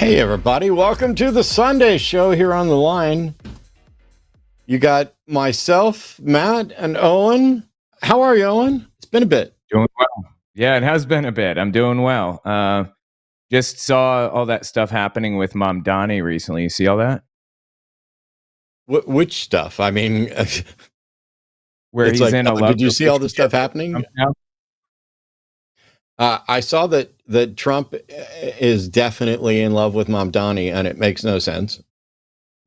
Hey everybody, welcome to the Sunday show here on the line. You got myself, Matt, and Owen. How are you, Owen? It's been a bit. Doing well. Yeah, it has been a bit. I'm doing well. Just saw all that stuff happening with Mom Donnie recently. You see all that? Which stuff? I mean, Where it's he's like, in a love did you see all this stuff relationship happening? with Trump now? I saw that Trump is definitely in love with Mom Donnie, and it makes no sense.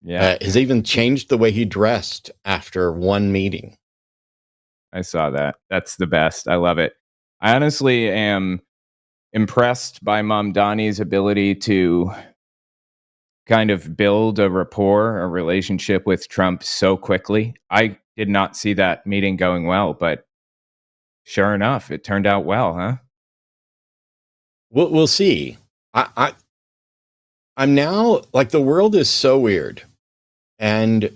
Yeah, Has even changed the way he dressed after one meeting. I saw that. That's the best. I love it. I honestly am impressed by Mom Donnie's ability to kind of build a rapport, a relationship with Trump so quickly. I did not see that meeting going well, but sure enough, it turned out well, huh? We'll see. I'm now like, the world is so weird, and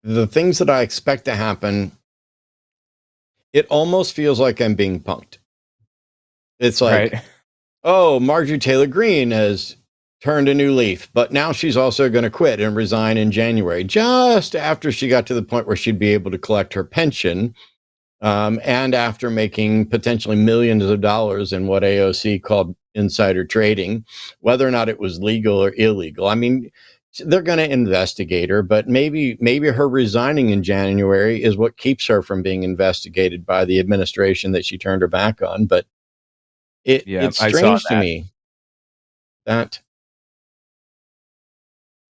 the things that I expect to happen, it almost feels like I'm being punked. It's like, Right. oh, Marjorie Taylor Greene has turned a new leaf, but now she's also going to quit and resign in January, just after she got to the point where she'd be able to collect her pension, and after making potentially millions of dollars in what AOC called insider trading, whether or not it was legal or illegal. I mean, they're going to investigate her, but maybe her resigning in January is what keeps her from being investigated by the administration that she turned her back on. But it's I saw strange to that. me that,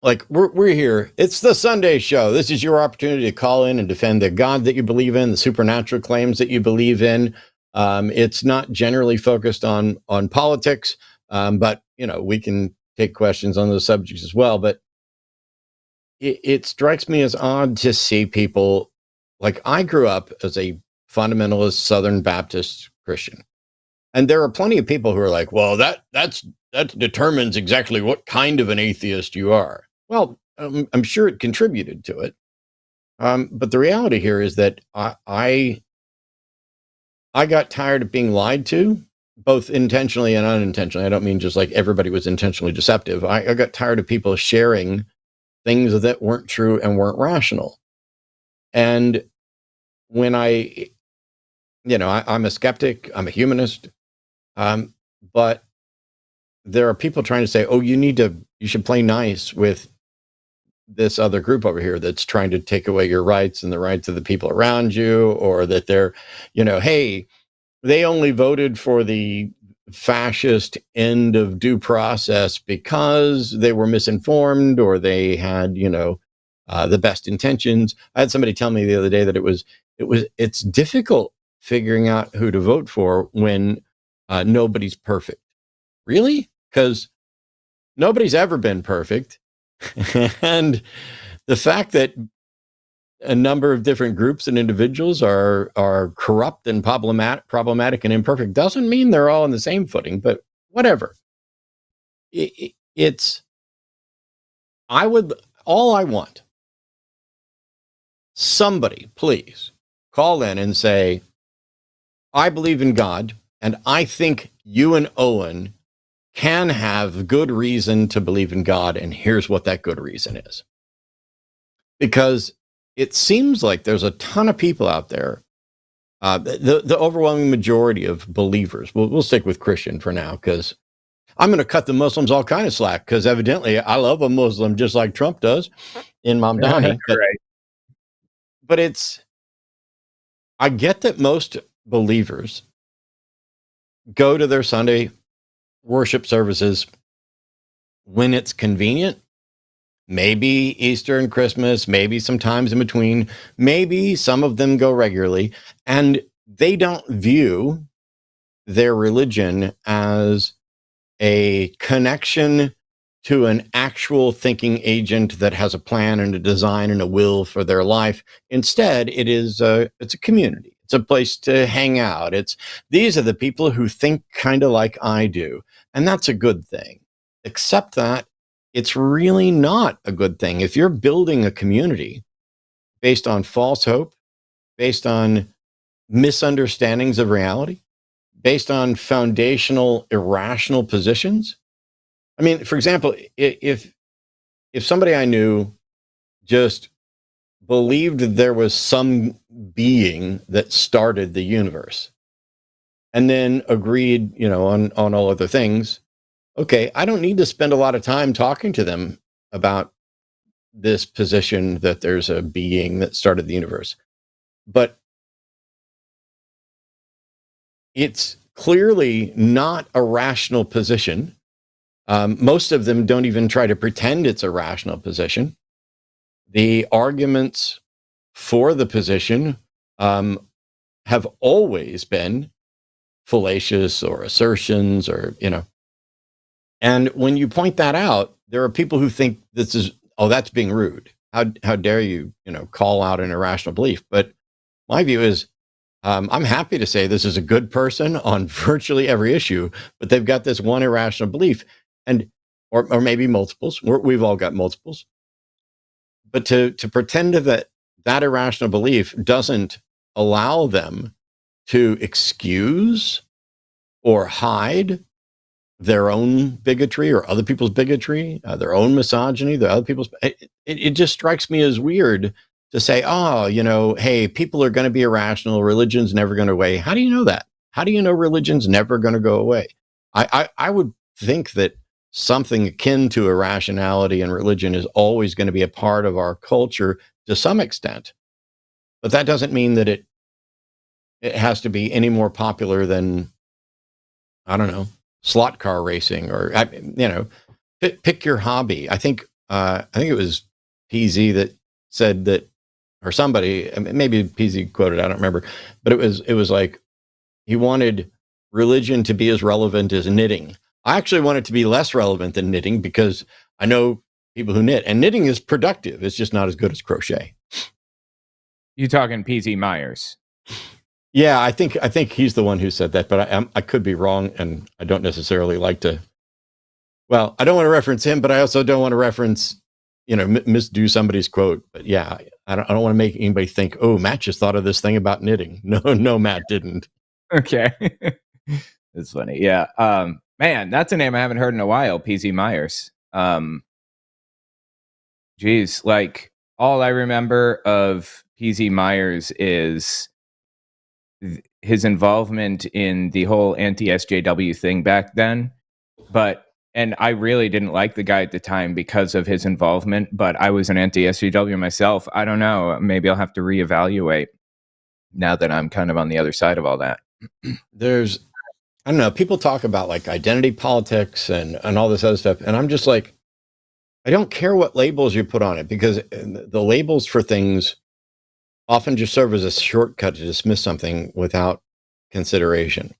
like, we're here. It's the Sunday show. This is your opportunity to call in and defend the God that you believe in, the supernatural claims that you believe in. It's not generally focused on politics, but we can take questions on those subjects as well. But it strikes me as odd to see people, like, I grew up as a fundamentalist Southern Baptist Christian, and there are plenty of people who are like, well, that determines exactly what kind of an atheist you are. Well, I'm sure it contributed to it. But the reality here is that I got tired of being lied to, both intentionally and unintentionally. I don't mean just like everybody was intentionally deceptive. I got tired of people sharing things that weren't true and weren't rational. And when I'm a skeptic, I'm a humanist, but there are people trying to say, oh, you should play nice with this other group over here that's trying to take away your rights and the rights of the people around you, or that they're, hey, they only voted for the fascist end of due process because they were misinformed, or they had, the best intentions. I had somebody tell me the other day that it's difficult figuring out who to vote for when nobody's perfect. Really? Because nobody's ever been perfect. And the fact that a number of different groups and individuals are corrupt and problematic and imperfect doesn't mean they're all on the same footing. But whatever. All I want, somebody please call in and say, I believe in God, and I think you and Owen can have good reason to believe in God, and here's what that good reason is. Because it seems like there's a ton of people out there, the overwhelming majority of believers. We'll stick with Christian for now, because I'm going to cut the Muslims all kind of slack, because evidently I love a Muslim just like Trump does in Mom Donnie. But I get that most believers go to their Sunday worship services when it's convenient, maybe Easter and Christmas, maybe sometimes in between, maybe some of them go regularly, and they don't view their religion as a connection to an actual thinking agent that has a plan and a design and a will for their life. Instead, it's a community. It's a place to hang out. These are the people who think kind of like I do, and that's a good thing. Except that it's really not a good thing. If you're building a community based on false hope, based on misunderstandings of reality, based on foundational irrational positions. I mean, for example, if somebody I knew just believed there was some being that started the universe and then agreed, on all other things, okay, I don't need to spend a lot of time talking to them about this position that there's a being that started the universe. But it's clearly not a rational position. Most of them don't even try to pretend it's a rational position. The arguments for the position have always been fallacious or assertions and when you point that out, there are people who think that's being rude. How dare you, call out an irrational belief? But my view is, I'm happy to say this is a good person on virtually every issue, but they've got this one irrational belief, or maybe multiples. We've all got multiples. But to pretend that irrational belief doesn't allow them to excuse or hide their own bigotry or other people's bigotry, their own misogyny, the other people's, it just strikes me as weird to say, hey, people are going to be irrational. Religion's never going to go away. How do you know that? How do you know religion's never going to go away? I would think that something akin to irrationality and religion is always going to be a part of our culture to some extent. But that doesn't mean that it has to be any more popular than, I don't know, slot car racing or, pick your hobby. I think it was PZ that said that, or somebody, maybe PZ quoted, I don't remember, but it was like he wanted religion to be as relevant as knitting. I actually want it to be less relevant than knitting because I know people who knit, and knitting is productive. It's just not as good as crochet. You talking PZ Myers? Yeah, I think he's the one who said that, but I could be wrong, and I don't necessarily like to. Well, I don't want to reference him, but I also don't want to reference, misdo somebody's quote. But yeah, I don't want to make anybody think, oh, Matt just thought of this thing about knitting. No, Matt didn't. Okay, that's funny. Yeah, man, that's a name I haven't heard in a while. PZ Myers. Geez, like all I remember of PZ Myers is his involvement in the whole anti-SJW thing back then. And I really didn't like the guy at the time because of his involvement, but I was an anti-SJW myself. I don't know. Maybe I'll have to reevaluate now that I'm kind of on the other side of all that. I don't know, people talk about like identity politics and all this other stuff. And I'm just like, I don't care what labels you put on it, because the labels for things often just serve as a shortcut to dismiss something without consideration.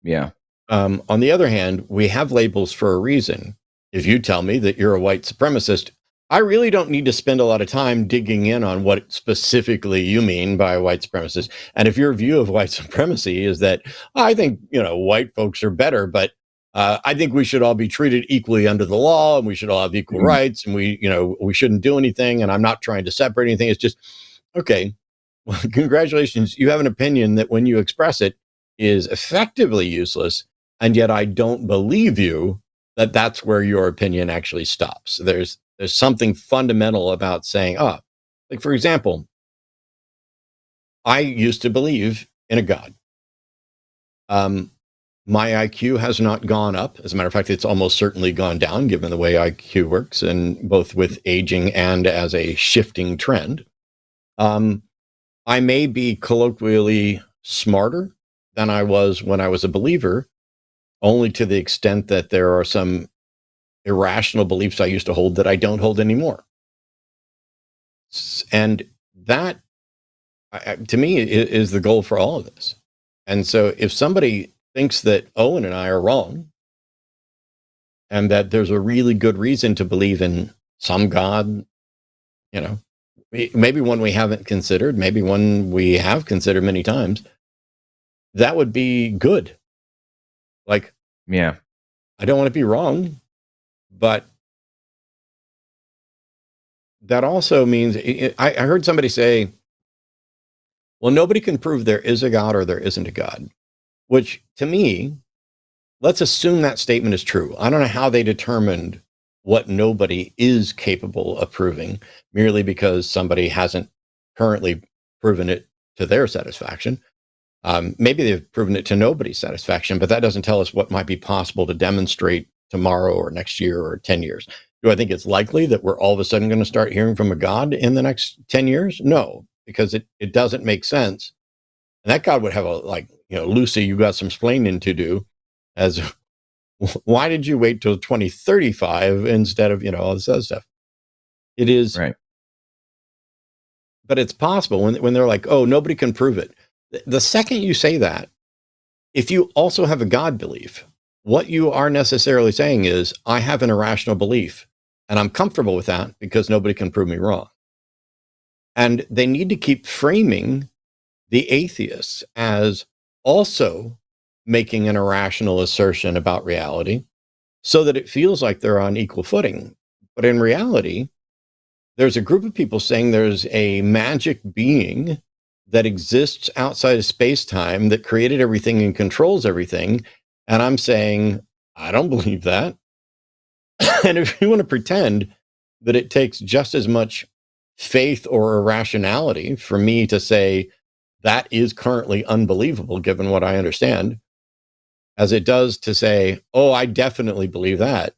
Yeah. On the other hand, we have labels for a reason. If you tell me that you're a white supremacist, I really don't need to spend a lot of time digging in on what specifically you mean by white supremacist. And if your view of white supremacy is that I think, white folks are better, but I think we should all be treated equally under the law, and we should all have equal rights, and we shouldn't do anything. And I'm not trying to separate anything. It's just, okay, well, congratulations. You have an opinion that when you express it is effectively useless. And yet I don't believe you that that's where your opinion actually stops. There's something fundamental about saying, like, for example, I used to believe in a God. My IQ has not gone up. As a matter of fact, it's almost certainly gone down, given the way IQ works, and both with aging and as a shifting trend. I may be colloquially smarter than I was when I was a believer, only to the extent that there are some irrational beliefs I used to hold that I don't hold anymore. And that, to me, is the goal for all of this. And so if somebody thinks that Owen and I are wrong, and that there's a really good reason to believe in some God, maybe one we haven't considered, maybe one we have considered many times, that would be good. Like, yeah, I don't want to be wrong, but that also means I heard somebody say, well, nobody can prove there is a God or there isn't a God, which to me, let's assume that statement is true. I don't know how they determined what nobody is capable of proving merely because somebody hasn't currently proven it to their satisfaction. Maybe they've proven it to nobody's satisfaction, but that doesn't tell us what might be possible to demonstrate tomorrow or next year or 10 years. Do I think it's likely that we're all of a sudden going to start hearing from a God in the next 10 years? No, because it doesn't make sense. And that God would have Lucy, you got some splaining to do, as why did you wait till 2035 instead of, all this other stuff? It is right. But it's possible when they're like, oh, nobody can prove it. The second you say that, if you also have a God belief, what you are necessarily saying is, I have an irrational belief and I'm comfortable with that because nobody can prove me wrong. And they need to keep framing the atheists as also making an irrational assertion about reality so that it feels like they're on equal footing. But in reality, there's a group of people saying there's a magic being that exists outside of space-time that created everything and controls everything. And I'm saying, I don't believe that. And if you want to pretend that it takes just as much faith or irrationality for me to say that is currently unbelievable, given what I understand, as it does to say, oh, I definitely believe that.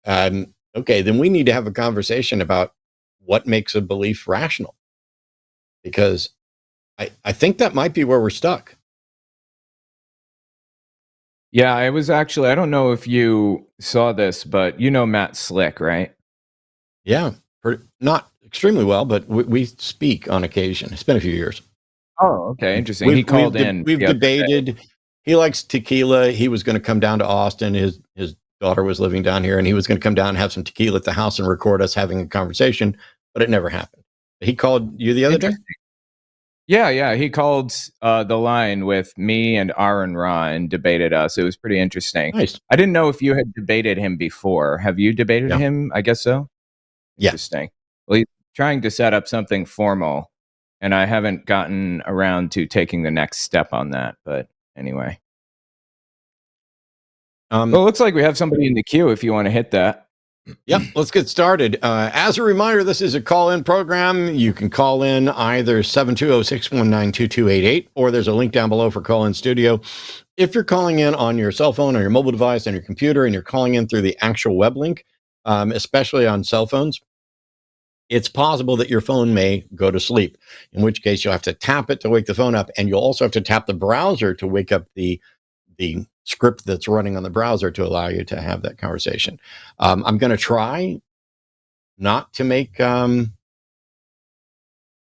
Okay, then we need to have a conversation about what makes a belief rational. Because I think that might be where we're stuck. Yeah, I don't know if you saw this, but Matt Slick, right? Yeah, not extremely well, but we speak on occasion. It's been a few years. Oh, okay, interesting. He called in. We've debated. He likes tequila. He was going to come down to Austin. His daughter was living down here, and he was going to come down and have some tequila at the house and record us having a conversation, but it never happened. He called you the other day? Yeah. He called the line with me and Aaron Ra and debated us. It was pretty interesting. Nice. I didn't know if you had debated him before. Have you debated him? I guess so. Interesting. Yeah. Well, he's trying to set up something formal, and I haven't gotten around to taking the next step on that. But anyway. Well, it looks like we have somebody in the queue if you want to hit that. Yep, let's get started. As a reminder, this is a call-in program. You can call in either 720-619-2288, or there's a link down below for call-in studio. If you're calling in on your cell phone or your mobile device on your computer and you're calling in through the actual web link, especially on cell phones, it's possible that your phone may go to sleep, in which case you'll have to tap it to wake the phone up, and you'll also have to tap the browser to wake up the script that's running on the browser to allow you to have that conversation. I'm going to try not to make, I'm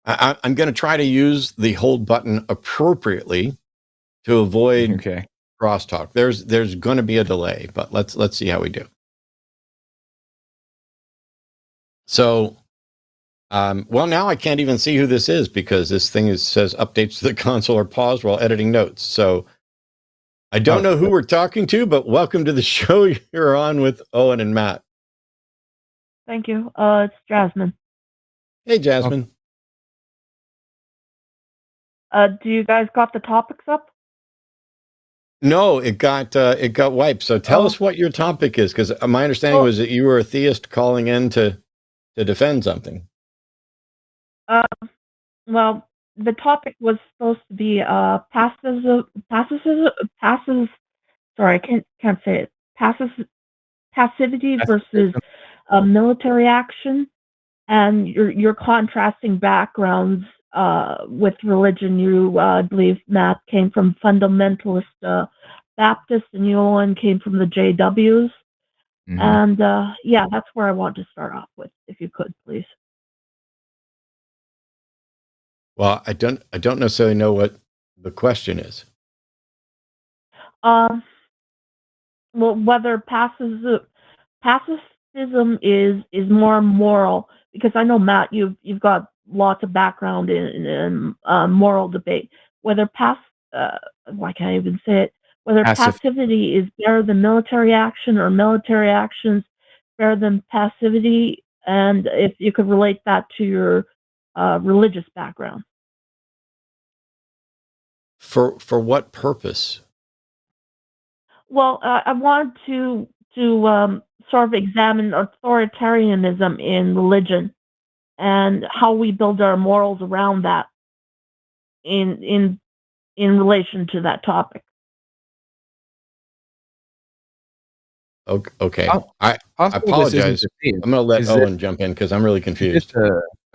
going to try to use the hold button appropriately to avoid crosstalk. There's going to be a delay, but let's see how we do. So, well, now I can't even see who this is because this thing says updates to the console are paused while editing notes. So I don't know who we're talking to, but welcome to the show. You're on with Owen and Matt. Thank you. It's Jasmine. Hey, Jasmine. Do you guys got the topics up? No, it got wiped. So tell us what your topic is, because my understanding was that you were a theist calling in to defend something. Well, the topic was supposed to be sorry, I can't say it. Passivity versus military action, and you're contrasting backgrounds with religion. You, I believe, Matt came from fundamentalist Baptist, and Owen came from the JWs. Mhm. And yeah, that's where I want to start off with, if you could, please. Well, I don't necessarily know what the question is. Um, well, whether pacifism is more moral, because I know, Matt, you've got lots of background in moral debate. Whether why can't I even say it? Whether Pacif- passivity is better than military action, or military actions better than passivity, and if you could relate that to your religious background. For what purpose? Well, I wanted to sort of examine authoritarianism in religion and how we build our morals around that in in relation to that topic. Okay. How I possible this isn't apologize. a theist. I'm going to let Is Owen jump in because I'm really this confused.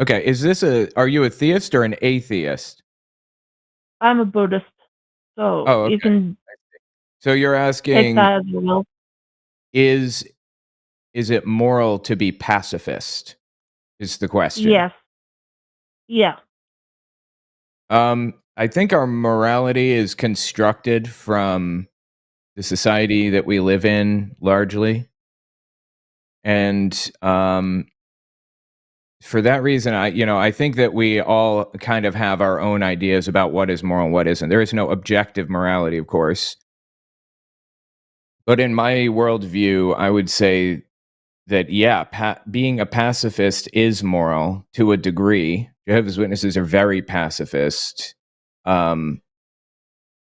okay? Is this are you a theist or an atheist? I'm a Buddhist, so Oh, you okay. can So you're take asking, that as you will. is it moral to be pacifist? Is the question. Yes. Yeah. I think our morality is constructed from the society that we live in largely. And for that reason, I think that we all kind of have our own ideas about what is moral and what isn't. There is no objective morality, of course. But in my worldview, I would say that, yeah, being a pacifist is moral to a degree. Jehovah's Witnesses are very pacifist. Um,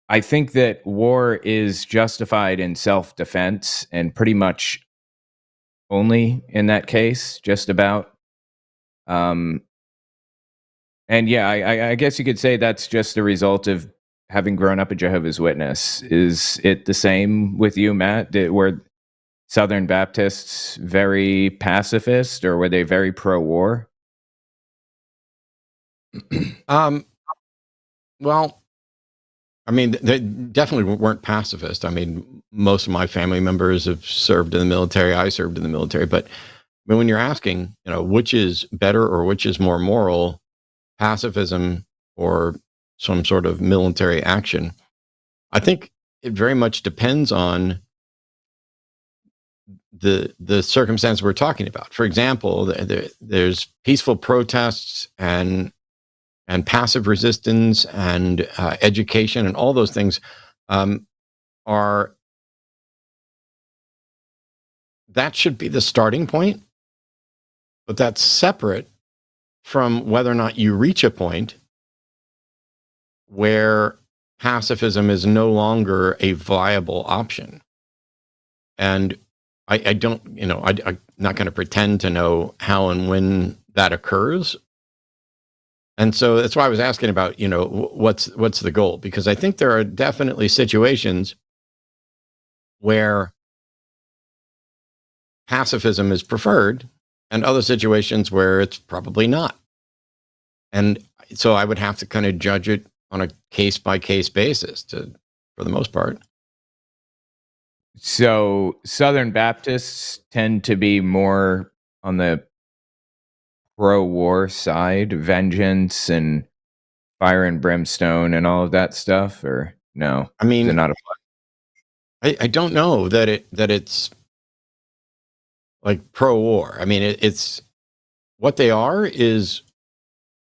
I think that war is justified in self-defense, and pretty much only in that case, just about. Um, and yeah, I guess you could say that's just a result of having grown up a Jehovah's Witness. Is it the same with you, Matt? Were Southern Baptists very pacifist, or were they very pro-war? Well, I mean, they definitely weren't pacifist. I mean, most of my family members have served in the military. I served in the military. But I mean, when you're asking, which is better or which is more moral, pacifism or some sort of military action, I think it very much depends on the circumstance we're talking about. For example, there's peaceful protests and passive resistance and education, and all those things are that should be the starting point, but that's separate from whether or not you reach a point where pacifism is no longer a viable option. And I don't, I'm not going to pretend to know how and when that occurs. And so that's why I was asking about, what's the goal? Because I think there are definitely situations where pacifism is preferred and other situations where it's probably not. And so I would have to kind of judge it on a case by case basis for the most part. So Southern Baptists tend to be more on the pro-war side, vengeance and fire and brimstone and all of that stuff, or no? I mean, Is it not I don't know that it's like pro-war. I mean, it's what they are is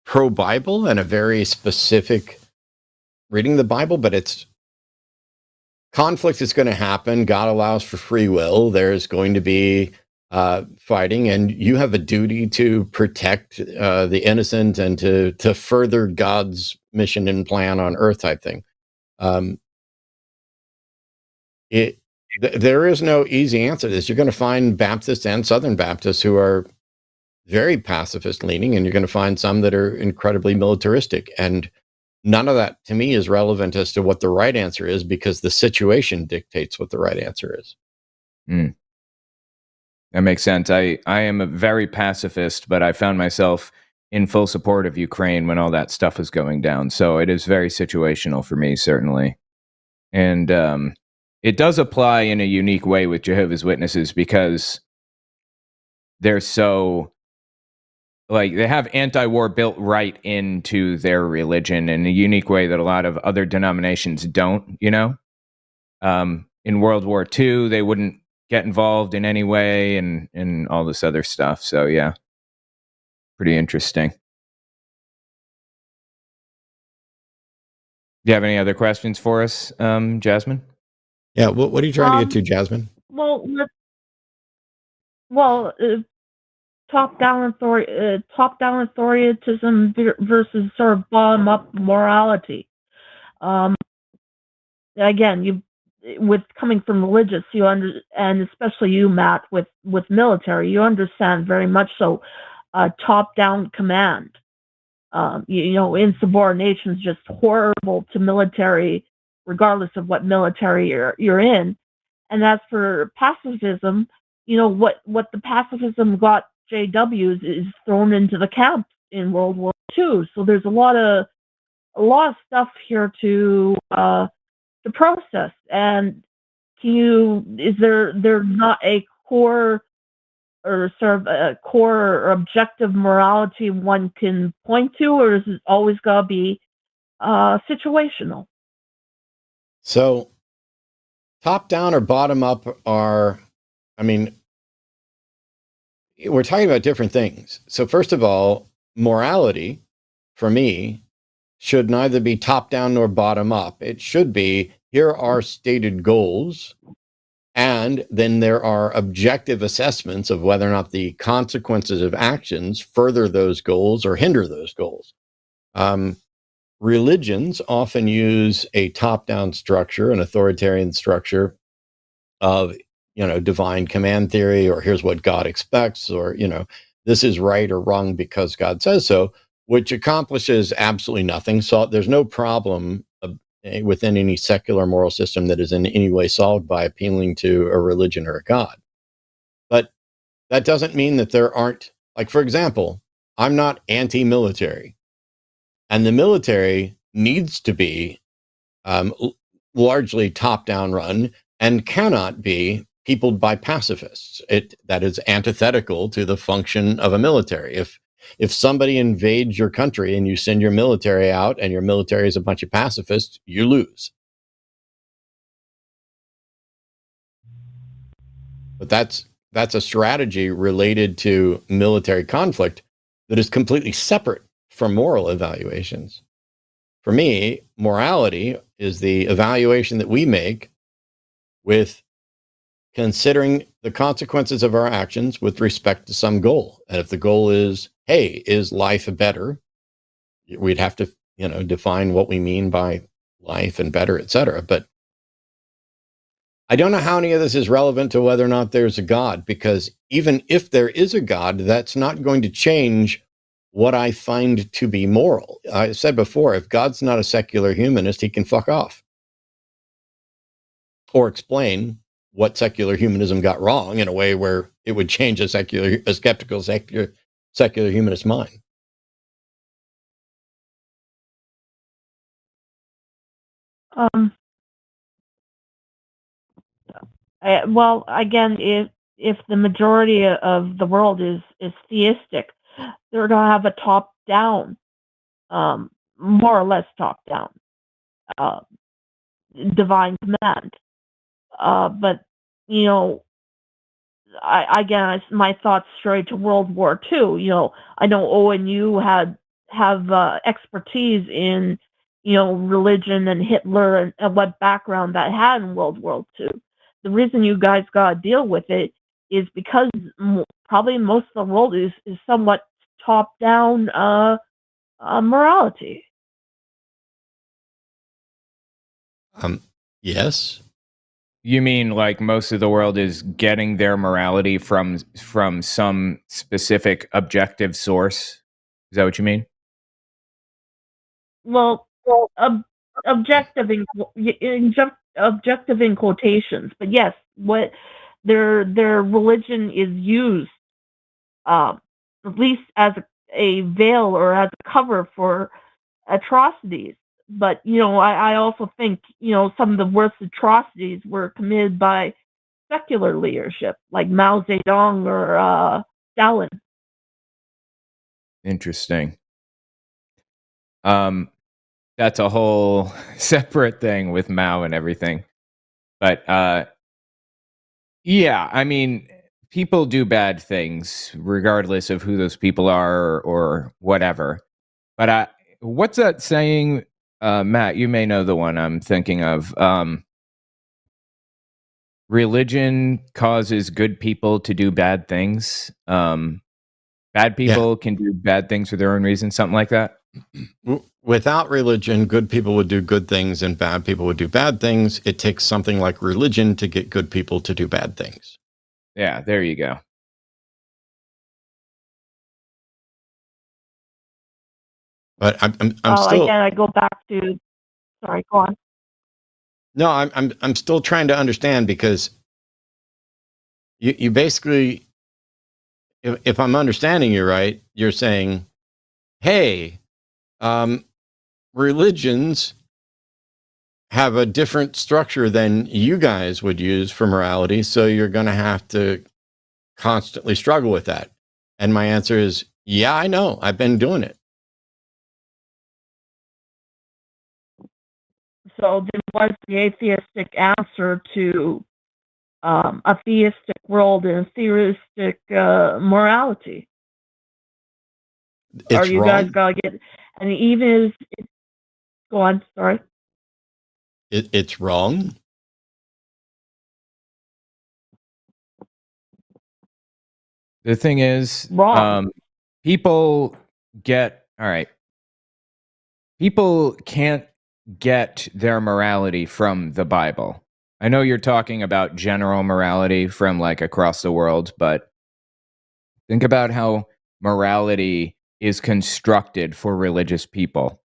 pro-Bible and a very specific reading the Bible, but it's conflict is going to happen. God allows for free will. There's going to be fighting, and you have a duty to protect the innocent and to further God's mission and plan on earth type thing. There is no easy answer to this. You're going to find Baptists and Southern Baptists who are very pacifist leaning, and you're going to find some that are incredibly militaristic. And none of that to me is relevant as to what the right answer is, because the situation dictates what the right answer is. Mm. That makes sense. I am a very pacifist, but I found myself in full support of Ukraine when all that stuff was going down. So it is very situational for me, certainly. And it does apply in a unique way with Jehovah's Witnesses because they're so, like, they have anti-war built right into their religion in a unique way that a lot of other denominations don't, you know? In World War II, they wouldn't get involved in any way and all this other stuff. So, yeah, pretty interesting. Do you have any other questions for us, Jasmine? Yeah, what are you trying to get to, Jasmine? Well, top-down authoritism versus sort of bottom-up morality. Again, with coming from religious, and especially you, Matt, with military, you understand very much so. Top-down command. Insubordination is just horrible to military, regardless of what military you're in. And as for pacifism, what the pacifism got JWs is thrown into the camp in World War II. So there's a lot of stuff here to process. And is there not a core or sort of a core or objective morality one can point to, or is it always got to be situational? So, top down or bottom up are, I mean, we're talking about different things. So, first of all, morality, for me, should neither be top down nor bottom up. It should be, here are stated goals, and then there are objective assessments of whether or not the consequences of actions further those goals or hinder those goals. Religions often use a top-down structure, an authoritarian structure of, divine command theory, or here's what God expects, or, this is right or wrong because God says so, which accomplishes absolutely nothing. So there's no problem within any secular moral system that is in any way solved by appealing to a religion or a God. But that doesn't mean that there aren't, like, for example, I'm not anti-military. And the military needs to be largely top-down run and cannot be peopled by pacifists. That is antithetical to the function of a military. If somebody invades your country and you send your military out and your military is a bunch of pacifists, you lose. But that's a strategy related to military conflict that is completely separate from moral evaluations. For me, morality is the evaluation that we make with considering the consequences of our actions with respect to some goal. And if the goal is, hey, is life better? We'd have to, define what we mean by life and better, etc. But I don't know how any of this is relevant to whether or not there's a God, because even if there is a God, that's not going to change what I find to be moral. I said before, if God's not a secular humanist, he can fuck off. Or explain what secular humanism got wrong in a way where it would change a skeptical secular humanist mind. Well, again, if the majority of the world is theistic, they're going to have a top-down, more or less top-down, divine command. But my thoughts straight to World War II. I know Owen, you have expertise in religion and Hitler and what background that had in World War II. The reason you guys got to deal with it is because probably most of the world is somewhat top-down morality. Yes. You mean like most of the world is getting their morality from some specific objective source? Is that what you mean? Well, objective in quotations, but yes, what their religion is used, at least as a veil or as a cover for atrocities. But I also think some of the worst atrocities were committed by secular leadership, like Mao Zedong or Stalin. Interesting. That's a whole separate thing with Mao and everything. But yeah, I mean, people do bad things regardless of who those people are or whatever. But what's that saying, Matt? You may know the one I'm thinking of. Religion causes good people to do bad things. Bad people can do bad things for their own reasons, something like that. Without religion, good people would do good things and bad people would do bad things. It takes something like religion to get good people to do bad things. Yeah, there you go. But I'm still, again, I go back to, sorry, go on. No, I'm still trying to understand, because you basically, if I'm understanding you right, you're saying, hey, religions have a different structure than you guys would use for morality, so you're going to have to constantly struggle with that. And my answer is, yeah, I know. I've been doing it. So then what's the atheistic answer to a theistic world and a theistic morality? It's Are you wrong. guys gotta get, and even if, go on, sorry. It's wrong. The thing is, Wrong. People can't get their morality from the Bible. I know you're talking about general morality from like across the world, but think about how morality is constructed for religious people.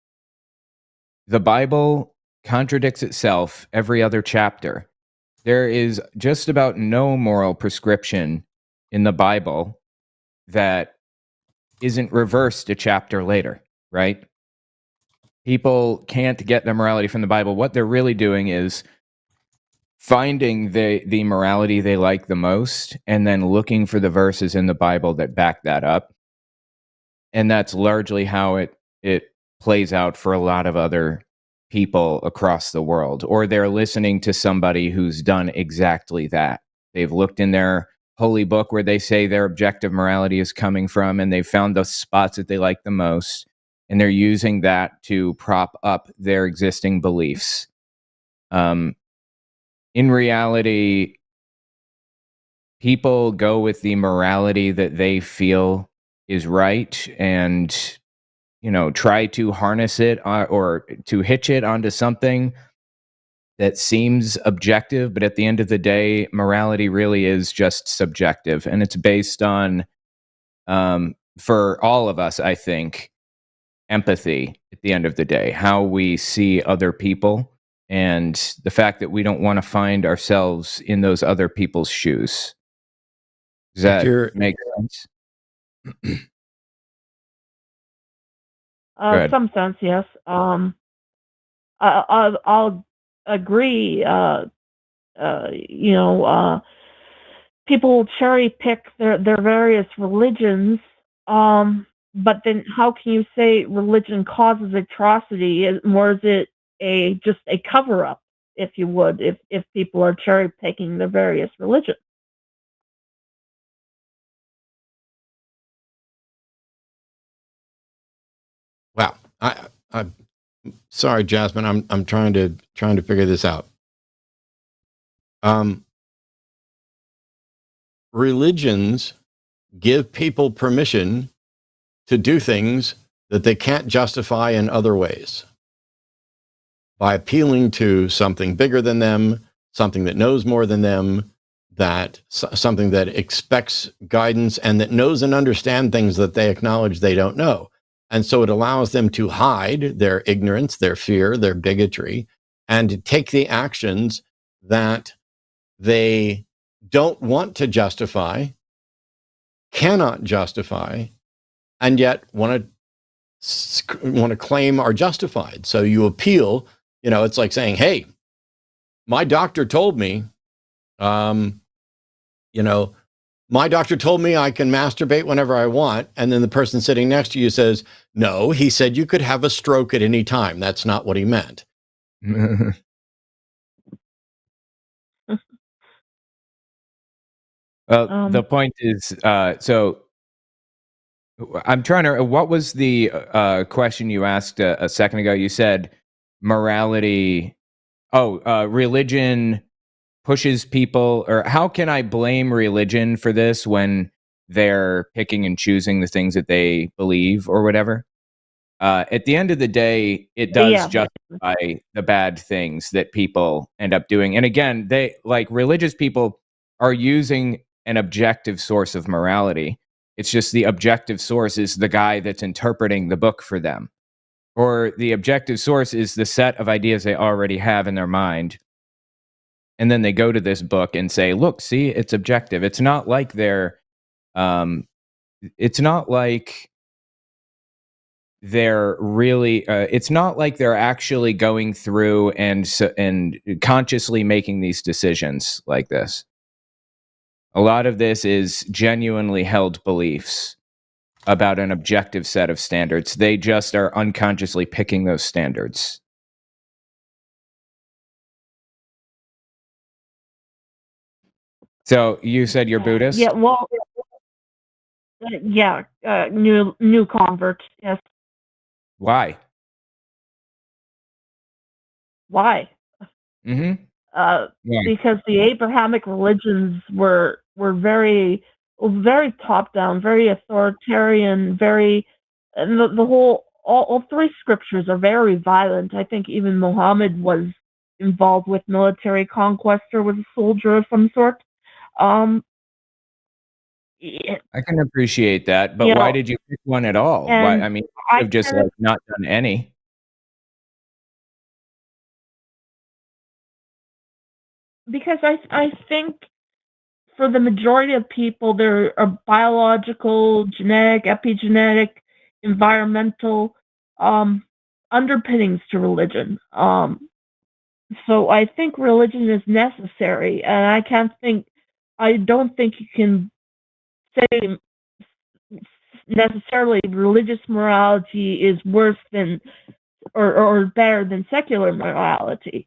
The Bible contradicts itself every other chapter. There is just about no moral prescription in the Bible that isn't reversed a chapter later, right? People can't get their morality from the Bible. What they're really doing is finding the morality they like the most and then looking for the verses in the Bible that back that up. And that's largely how it plays out for a lot of other people across the world. Or they're listening to somebody who's done exactly that. They've looked in their holy book where they say their objective morality is coming from, and they've found the spots that they like the most, and they're using that to prop up their existing beliefs. In reality, people go with the morality that they feel is right and try to harness it or to hitch it onto something that seems objective, but at the end of the day, morality really is just subjective, and it's based on, for all of us, I think, empathy at the end of the day, how we see other people, and the fact that we don't want to find ourselves in those other people's shoes. Does that make sense? Some sense, yes. I'll agree. People cherry pick their various religions, but then how can you say religion causes atrocity? Or is it just a cover up, if you would, if people are cherry picking their various religions? Wow. I'm sorry, Jasmine. I'm trying to figure this out. Religions give people permission to do things that they can't justify in other ways, by appealing to something bigger than them, something that knows more than them, something that expects guidance and that knows and understands things that they acknowledge they don't know. And so it allows them to hide their ignorance, their fear, their bigotry, and to take the actions that they don't want to justify, cannot justify, and yet want to want to claim are justified. So you appeal. It's like saying, "Hey, my doctor told me, um, you know, my doctor told me I can masturbate whenever I want," and then the person sitting next to you says, "No, he said you could have a stroke at any time. That's not what he meant." The point is, so I'm trying to. What was the question you asked a second ago? You said morality. Religion pushes people, or how can I blame religion for this when they're picking and choosing the things that they believe or whatever? At the end of the day, it does justify the bad things that people end up doing. And again, they like religious people are using an objective source of morality. It's just the objective source is the guy that's interpreting the book for them, or the objective source is the set of ideas they already have in their mind. And then they go to this book and say, "Look, see, it's objective." It's not like um, it's not like they're really it's not like they're actually going through and consciously making these decisions like this. A lot of this is genuinely held beliefs about an objective set of standards. They just are unconsciously picking those standards. So you said you're Buddhist? Yeah, well, new convert. Yes. Why? Why? Mm-hmm. Yeah. Because the Abrahamic religions were very top down, very authoritarian, and the whole all three scriptures are very violent. I think even Muhammad was involved with military conquest or was a soldier of some sort. I can appreciate that, but why did you pick one at all? Why? I mean, you could have just like not done any. Because I think for the majority of people, there are biological, genetic, epigenetic, environmental underpinnings to religion. So I think religion is necessary, and I don't think you can say necessarily religious morality is worse than or better than secular morality.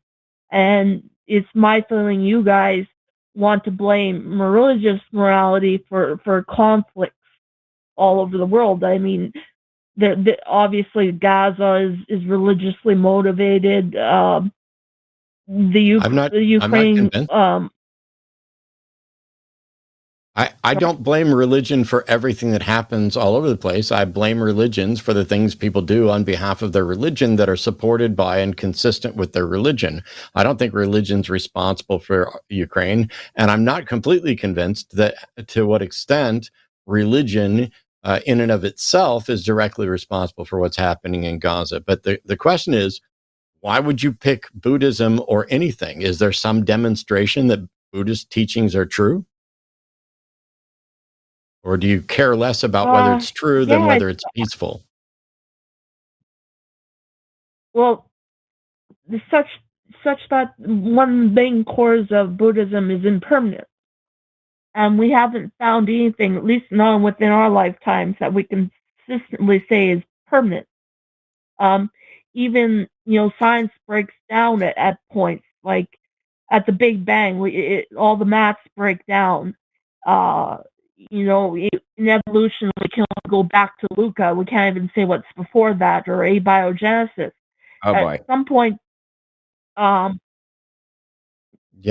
And it's my feeling you guys want to blame religious morality for conflicts all over the world. I mean, obviously Gaza is religiously motivated. The Ukraine. I don't blame religion for everything that happens all over the place. I blame religions for the things people do on behalf of their religion that are supported by and consistent with their religion. I don't think religion's responsible for Ukraine, and I'm not completely convinced that to what extent religion in and of itself is directly responsible for what's happening in Gaza. But the question is, why would you pick Buddhism or anything? Is there some demonstration that Buddhist teachings are true? Or do you care less about whether it's true than whether it's peaceful? Well, such that one main cause of Buddhism is impermanence. And we haven't found anything, at least not within our lifetimes, that we can consistently say is permanent. Even, science breaks down at points, like at the Big Bang, all the maths break down. In evolution, we can only go back to Luca. We can't even say what's before that, or abiogenesis. Oh boy. At some point, yeah,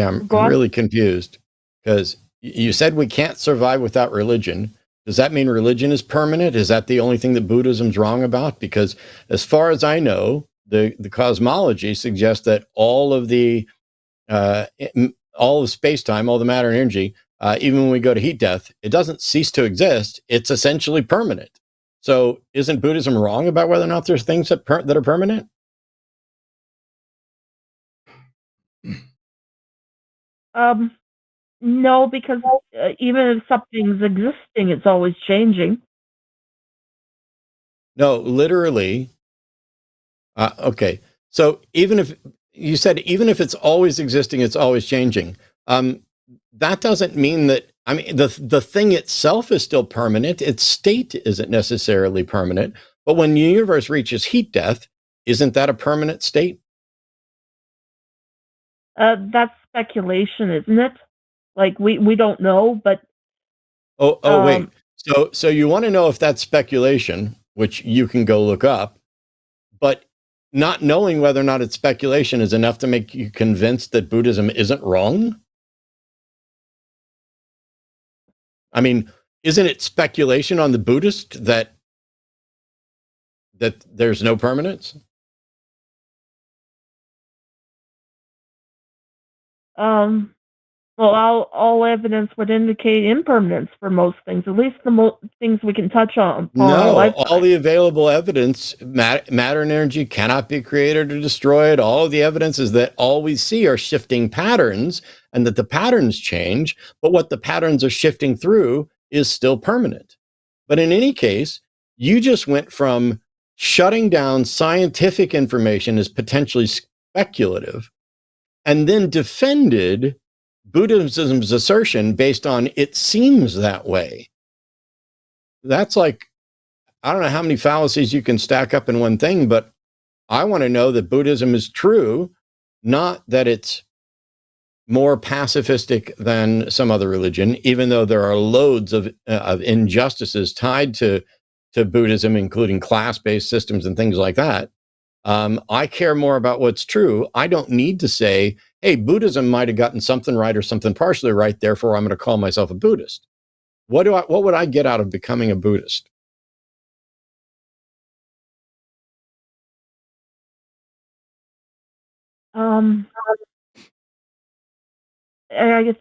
I'm really confused because you said we can't survive without religion. Does that mean religion is permanent? Is that the only thing that Buddhism's wrong about? Because as far as I know, the cosmology suggests that all of space-time, all the matter and energy, even when we go to heat death, it doesn't cease to exist. It's essentially permanent. So isn't Buddhism wrong about whether or not there's things that are permanent? No, because even if something's existing, it's always changing. No, literally. Okay. So even if you said even if it's always existing, it's always changing. That doesn't mean that. I mean, the thing itself is still permanent. Its state isn't necessarily permanent. But when the universe reaches heat death, isn't that a permanent state? That's speculation, isn't it? Like we don't know, but Wait. So you want to know if that's speculation, which you can go look up, but not knowing whether or not it's speculation is enough to make you convinced that Buddhism isn't wrong? I mean, isn't it speculation on the Buddhist that there's no permanence? Well, all evidence would indicate impermanence for most things, at least the things we can touch on upon our No, all lifetime. the available evidence, matter and energy cannot be created or destroyed. All of the evidence is that all we see are shifting patterns and that the patterns change, but what the patterns are shifting through is still permanent. But in any case, you just went from shutting down scientific information as potentially speculative and then defended Buddhism's assertion based on it seems that way. That's like, I don't know how many fallacies you can stack up in one thing, but I want to know that Buddhism is true, not that it's more pacifistic than some other religion, even though there are loads of injustices tied to Buddhism, including class-based systems and things like that. I care more about what's true. I don't need to say, hey, Buddhism might have gotten something right or something partially right, therefore I'm going to call myself a Buddhist. What would I get out of becoming a Buddhist? I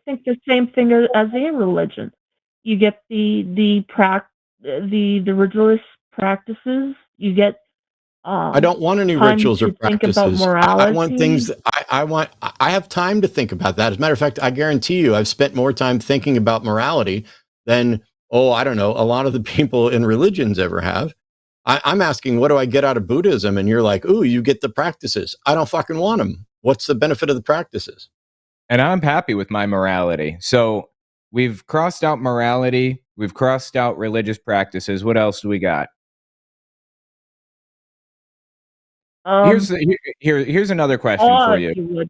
think the same thing as a religion. You get the religious practices. You get I don't want any time rituals or to think about practices. I want things morality. that I have time to think about that. As a matter of fact, I guarantee you I've spent more time thinking about morality than, I don't know, a lot of the people in religions ever have. I'm asking, what do I get out of Buddhism? And you're like, ooh, you get the practices. I don't fucking want them. What's the benefit of the practices? And I'm happy with my morality. So we've crossed out morality. We've crossed out religious practices. What else do we got? Um, Here's another question for if you. you would.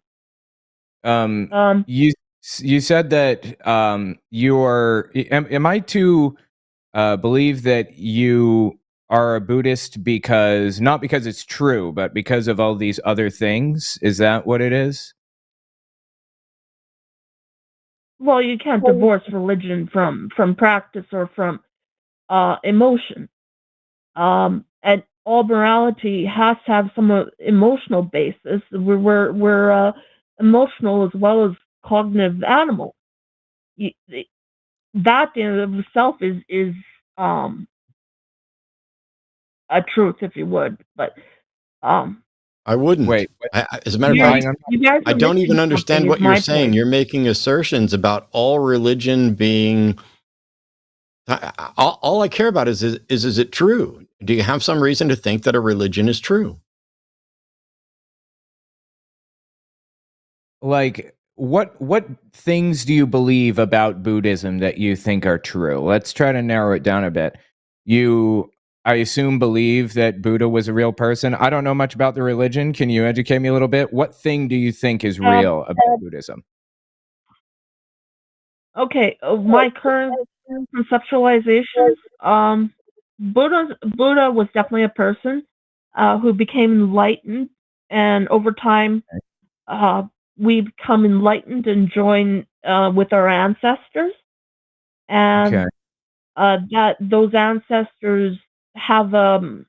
You said that you are. Am I to believe that you are a Buddhist not because it's true, but because of all these other things? Is that what it is? Well, you can't divorce religion from practice or from emotion. And all morality has to have some emotional basis. We're emotional as well as cognitive animals. That in and of itself is a truth, if you would. But I wouldn't. Wait, As a matter of fact, you guys I are don't even missing understand something, what is you're my saying. point. You're making assertions about all religion being. All I care about is it true? Do you have some reason to think that a religion is true? like what things do you believe about Buddhism that you think are true? Let's try to narrow it down a bit. You, I assume, believe that Buddha was a real person. I don't know much about the religion. Can you educate me a little bit? What thing do you think is real about Buddhism? Okay, my current conceptualizations. Buddha was definitely a person who became enlightened, and over time, we become enlightened and join with our ancestors, Okay. and that those ancestors have an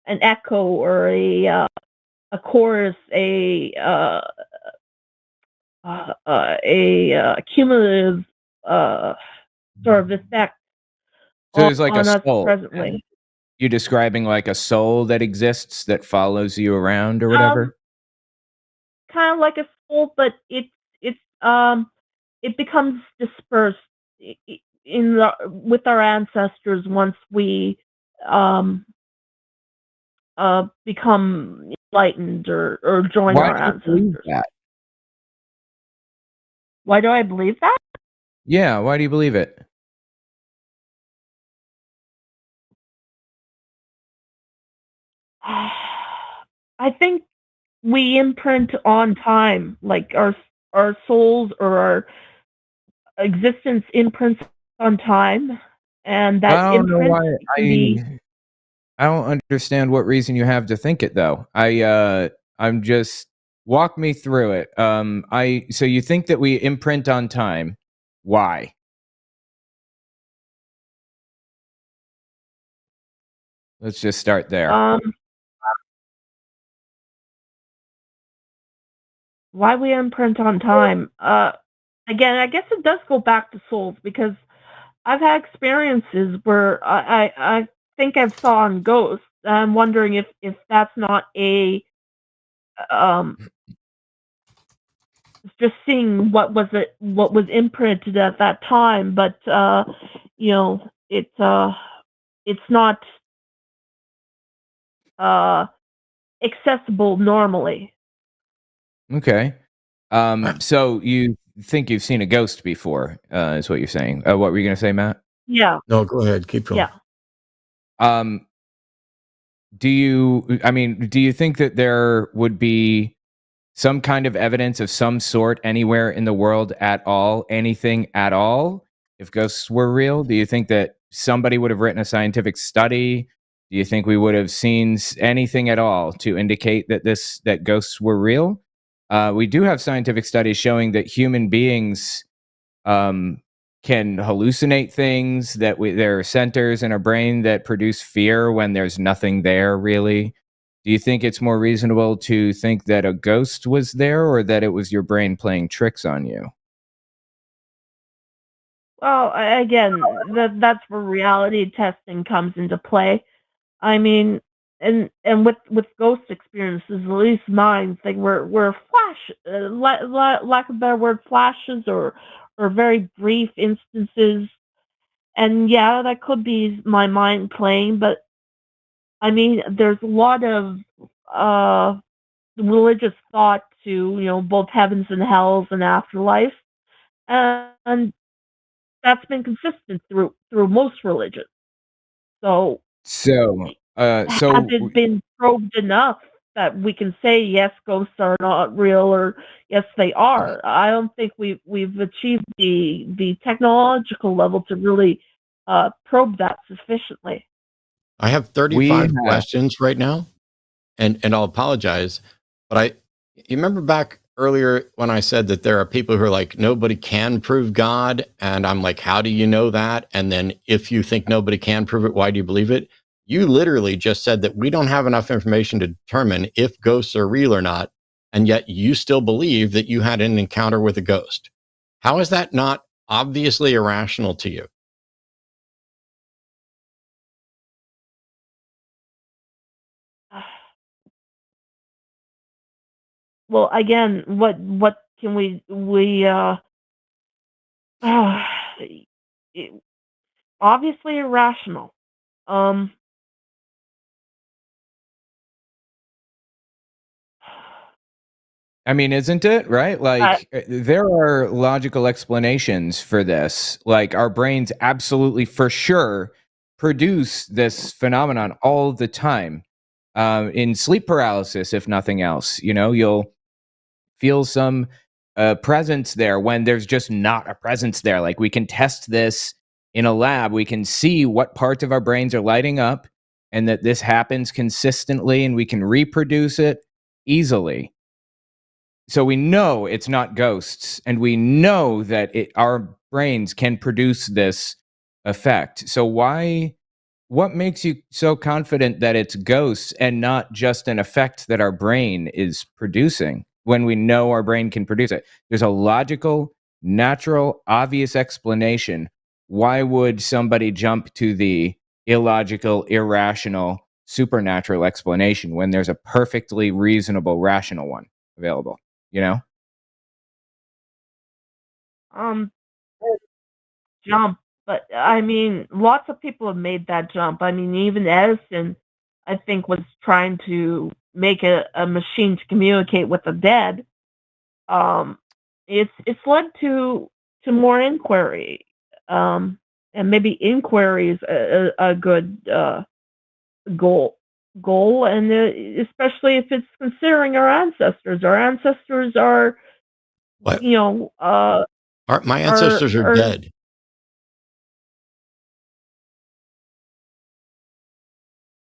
echo or a chorus, a cumulative sort of effect So there's like a on us soul. presently. You describing like a soul that exists that follows you around or whatever? Kind of like a soul, but it's it becomes dispersed with our ancestors once we um become enlightened or join Why our do you believe ancestors. that? Why do I believe that? Yeah, why do you believe it? I think we imprint on time, like our souls or our existence imprints on time, and that I don't know imprint why can be. I don't understand what reason you have to think it though. I'm just walk me through it. So you think that we imprint on time. Why? Let's just start there. Why we imprint on time? Again, I guess it does go back to souls because I've had experiences where I think I've saw ghosts. I'm wondering if that's not a um just seeing what was imprinted at that time, but you know it's not accessible normally. Okay. So you think you've seen a ghost before, is what you're saying. What were you gonna say, Matt? Yeah, No, go ahead. Keep going. yeah. Um, do you think that there would be some kind of evidence of some sort anywhere in the world at all, anything at all, if ghosts were real? Do you think that somebody would have written a scientific study? Do you think we would have seen anything at all to indicate that ghosts were real? We do have scientific studies showing that human beings um, can hallucinate things, that there are centers in our brain that produce fear when there's nothing there really. Do you think it's more reasonable to think that a ghost was there or that it was your brain playing tricks on you? Well, again, that's where reality testing comes into play. I mean, and with ghost experiences, at least mine, they were flash, lack of a better word, flashes or very brief instances. And yeah, that could be my mind playing, but I mean, there's a lot of uh religious thought to both heavens and hells and afterlife, and that's been consistent through most religions. So So, has it been probed enough that we can say yes, ghosts are not real, or yes, they are? I don't think we've achieved the technological level to really probe that sufficiently. I have we 35 have, questions right now, and I'll apologize, but you remember back earlier when I said that there are people who are like nobody can prove God, and I'm like, how do you know that? And then if you think nobody can prove it, why do you believe it? You literally just said that we don't have enough information to determine if ghosts are real or not, and yet you still believe that you had an encounter with a ghost. How is that not obviously irrational to you? Well, again, what can we it- obviously irrational. Um, I mean, isn't it right? I, Like, there are logical explanations for this. Like, our brains absolutely for sure produce this phenomenon all the time. In sleep paralysis, if nothing else, you'll feel some presence there when there's just not a presence there. Like, we can test this in a lab. We can see what parts of our brains are lighting up and that this happens consistently, and we can reproduce it easily. So we know it's not ghosts, and we know that our brains can produce this effect. So what makes you so confident that it's ghosts and not just an effect that our brain is producing when we know our brain can produce it? There's a logical, natural, obvious explanation. Why would somebody jump to the illogical, irrational, supernatural explanation when there's a perfectly reasonable, rational one available? You know? um, jump, but I mean, lots of people have made that jump. I mean, even Edison. I think, was trying to make a machine to communicate with the dead. It's led to more inquiry, and maybe inquiry is a good goal, and especially if it's considering our ancestors. Our ancestors are, What? you know, My ancestors are dead.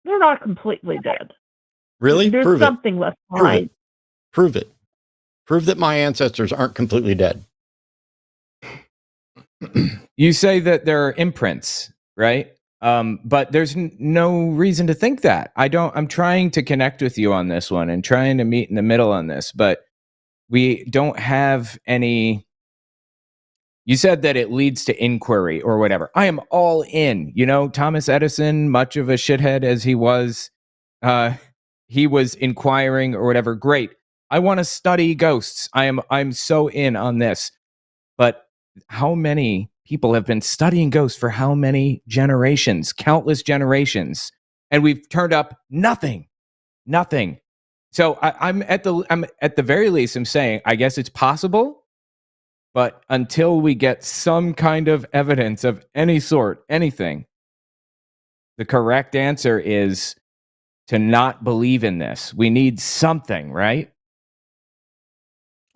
They're not completely dead. Really? There's Prove it. something left Prove behind. it. Prove it. Prove that my ancestors aren't completely dead. You say that there are imprints, right? But there's no reason to think that. I'm trying to connect with you on this one and trying to meet in the middle on this, but we don't have any. You said that it leads to inquiry or whatever. I am all in. You know, Thomas Edison, much of a shithead as he was inquiring or whatever. Great. I want to study ghosts. I'm so in on this. But how many people have been studying ghosts for how many generations? Countless generations. And we've turned up nothing. Nothing. So I'm at the very least, I'm saying, I guess it's possible. But until we get some kind of evidence of any sort, anything, the correct answer is to not believe in this. We need something, right?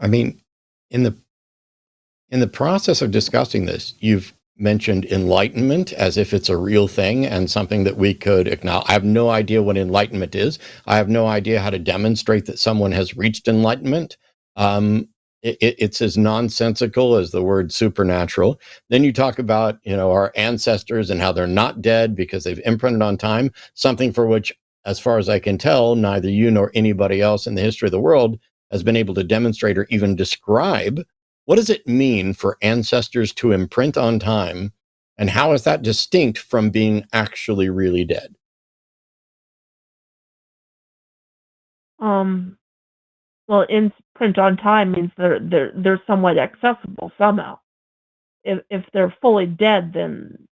I mean, in the process of discussing this, you've mentioned enlightenment as if it's a real thing and something that we could acknowledge. I have no idea what enlightenment is. I have no idea how to demonstrate that someone has reached enlightenment. It's as nonsensical as the word supernatural. Then you talk about, our ancestors and how they're not dead because they've imprinted on time, something for which, as far as I can tell, neither you nor anybody else in the history of the world has been able to demonstrate or even describe. What does it mean for ancestors to imprint on time, and how is that distinct from being actually really dead? Well, imprint on time means they're somewhat accessible somehow. If they're fully dead, then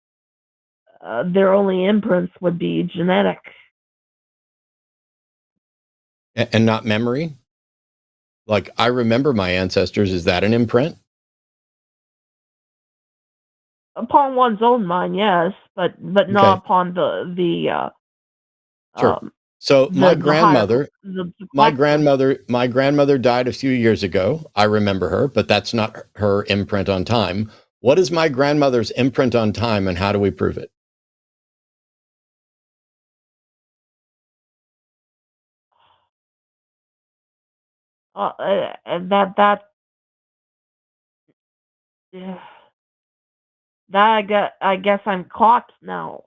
their only imprints would be genetic. And not memory? Like, I remember my ancestors. Is that an imprint? Upon one's own mind, yes, but not upon the Sure. So my grandmother died a few years ago. I remember her, but that's not her imprint on time. What is my grandmother's imprint on time, and how do we prove it? I guess I'm caught now.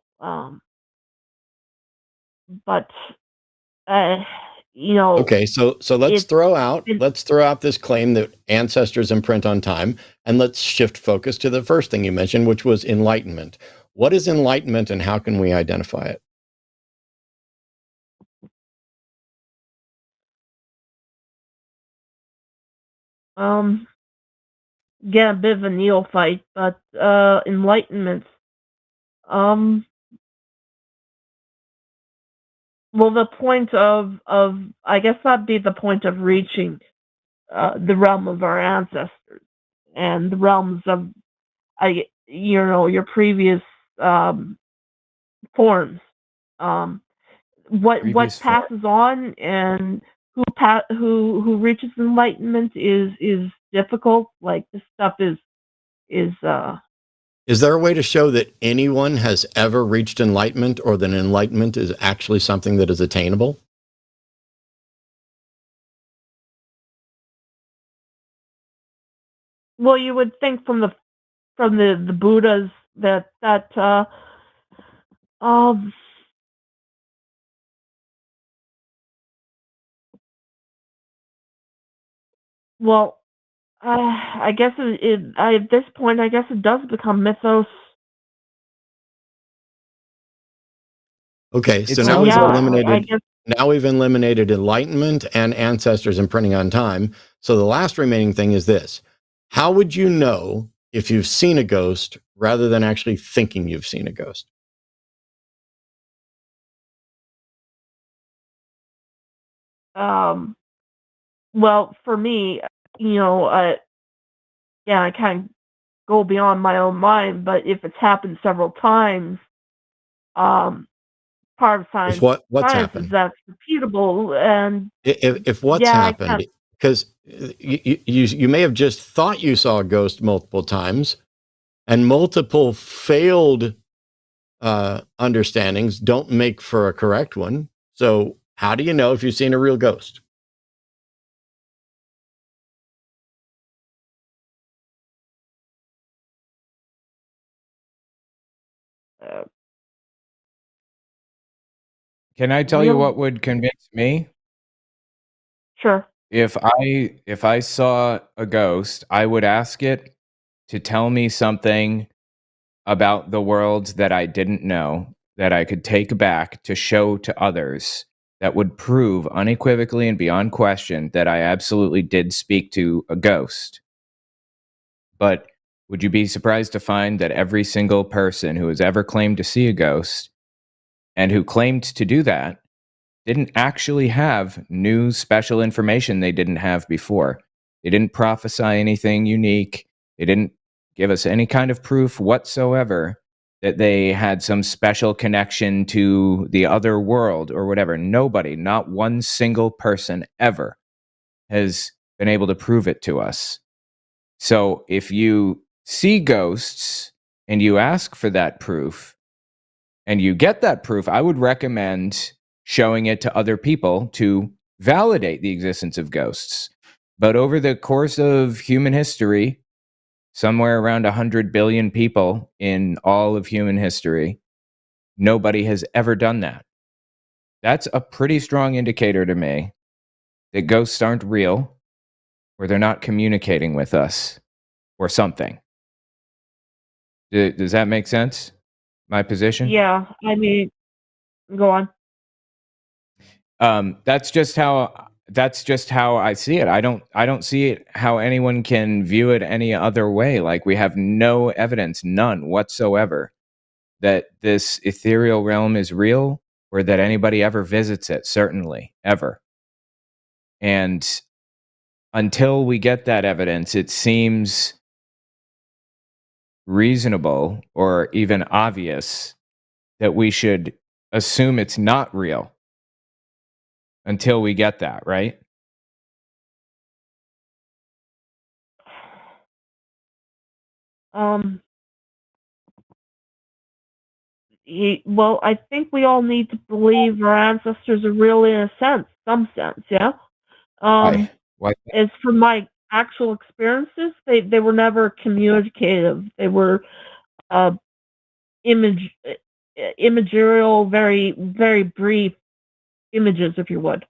But Okay, so let's throw out this claim that ancestors imprint on time, and let's shift focus to the first thing you mentioned, which was enlightenment. What is enlightenment, and how can we identify it? Get a bit of a neophyte, but enlightenment. Well, the point of I guess that'd be the point of reaching the realm of our ancestors and the realms of your previous forms. What passes on and who reaches enlightenment is difficult. Like, this stuff is. Is there a way to show that anyone has ever reached enlightenment, or that enlightenment is actually something that is attainable? Well, you would think from the Buddhas that well, I guess at this point, I guess it does become mythos. Okay, so now we've eliminated enlightenment and ancestors imprinting on time. So the last remaining thing is this: how would you know if you've seen a ghost rather than actually thinking you've seen a ghost? Well, for me, I kind of go beyond my own mind, but if it's happened several times, um, part of If science what's science is happened? that's repeatable, and If what's yeah, I happened, can't. because you may have just thought you saw a ghost multiple times, and multiple failed understandings don't make for a correct one. So how do you know if you've seen a real ghost? Uh, Can I tell you real, what would convince me? sure. If I saw a ghost, I would ask it to tell me something about the world that I didn't know, that I could take back to show to others, that would prove unequivocally and beyond question that I absolutely did speak to a ghost. But would you be surprised to find that every single person who has ever claimed to see a ghost and who claimed to do that didn't actually have new special information they didn't have before? They didn't prophesy anything unique. They didn't give us any kind of proof whatsoever that they had some special connection to the other world or whatever. Nobody, not one single person ever has been able to prove it to us. So if you see ghosts and you ask for that proof and you get that proof, I would recommend showing it to other people to validate the existence of ghosts. But over the course of human history, somewhere around 100 billion people in all of human history, nobody has ever done that. That's a pretty strong indicator to me that ghosts aren't real, or they're not communicating with us, or something. Does that make sense? My position? Yeah, I mean, go on. That's just how I see it. I don't see it how anyone can view it any other way. Like, we have no evidence, none whatsoever, that this ethereal realm is real or that anybody ever visits it, certainly, ever. And until we get that evidence, it seems reasonable or even obvious that we should assume it's not real until we get that, right? Um, well, I think we all need to believe our ancestors are real in a sense, some sense, yeah. Why? Why? As for my actual experiences, they were never communicative. They were uh, image imagerial, very very brief images, if you would.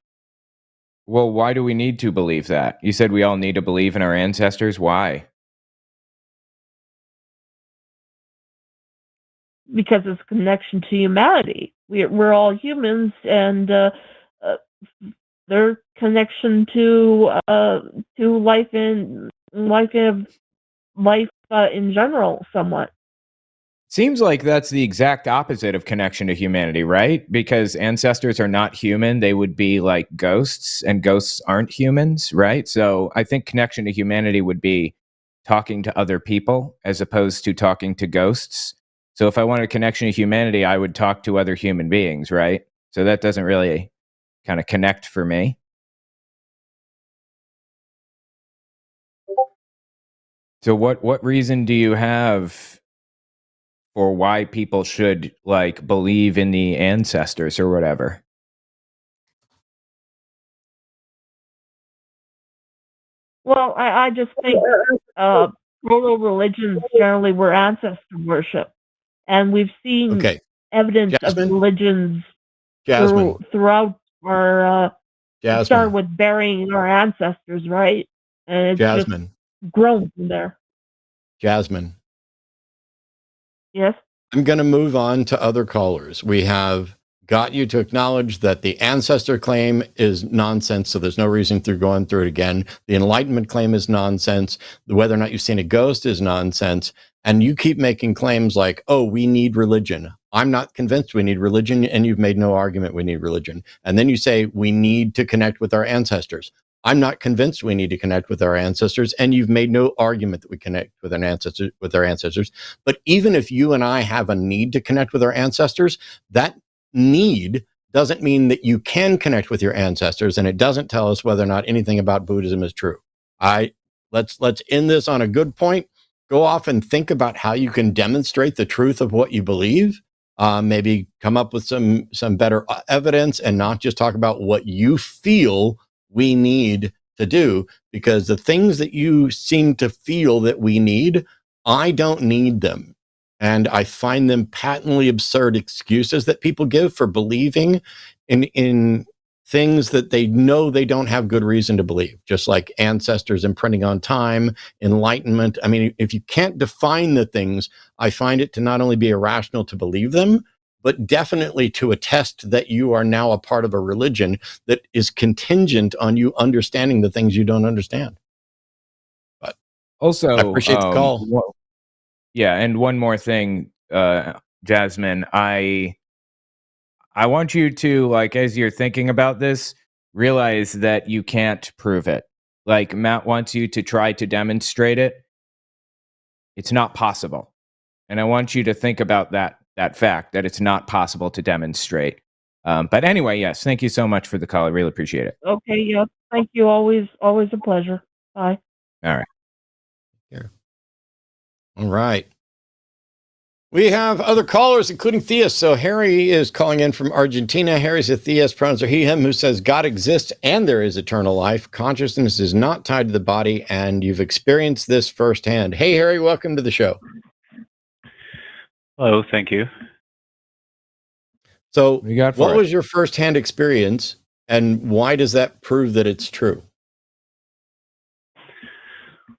Well, why do we need to believe that? You said we all need to believe in our ancestors. Why? Because it's a connection to humanity. We're all humans, and their connection to life in general, somewhat. Seems like that's the exact opposite of connection to humanity, right? Because ancestors are not human. They would be like ghosts, and ghosts aren't humans, right? So I think connection to humanity would be talking to other people as opposed to talking to ghosts. So if I wanted a connection to humanity, I would talk to other human beings, right? So that doesn't really kind of connect for me. So what reason do you have for why people should like believe in the ancestors or whatever? Well, I just think proto religions generally were ancestor worship, and we've seen Okay, evidence of Jasmine, religions Jasmine, throughout our. It started Jasmine, with burying our ancestors, right? And it's just Jasmine, grown from there. Jasmine. Yes. I'm going to move on to other callers. We have got you to acknowledge that the ancestor claim is nonsense, so there's no reason through going through it again. The enlightenment claim is nonsense. Whether or not you've seen a ghost is nonsense. And you keep making claims like, oh, we need religion. I'm not convinced we need religion, and you've made no argument we need religion. And then you say we need to connect with our ancestors. I'm not convinced we need to connect with our ancestors, and you've made no argument that we connect with our ancestors. But even if you and I have a need to connect with our ancestors, that need doesn't mean that you can connect with your ancestors, and it doesn't tell us whether or not anything about Buddhism is true. Let's end this on a good point. Go off and think about how you can demonstrate the truth of what you believe. Maybe come up with some better evidence, and not just talk about what you feel we need to do, because the things that you seem to feel that we need, I don't need them. And I find them patently absurd excuses that people give for believing in things that they know they don't have good reason to believe, just like ancestors imprinting on time, enlightenment. I mean, if you can't define the things, I find it to not only be irrational to believe them, but definitely to attest that you are now a part of a religion that is contingent on you understanding the things you don't understand. But Also, I appreciate the call. Yeah, and one more thing, Jasmine, I want you to, like, as you're thinking about this, realize that you can't prove it. Like, Matt wants you to try to demonstrate it. It's not possible. And I want you to think about that fact, that it's not possible to demonstrate. But anyway, yes, thank you so much for the call. I really appreciate it. Okay, yeah. Thank you. Always a pleasure. Bye. All right. Here. All right. We have other callers, including theists. So Harry is calling in from Argentina. Harry's a theist, pronouns are he, him, who says God exists and there is eternal life. Consciousness is not tied to the body, and you've experienced this firsthand. Hey, Harry, welcome to the show. Hello, thank you. So what was your firsthand experience, and why does that prove that it's true?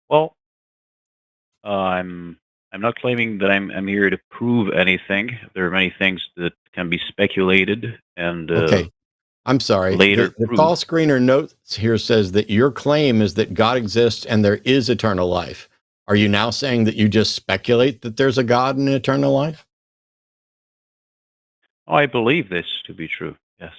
Well, I'm not claiming that I'm here to prove anything. There are many things that can be speculated and okay. I'm sorry. Later, the call screener notes here says that your claim is that God exists and there is eternal life. Are you now saying that you just speculate that there's a God and eternal life? Oh, I believe this to be true. Yes.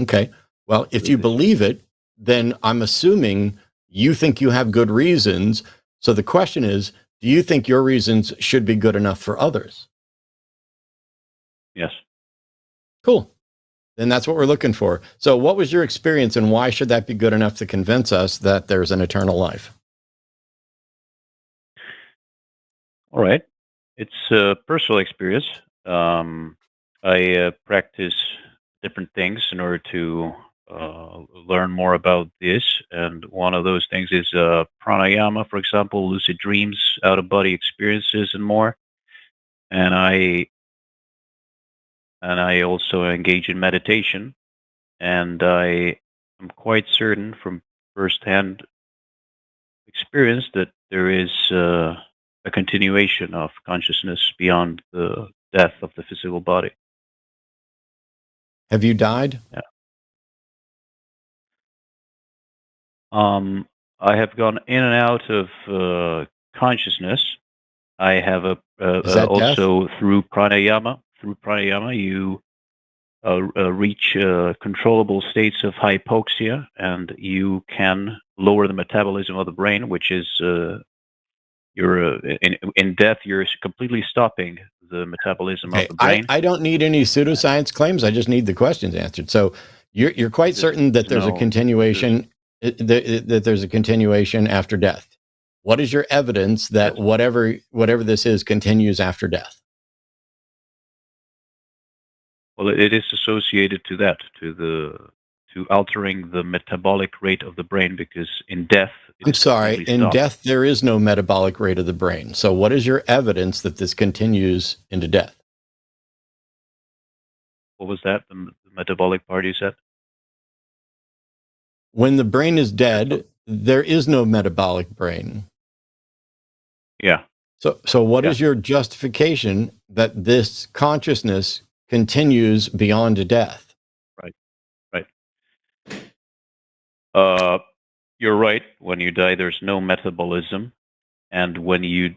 Okay. Well, if you believe it, then I'm assuming you think you have good reasons. So the question is, do you think your reasons should be good enough for others? Yes. Cool. Then that's what we're looking for. So what was your experience, and why should that be good enough to convince us that there's an eternal life? All right. It's a personal experience. I practice different things in order to learn more about this. And one of those things is pranayama, for example, lucid dreams, out-of-body experiences, and more. And I also engage in meditation. And I am quite certain from firsthand experience that there is a continuation of consciousness beyond the death of the physical body. Have you died? Yeah. I have gone in and out of consciousness. I have also death? Through pranayama. Through pranayama, you reach controllable states of hypoxia, and you can lower the metabolism of the brain, which is in death. You're completely stopping the metabolism of the brain. I don't need any pseudoscience claims. I just need the questions answered. So you're quite certain that there's a continuation. That there's a continuation after death. What is your evidence that whatever this is continues after death? Well, it is associated to that, to altering the metabolic rate of the brain, because in death... I'm sorry, in death there is no metabolic rate of the brain. So what is your evidence that this continues into death? What was that, the metabolic part you said? When the brain is dead, there is no metabolic brain. Yeah. So what is your justification that this consciousness continues beyond death? Right. You're right. When you die, there's no metabolism. And when you,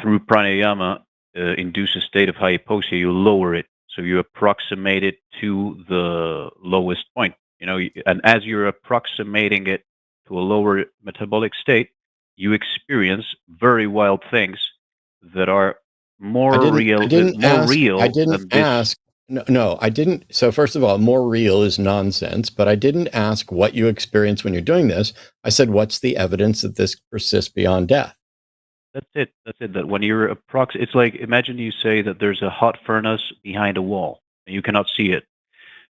through pranayama, induce a state of hypoxia, you lower it. So you approximate it to the lowest point. And as you're approximating it to a lower metabolic state, you experience very wild things that are more real than this. No, I didn't. So first of all, more real is nonsense, but I didn't ask what you experience when you're doing this. I said, what's the evidence that this persists beyond death? That's it. That when you're it's like, imagine you say that there's a hot furnace behind a wall and you cannot see it.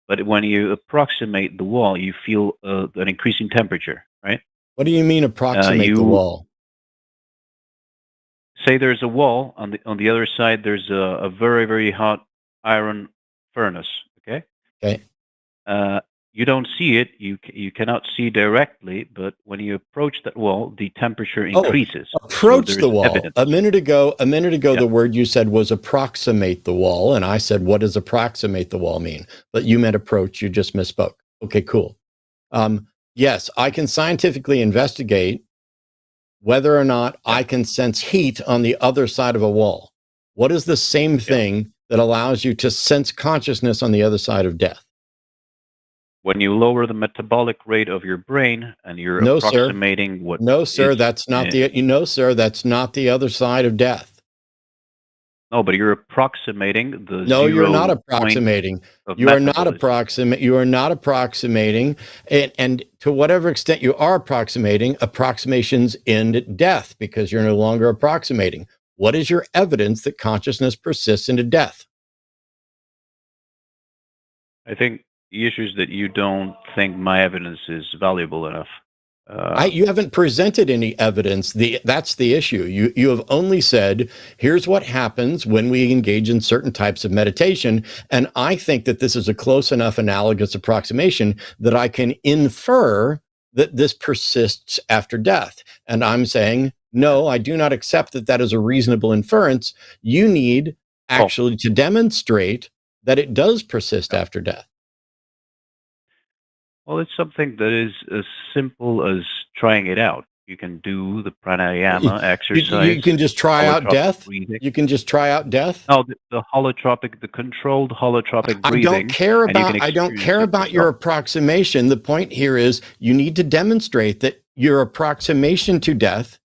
But when you approximate the wall, you feel an increasing temperature, right? What do you mean approximate the wall? Say there's a wall on the other side. There's a very, very hot iron furnace. Okay. Okay. You don't see it. You cannot see directly, but when you approach that wall, the temperature increases. Approach the wall. Evidence. A minute ago, yeah. The word you said was approximate the wall, and I said, what does approximate the wall mean? But you meant approach. You just misspoke. Okay, cool. Yes, I can scientifically investigate whether or not I can sense heat on the other side of a wall. What is the same thing that allows you to sense consciousness on the other side of death? When you lower the metabolic rate of your brain and you're approximating what... No, sir, that's not that's not the other side of death. No, but you're approximating the No, you're not approximating. You are not approximating. And to whatever extent you are approximating, approximations end at death because you're no longer approximating. What is your evidence that consciousness persists into death? I think the issue is that you don't think my evidence is valuable enough. You haven't presented any evidence. That's the issue. You have only said, here's what happens when we engage in certain types of meditation. And I think that this is a close enough analogous approximation that I can infer that this persists after death. And I'm saying, no, I do not accept that that is a reasonable inference. You need actually to demonstrate that it does persist after death. Well, it's something that is as simple as trying it out. You can do the pranayama exercise. You can just try out death? Breathing. You can just try out death? No, the controlled holotropic breathing. I don't care about your approximation. The point here is you need to demonstrate that your approximation to death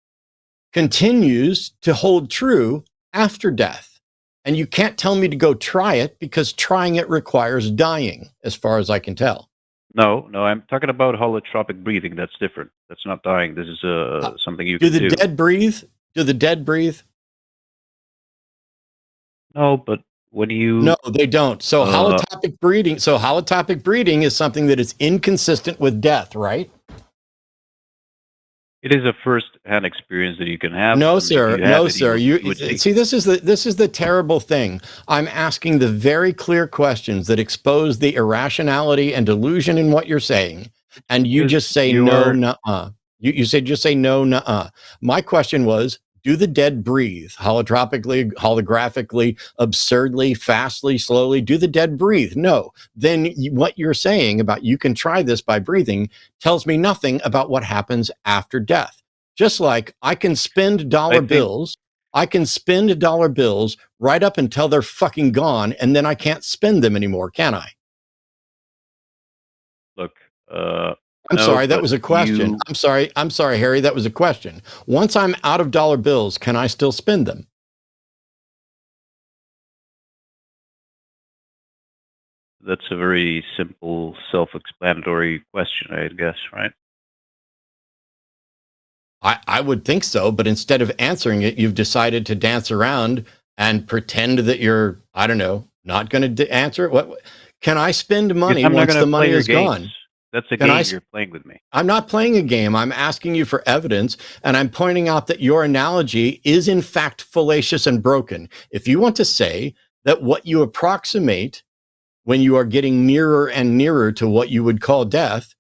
continues to hold true after death. And you can't tell me to go try it because trying it requires dying, as far as I can tell. No, I'm talking about holotropic breathing. That's different. That's not dying. This is something you can do. Do the dead breathe? Do the dead breathe? No, but when you... No, they don't. So holotropic breathing. So holotropic breathing is something that is inconsistent with death, right? It is a first-hand experience that you can have. No, sir. No, sir. See, this is the terrible thing. I'm asking the very clear questions that expose the irrationality and delusion in what you're saying, and you just say no, nuh-uh. You said just say no, nuh-uh. My question was, do the dead breathe? Holotropically, holographically, absurdly, fastly, slowly? Do the dead breathe? No. Then what you're saying about you can try this by breathing tells me nothing about what happens after death. Just like I can spend dollar bills right up until they're fucking gone, and then I can't spend them anymore, can I? Look, I'm sorry, that was a question. I'm sorry, Harry, that was a question. Once I'm out of dollar bills, can I still spend them? That's a very simple, self-explanatory question, I guess, right? I would think so, but instead of answering it, you've decided to dance around and pretend that you're, I don't know, not going to answer it. What can I spend money once the money is gone? That's a game you're playing with me. I'm not playing a game. I'm asking you for evidence, and I'm pointing out that your analogy is in fact fallacious and broken. If you want to say that what you approximate when you are getting nearer and nearer to what you would call death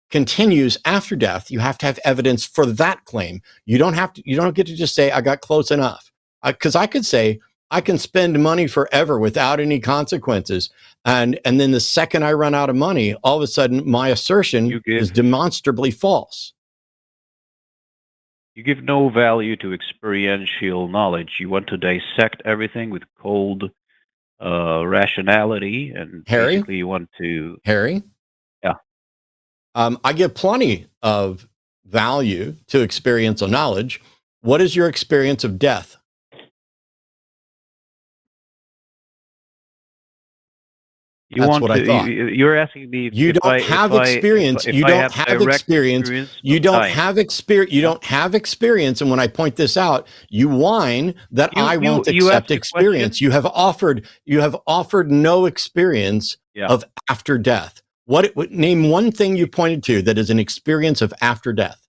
continues after death, you have to have evidence for that claim. You don't get to just say, I got close enough. Because I could say, I can spend money forever without any consequences. And then the second I run out of money, all of a sudden my assertion is demonstrably false. You give no value to experiential knowledge. You want to dissect everything with cold rationality, and Harry? basically you want to... Harry? Yeah. I give plenty of value to experiential knowledge. What is your experience of death? That's what I thought. You're asking me if You don't have experience. You don't have experience. You don't have experience. You don't have experience. And when I point this out, you whine that I won't accept experience. You have offered no experience of after death. Name one thing you pointed to that is an experience of after death.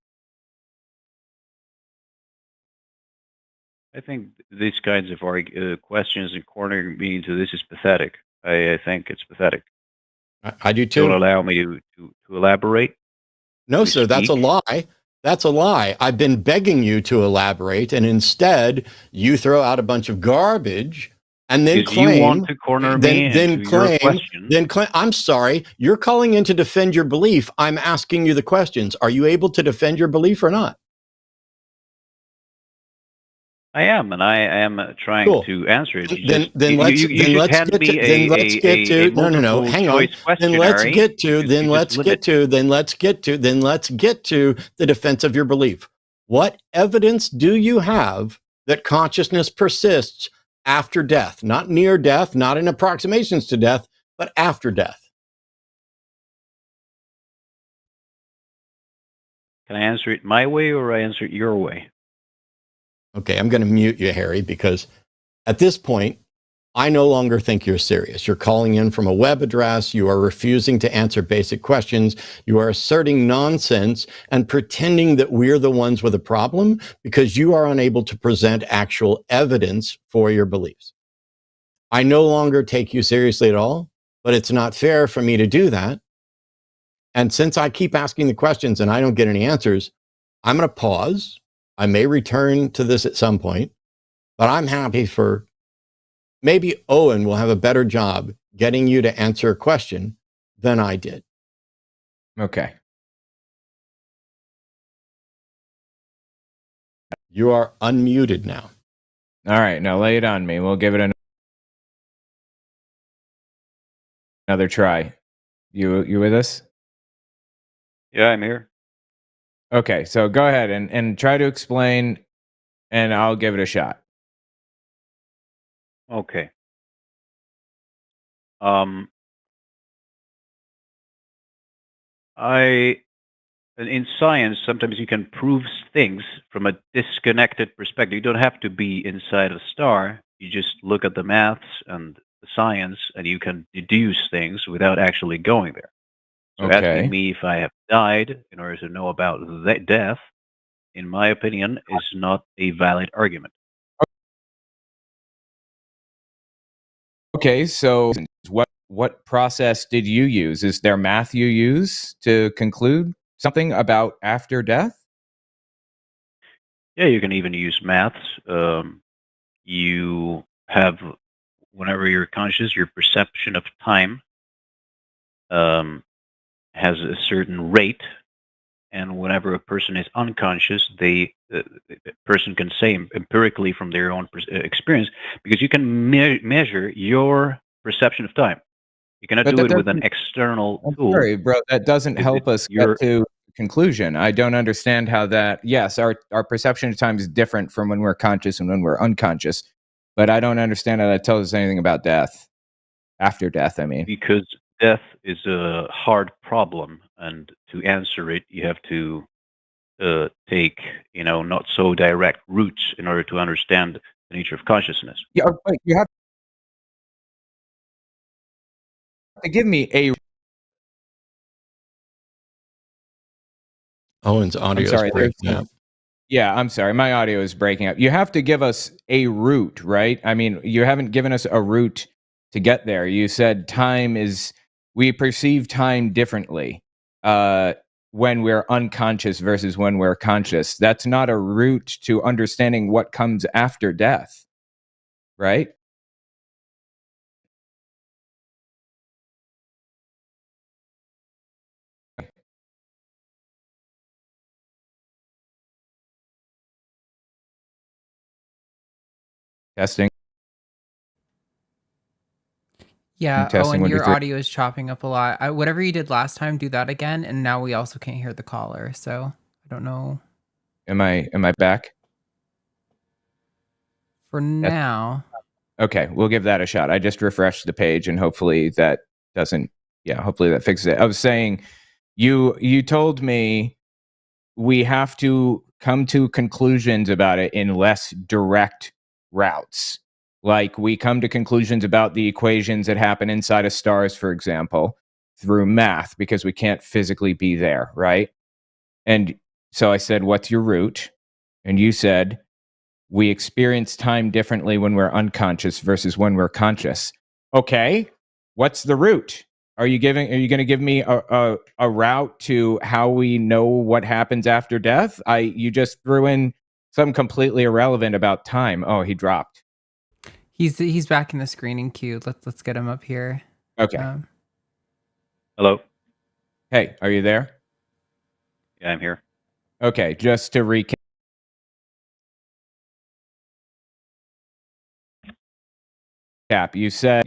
I think these kinds of questions and cornering me into this is pathetic. I think it's pathetic. I do too. Don't allow me to elaborate. No, sir, that's a lie. That's a lie. I've been begging you to elaborate, and instead you throw out a bunch of garbage and then claim you want to corner me into your question. Then claim. I'm sorry. You're calling in to defend your belief. I'm asking you the questions. Are you able to defend your belief or not? I am, and I am trying to answer it. Then let's get to no. Hang on. Then let's get to the defense of your belief. What evidence do you have that consciousness persists after death? Not near death, not in approximations to death, but after death. Can I answer it my way or I answer it your way? Okay, I'm going to mute you, Harry, because at this point, I no longer think you're serious. You're calling in from a web address. You are refusing to answer basic questions. You are asserting nonsense and pretending that we're the ones with a problem because you are unable to present actual evidence for your beliefs. I no longer take you seriously at all, but it's not fair for me to do that. And since I keep asking the questions and I don't get any answers, I'm going to pause. I may return to this at some point, but I'm happy for maybe Owen will have a better job getting you to answer a question than I did. Okay. You are unmuted now. All right, now lay it on me. We'll give it another try. You with us? Yeah, I'm here. Okay, so go ahead and try to explain, and I'll give it a shot. Okay. In science, sometimes you can prove things from a disconnected perspective. You don't have to be inside a star. You just look at the maths and the science, and you can deduce things without actually going there. So asking me if I have died in order to know about that death, in my opinion, is not a valid argument. Okay, so what process did you use? Is there math you use to conclude something about after death? Yeah, you can even use maths. You have, whenever you're conscious, your perception of time has a certain rate, and whenever a person is unconscious, the person can say empirically from their own experience, because you can measure your perception of time. You cannot do it with an external tool. Sorry, bro, that doesn't help us get to conclusion. I don't understand how that. Yes, our perception of time is different from when we're conscious and when we're unconscious, but I don't understand how that tells us anything about death. After death, I mean. Because death is a hard problem, and to answer it, you have to take, not so direct routes in order to understand the nature of consciousness. Yeah, but you have to give me a. Owen's audio is breaking up. Yeah, I'm sorry. My audio is breaking up. You have to give us a route, right? I mean, you haven't given us a route to get there. You said we perceive time differently when we're unconscious versus when we're conscious. That's not a route to understanding what comes after death, right? Testing. Yeah, testing, Owen, 1, 2, your 3. audio is chopping up a lot. Whatever you did last time, do that again, and now we also can't hear the caller. So I don't know. Am I back? For now. Okay, we'll give that a shot. I just refreshed the page, and hopefully that doesn't. Yeah, hopefully that fixes it. I was saying, you told me we have to come to conclusions about it in less direct routes. Like we come to conclusions about the equations that happen inside of stars, for example, through math, because we can't physically be there, right? And so I said, what's your root? And you said, we experience time differently when we're unconscious versus when we're conscious. Okay, what's the root? Are you going to give me a route to how we know what happens after death? You just threw in something completely irrelevant about time. Oh, he dropped. He's back in the screening queue. Let's get him up here. Okay. Hello. Hey, are you there? Yeah, I'm here. Okay, just to recap. You said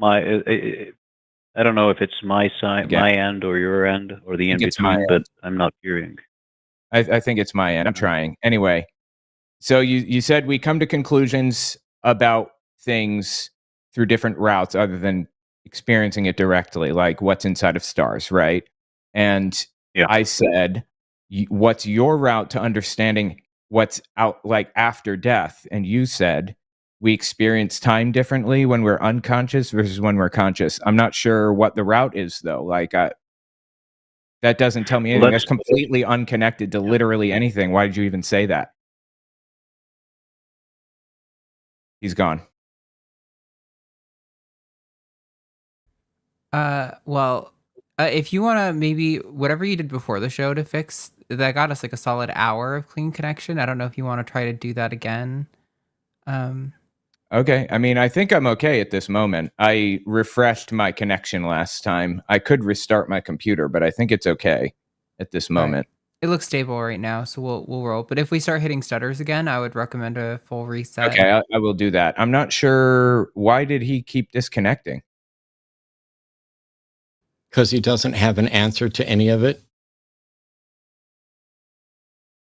I don't know if it's my side, Again. my end, or your end, or the in between, but I'm not hearing. I think it's my end. I'm trying. Anyway, so you said we come to conclusions about things through different routes other than experiencing it directly, like what's inside of stars, right? And Yeah. I said, what's your route to understanding what's out like after death? And you said, we experience time differently when we're unconscious versus when we're conscious. I'm not sure what the route is, though. Like, that doesn't tell me anything. That's completely unconnected to literally anything. Why did you even say that? He's gone. Well, if you want to maybe whatever you did before the show to fix that got us like a solid hour of clean connection. I don't know if you want to try to do that again. Okay. I mean, I think I'm okay at this moment. I refreshed my connection last time. I could restart my computer, but I think it's okay at this moment. Right. It looks stable right now, so we'll roll. But if we start hitting stutters again, I would recommend a full reset. Okay, I will do that. I'm not sure, why did he keep disconnecting? Because he doesn't have an answer to any of it.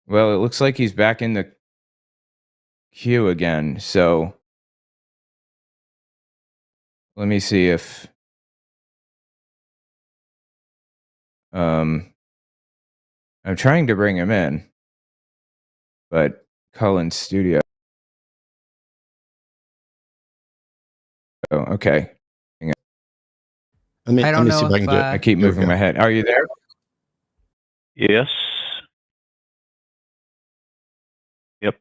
Well, it looks like he's back in the queue again. So let me see if I'm trying to bring him in, but Cullen's studio. Oh, okay. Let me see if I can do it. I keep moving my head. Are you there? Yes. Yep.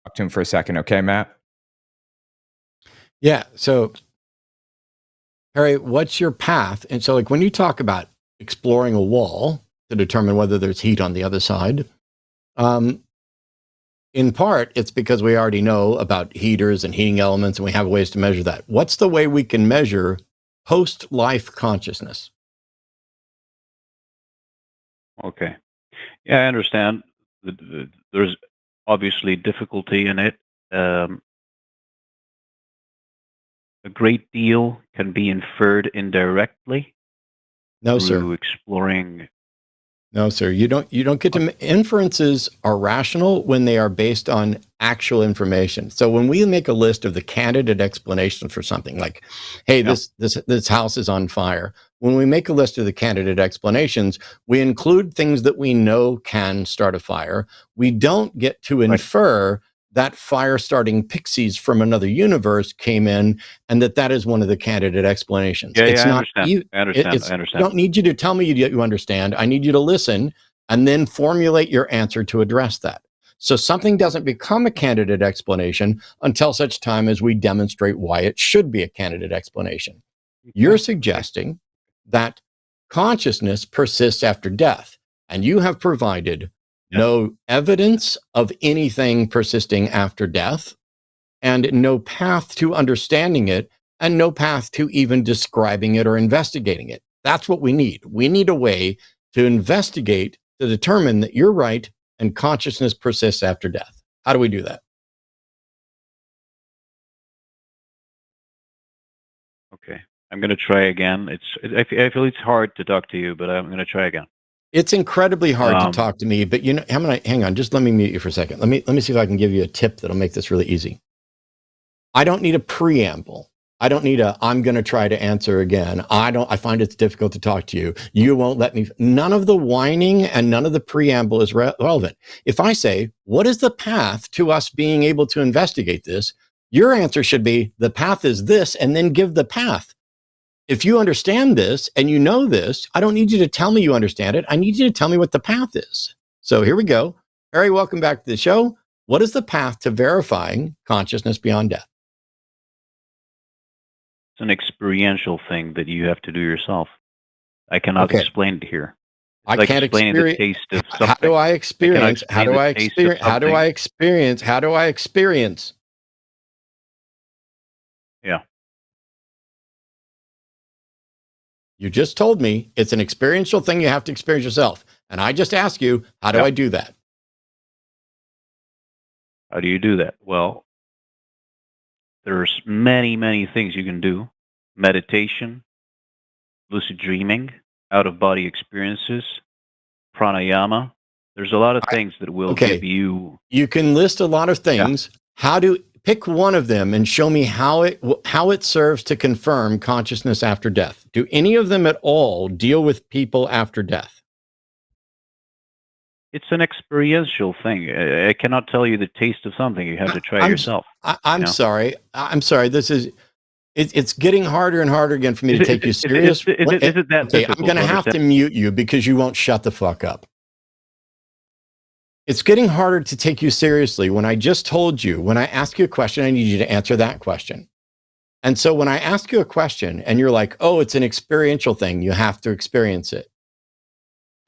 Talk to him for a second, okay, Matt? Yeah. So, Harry, what's your path? And so, like, when you talk about exploring a wall to determine whether there's heat on the other side, in part, it's because we already know about heaters and heating elements, and we have ways to measure that. What's the way we can measure post-life consciousness? Okay. Yeah, I understand. There's obviously difficulty in it. A great deal can be inferred indirectly. No, through sir. Exploring. No, sir. You don't get to. Inferences are rational when they are based on actual information. So when we make a list of the candidate explanations for something, like, hey, this house is on fire. When we make a list of the candidate explanations, we include things that we know can start a fire. We don't get to infer that fire-starting pixies from another universe came in, and that is one of the candidate explanations. Yeah, it's I not. understand. I understand. I don't need you to tell me you understand. I need you to listen and then formulate your answer to address that. So something doesn't become a candidate explanation until such time as we demonstrate why it should be a candidate explanation. You're suggesting that consciousness persists after death, and you have provided no evidence of anything persisting after death, and no path to understanding it, and no path to even describing it or investigating it. That's what we need. We need a way to investigate to determine that you're right and consciousness persists after death. How do we do that? I'm going to try again. I feel it's hard to talk to you, but I'm going to try again. It's incredibly hard to talk to me, but you know, hang on, just let me mute you for a second. Let me see if I can give you a tip that'll make this really easy. I don't need a preamble. I don't need I'm going to try to answer again. I find it's difficult to talk to you. You won't let me. None of the whining and none of the preamble is relevant. If I say, what is the path to us being able to investigate this? Your answer should be, the path is this, and then give the path. If you understand this and you know this, I don't need you to tell me you understand it. I need you to tell me what the path is. So here we go. Harry, welcome back to the show. What is the path to verifying consciousness beyond death? It's an experiential thing that you have to do yourself. I cannot explain it here. I can't explain the taste of something. How do I experience? How do I experience? How do I experience? How do I experience? Yeah. You just told me it's an experiential thing you have to experience yourself. And I just ask you, how do I do that? How do you do that? Well, there's many, many things you can do. Meditation, lucid dreaming, out-of-body experiences, pranayama. There's a lot of things that will give you... You can list a lot of things. Yeah. How do... Pick one of them and show me how it serves to confirm consciousness after death. Do any of them at all deal with people after death? It's an experiential thing. I cannot tell you the taste of something. You have to try yourself. I'm sorry. I'm sorry. It's getting harder and harder again for me to take you serious. Is it that difficult? I'm going to have to mute you because you won't shut the fuck up. It's getting harder to take you seriously when I just told you, when I ask you a question, I need you to answer that question. And so when I ask you a question and you're like, oh, it's an experiential thing, you have to experience it.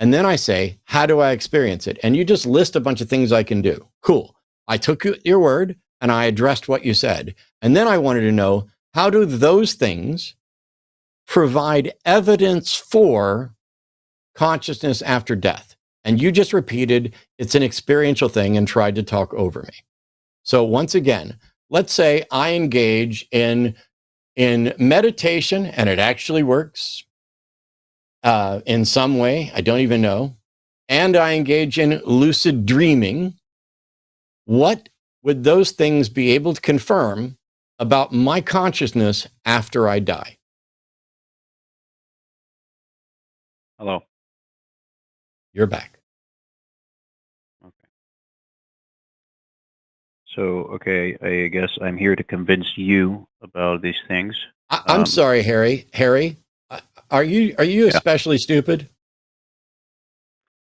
And then I say, how do I experience it? And you just list a bunch of things I can do. Cool. I took your word and I addressed what you said. And then I wanted to know, how do those things provide evidence for consciousness after death? And you just repeated, it's an experiential thing, and tried to talk over me. So once again, let's say I engage in meditation, and it actually works in some way, I don't even know, and I engage in lucid dreaming. What would those things be able to confirm about my consciousness after I die? Hello. You're back. Okay. So, I guess I'm here to convince you about these things. I'm sorry, Harry. Harry, are you especially stupid?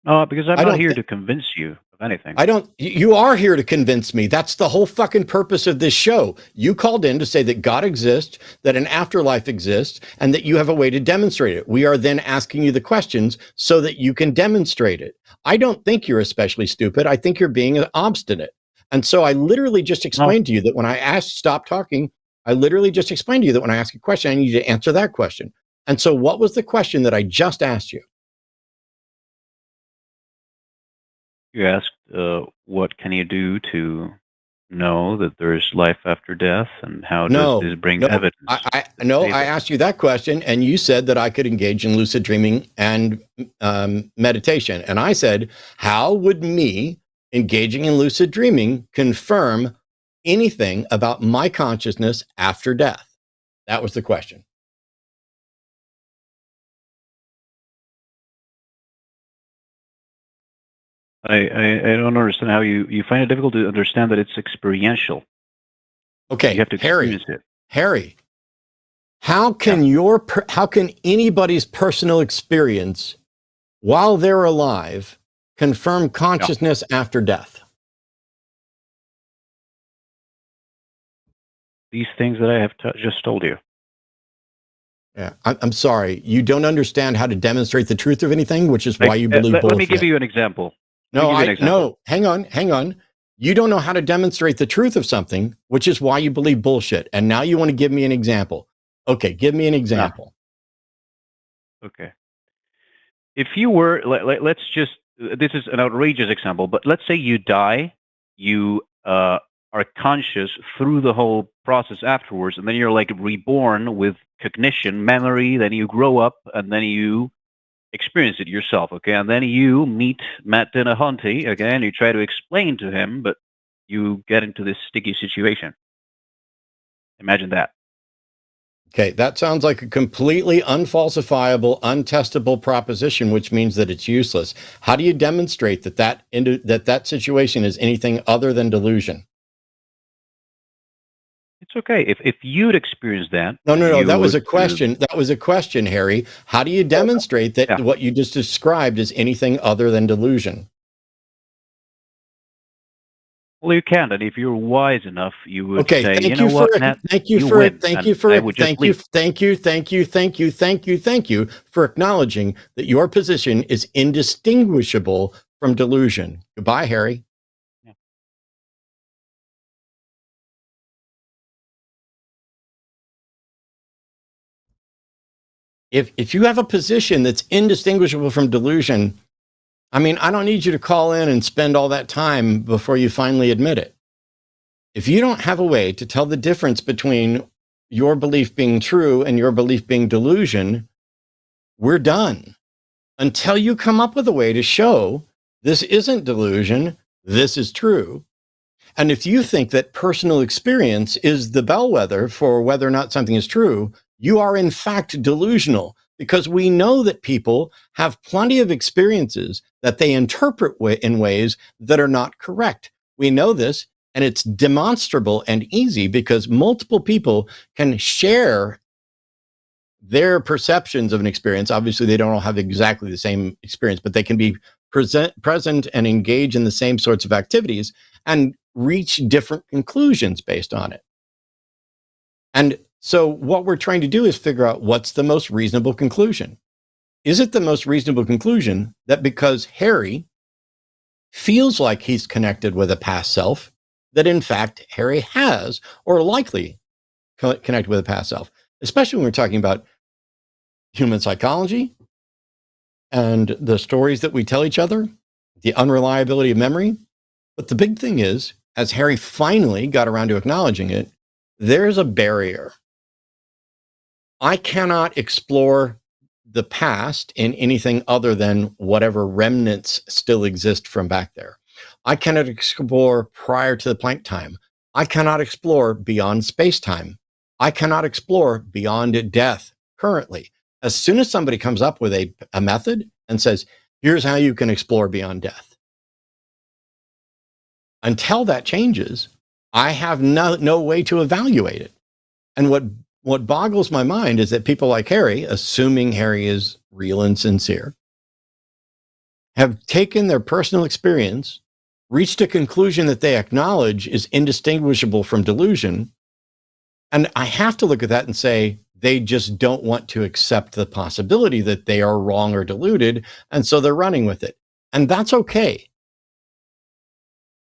No, because I'm not here to convince you of anything. You are here to convince me. That's the whole fucking purpose of this show. You called in to say that God exists, that an afterlife exists, and that you have a way to demonstrate it. We are then asking you the questions so that you can demonstrate it. I don't think you're especially stupid. I think you're being obstinate. And so I literally just explained to you that when I asked stop talking, I literally just explained to you that when I ask a question, I need you to answer that question. And so what was the question that I just asked you? You asked, what can you do to know that there is life after death, and how does this bring evidence? I asked you that question, and you said that I could engage in lucid dreaming and meditation. And I said, how would me engaging in lucid dreaming confirm anything about my consciousness after death? That was the question. I don't understand how you find it difficult to understand that it's experiential. Okay, you have to experience it. Harry, how can anybody's personal experience while they're alive confirm consciousness after death? These things that I have just told you. Yeah, I'm sorry. You don't understand how to demonstrate the truth of anything, which is why you believe bullshit. Let me give you an example. No, hang on. You don't know how to demonstrate the truth of something, which is why you believe bullshit. And now you want to give me an example. Okay, give me an example. Okay. If you were, let's just, this is an outrageous example, but let's say you die, you are are conscious through the whole process afterwards, and then you're like reborn with cognition, memory, then you grow up, and then you experience it yourself, okay? And then you meet Matt Dillahunty, okay, and you try to explain to him, but you get into this sticky situation. Imagine that. Okay, that sounds like a completely unfalsifiable, untestable proposition, which means that it's useless. How do you demonstrate that situation is anything other than delusion? It's okay. If you'd experienced that. No. That was a question. That was a question, Harry. How do you demonstrate that what you just described is anything other than delusion? Well, you can, and if you're wise enough, you would say, thank you know what, Matt, thank you for acknowledging that your position is indistinguishable from delusion. Goodbye, Harry. Yeah. If you have a position that's indistinguishable from delusion, I mean, I don't need you to call in and spend all that time before you finally admit it. If you don't have a way to tell the difference between your belief being true and your belief being delusion, we're done. Until you come up with a way to show this isn't delusion, this is true. And if you think that personal experience is the bellwether for whether or not something is true, you are in fact delusional, because we know that people have plenty of experiences that they interpret in ways that are not correct. We know this, and it's demonstrable and easy because multiple people can share their perceptions of an experience. Obviously, they don't all have exactly the same experience, but they can be present and engage in the same sorts of activities and reach different conclusions based on it. And so what we're trying to do is figure out what's the most reasonable conclusion. Is it the most reasonable conclusion that because Harry feels like he's connected with a past self, that in fact Harry has or likely connected with a past self, especially when we're talking about human psychology and the stories that we tell each other, the unreliability of memory. But the big thing is, as Harry finally got around to acknowledging it, there's a barrier. I cannot explore the past in anything other than whatever remnants still exist from back there. I cannot explore prior to the Planck time. I cannot explore beyond space-time. I cannot explore beyond death currently. As soon as somebody comes up with a method and says, here's how you can explore beyond death. Until that changes, I have no way to evaluate it. And what boggles my mind is that people like Harry, assuming Harry is real and sincere, have taken their personal experience, reached a conclusion that they acknowledge is indistinguishable from delusion. And I have to look at that and say, they just don't want to accept the possibility that they are wrong or deluded. And so they're running with it. And that's okay.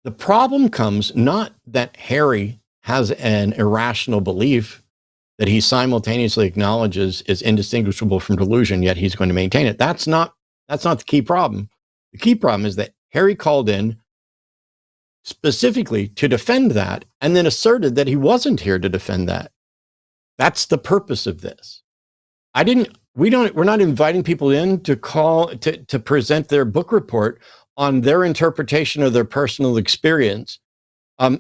The problem comes not that Harry has an irrational belief that he simultaneously acknowledges is indistinguishable from delusion, yet he's going to maintain it. That's not the key problem. The key problem is that Harry called in specifically to defend that and then asserted that he wasn't here to defend that. That's the purpose of this. We're not inviting people in to present their book report on their interpretation of their personal experience,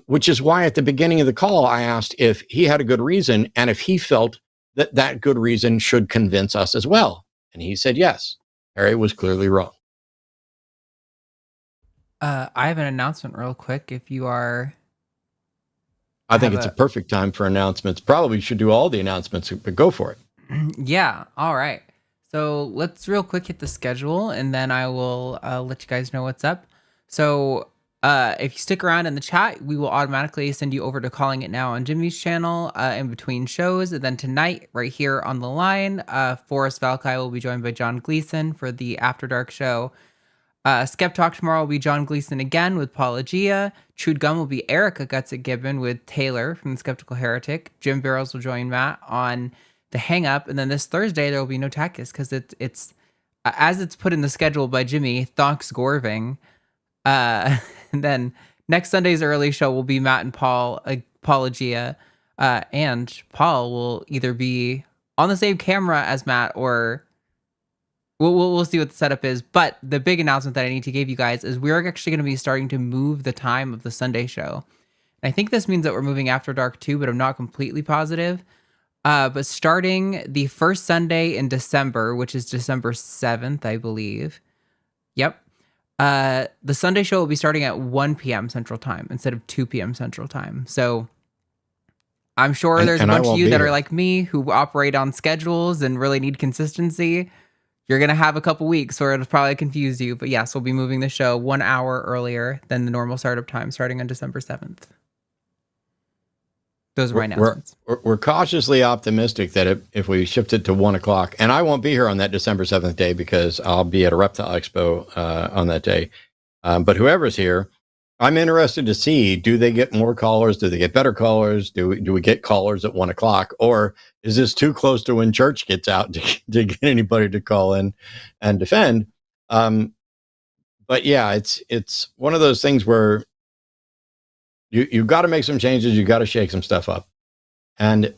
which is why at the beginning of the call, I asked if he had a good reason and if he felt that good reason should convince us as well. And he said, yes, Harry was clearly wrong. I have an announcement real quick. If you are... I think it's a perfect time for announcements. Probably should do all the announcements, but go for it. Yeah. All right. So let's real quick hit the schedule, and then I will let you guys know what's up. So if you stick around in the chat, we will automatically send you over to Calling It Now on Jimmy's channel in between shows. And then tonight, right here on the line, Forrest Valkai will be joined by John Gleason for the After Dark show. Skeptalk tomorrow will be John Gleason again with Paula Gia. Chewed Gum will be Erica Gutsit Gibbon with Taylor from The Skeptical Heretic. Jim Barrows will join Matt on The Hang Up. And then this Thursday, there will be no TACIS because it's as it's put in the schedule by Jimmy, Thanksgiving. And then next Sunday's early show will be Matt and Paul, Apologia, and Paul will either be on the same camera as Matt or we'll see what the setup is. But the big announcement that I need to give you guys is we're actually going to be starting to move the time of the Sunday show. And I think this means that we're moving after dark too, but I'm not completely positive. But starting the first Sunday in December, which is December 7th, I believe. Yep. The Sunday show will be starting at 1 p.m. Central Time instead of 2 p.m. Central Time. So I'm sure there's a bunch of you that are like me who operate on schedules and really need consistency. You're going to have a couple weeks where it'll probably confuse you. But yes, we'll be moving the show 1 hour earlier than the normal startup time starting on December 7th. Those are my announcements. We're cautiously optimistic that if we shift it to 1 o'clock, and I won't be here on that December 7th day because I'll be at a Reptile Expo on that day. But whoever's here, I'm interested to see, do they get more callers? Do they get better callers? Do we get callers at 1 o'clock? Or is this too close to when church gets out to get anybody to call in and defend? But yeah, it's one of those things where you've got to make some changes. You've got to shake some stuff up. And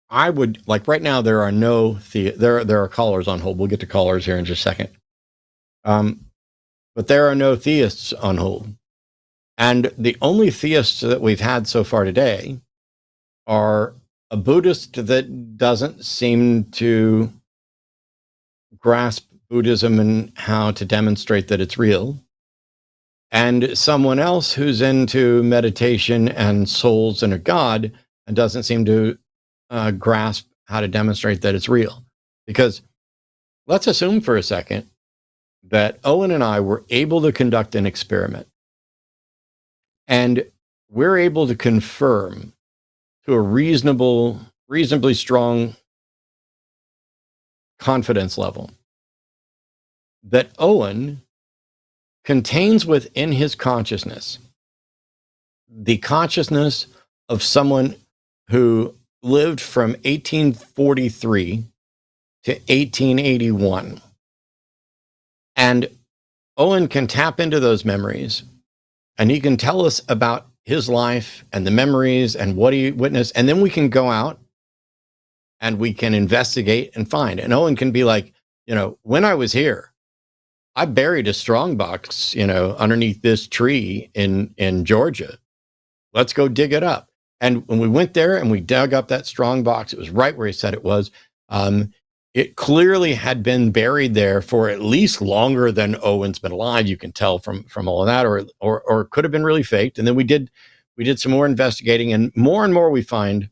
I would, like right now, there are no, there are callers on hold. We'll get to callers here in just a second. But there are no theists on hold. And the only theists that we've had so far today are a Buddhist that doesn't seem to grasp Buddhism and how to demonstrate that it's real, and someone else who's into meditation and souls and a God and doesn't seem to grasp how to demonstrate that it's real. Because let's assume for a second that Owen and I were able to conduct an experiment, and we're able to confirm to a reasonably strong confidence level that Owen contains within his consciousness the consciousness of someone who lived from 1843 to 1881. And Owen can tap into those memories, and he can tell us about his life and the memories and what he witnessed. And then we can go out and we can investigate and find. And Owen can be like, when I was here, I buried a strongbox, underneath this tree in Georgia. Let's go dig it up. And when we went there and we dug up that strongbox, it was right where he said it was. It clearly had been buried there for at least longer than Owen's been alive. You can tell from all of that, or it could have been really faked. And then we did some more investigating, and more we find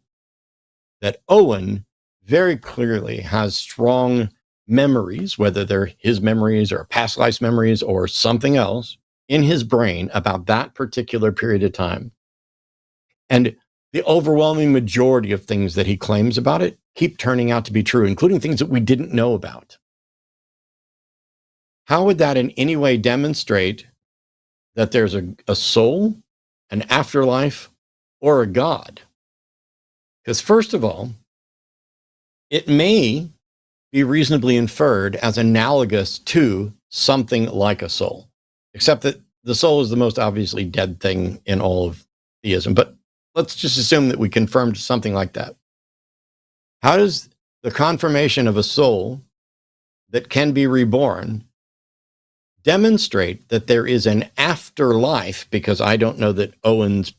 that Owen very clearly has strong memories, whether they're his memories or past life's memories or something else in his brain about that particular period of time. And the overwhelming majority of things that he claims about it keep turning out to be true, including things that we didn't know about. How would that in any way demonstrate that there's a soul, an afterlife, or a God? Because first of all, it may be reasonably inferred as analogous to something like a soul, except that the soul is the most obviously dead thing in all of theism. But let's just assume that we confirmed something like that. How does the confirmation of a soul that can be reborn demonstrate that there is an afterlife? Because I don't know that Owen's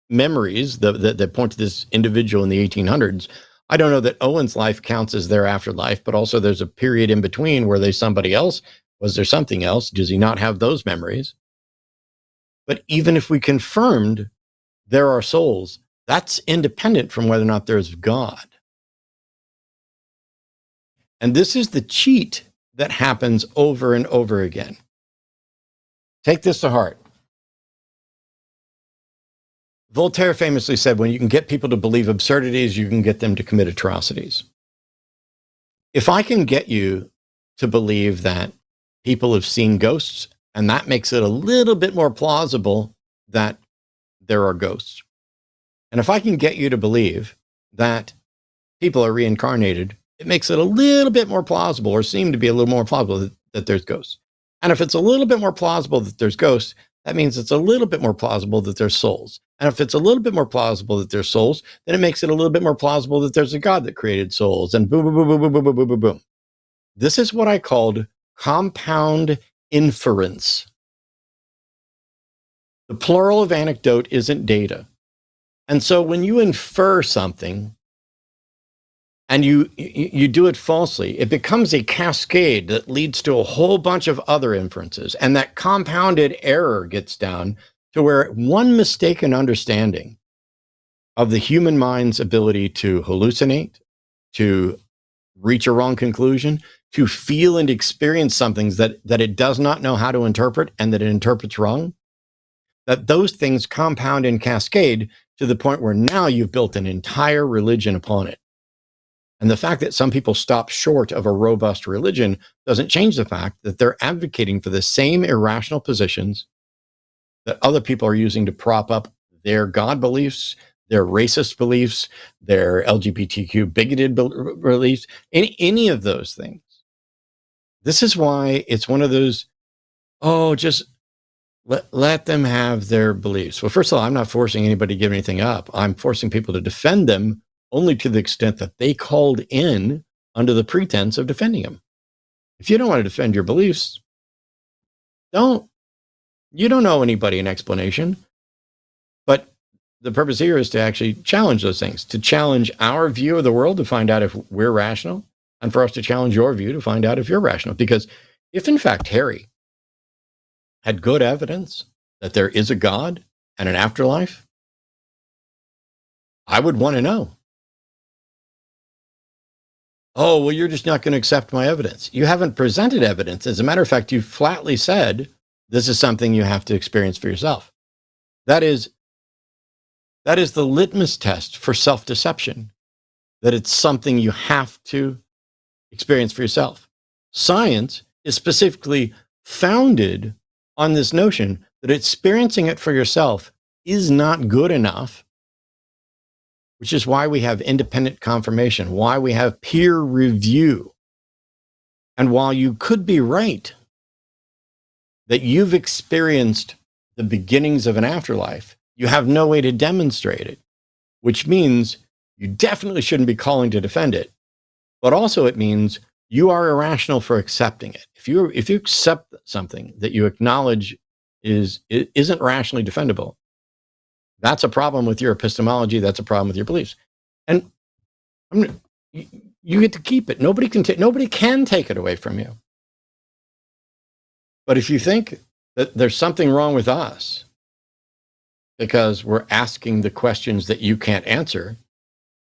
memories that point to this individual in the 1800s, I don't know that Owen's life counts as their afterlife, but also there's a period in between where there's somebody else. Was there something else? Does he not have those memories? But even if we confirmed there are souls, that's independent from whether or not there's God. And this is the cheat that happens over and over again. Take this to heart. Voltaire famously said, when you can get people to believe absurdities, you can get them to commit atrocities. If I can get you to believe that people have seen ghosts, and that makes it a little bit more plausible that there are ghosts. And if I can get you to believe that people are reincarnated, it makes it a little bit more plausible, or seem to be a little more plausible, that there's ghosts. And if it's a little bit more plausible that there's ghosts, that means it's a little bit more plausible that there's souls. And if it's a little bit more plausible that there's souls, then it makes it a little bit more plausible that there's a God that created souls, and boom, boom, boom, boom, boom, boom, boom, boom, boom, boom. This is what I called compound inference. The plural of anecdote isn't data. And so when you infer something and you do it falsely, it becomes a cascade that leads to a whole bunch of other inferences. And that compounded error gets down to where one mistaken understanding of the human mind's ability to hallucinate, to reach a wrong conclusion, to feel and experience something that it does not know how to interpret and that it interprets wrong, that those things compound and cascade to the point where now you've built an entire religion upon it. And the fact that some people stop short of a robust religion doesn't change the fact that they're advocating for the same irrational positions that other people are using to prop up their God beliefs, their racist beliefs, their LGBTQ bigoted beliefs, any of those things. This is why it's one of those, just let them have their beliefs. Well, first of all, I'm not forcing anybody to give anything up. I'm forcing people to defend them only to the extent that they called in under the pretense of defending them. If you don't want to defend your beliefs, don't. You don't owe anybody an explanation. But the purpose here is to actually challenge those things, to challenge our view of the world to find out if we're rational, and for us to challenge your view to find out if you're rational. Because if in fact Harry had good evidence that there is a God and an afterlife, I would want to know. Oh, well, you're just not going to accept my evidence. You haven't presented evidence. As a matter of fact, you flatly said this is something you have to experience for yourself. That is the litmus test for self-deception, that it's something you have to experience for yourself. Science is specifically founded on this notion that experiencing it for yourself is not good enough, which is why we have independent confirmation, why we have peer review. And while you could be right that you've experienced the beginnings of an afterlife, you have no way to demonstrate it, which means you definitely shouldn't be calling to defend it. But also it means you are irrational for accepting it. If you accept something that you acknowledge isn't rationally defendable, that's a problem with your epistemology. That's a problem with your beliefs. And you get to keep it. Nobody can take it away from you. But if you think that there's something wrong with us because we're asking the questions that you can't answer,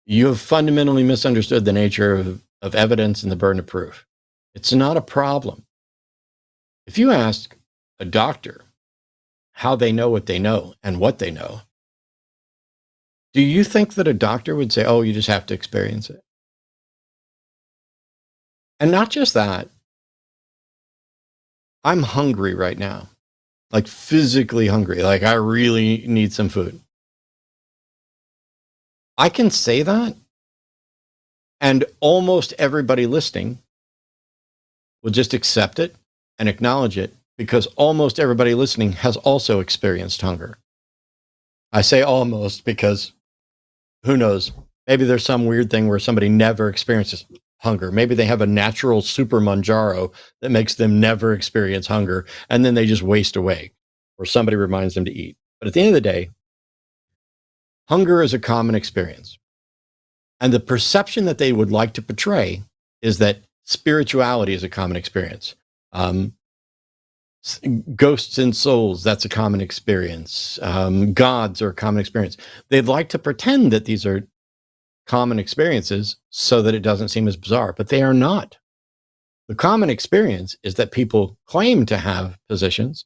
you have fundamentally misunderstood the nature of evidence and the burden of proof. It's not a problem. If you ask a doctor how they know what they know and what they know, do you think that a doctor would say, oh, you just have to experience it? And not just that, I'm hungry right now, like physically hungry, like I really need some food. I can say that, and almost everybody listening will just accept it and acknowledge it, because almost everybody listening has also experienced hunger. I say almost because who knows? Maybe there's some weird thing where somebody never experiences hunger. Maybe they have a natural super Manjaro that makes them never experience hunger, and then they just waste away, or somebody reminds them to eat. But at the end of the day, hunger is a common experience. And the perception that they would like to portray is that spirituality is a common experience. Ghosts and souls, that's a common experience. Gods are a common experience. They'd like to pretend that these are common experiences so that it doesn't seem as bizarre, but they are not. The common experience is that people claim to have positions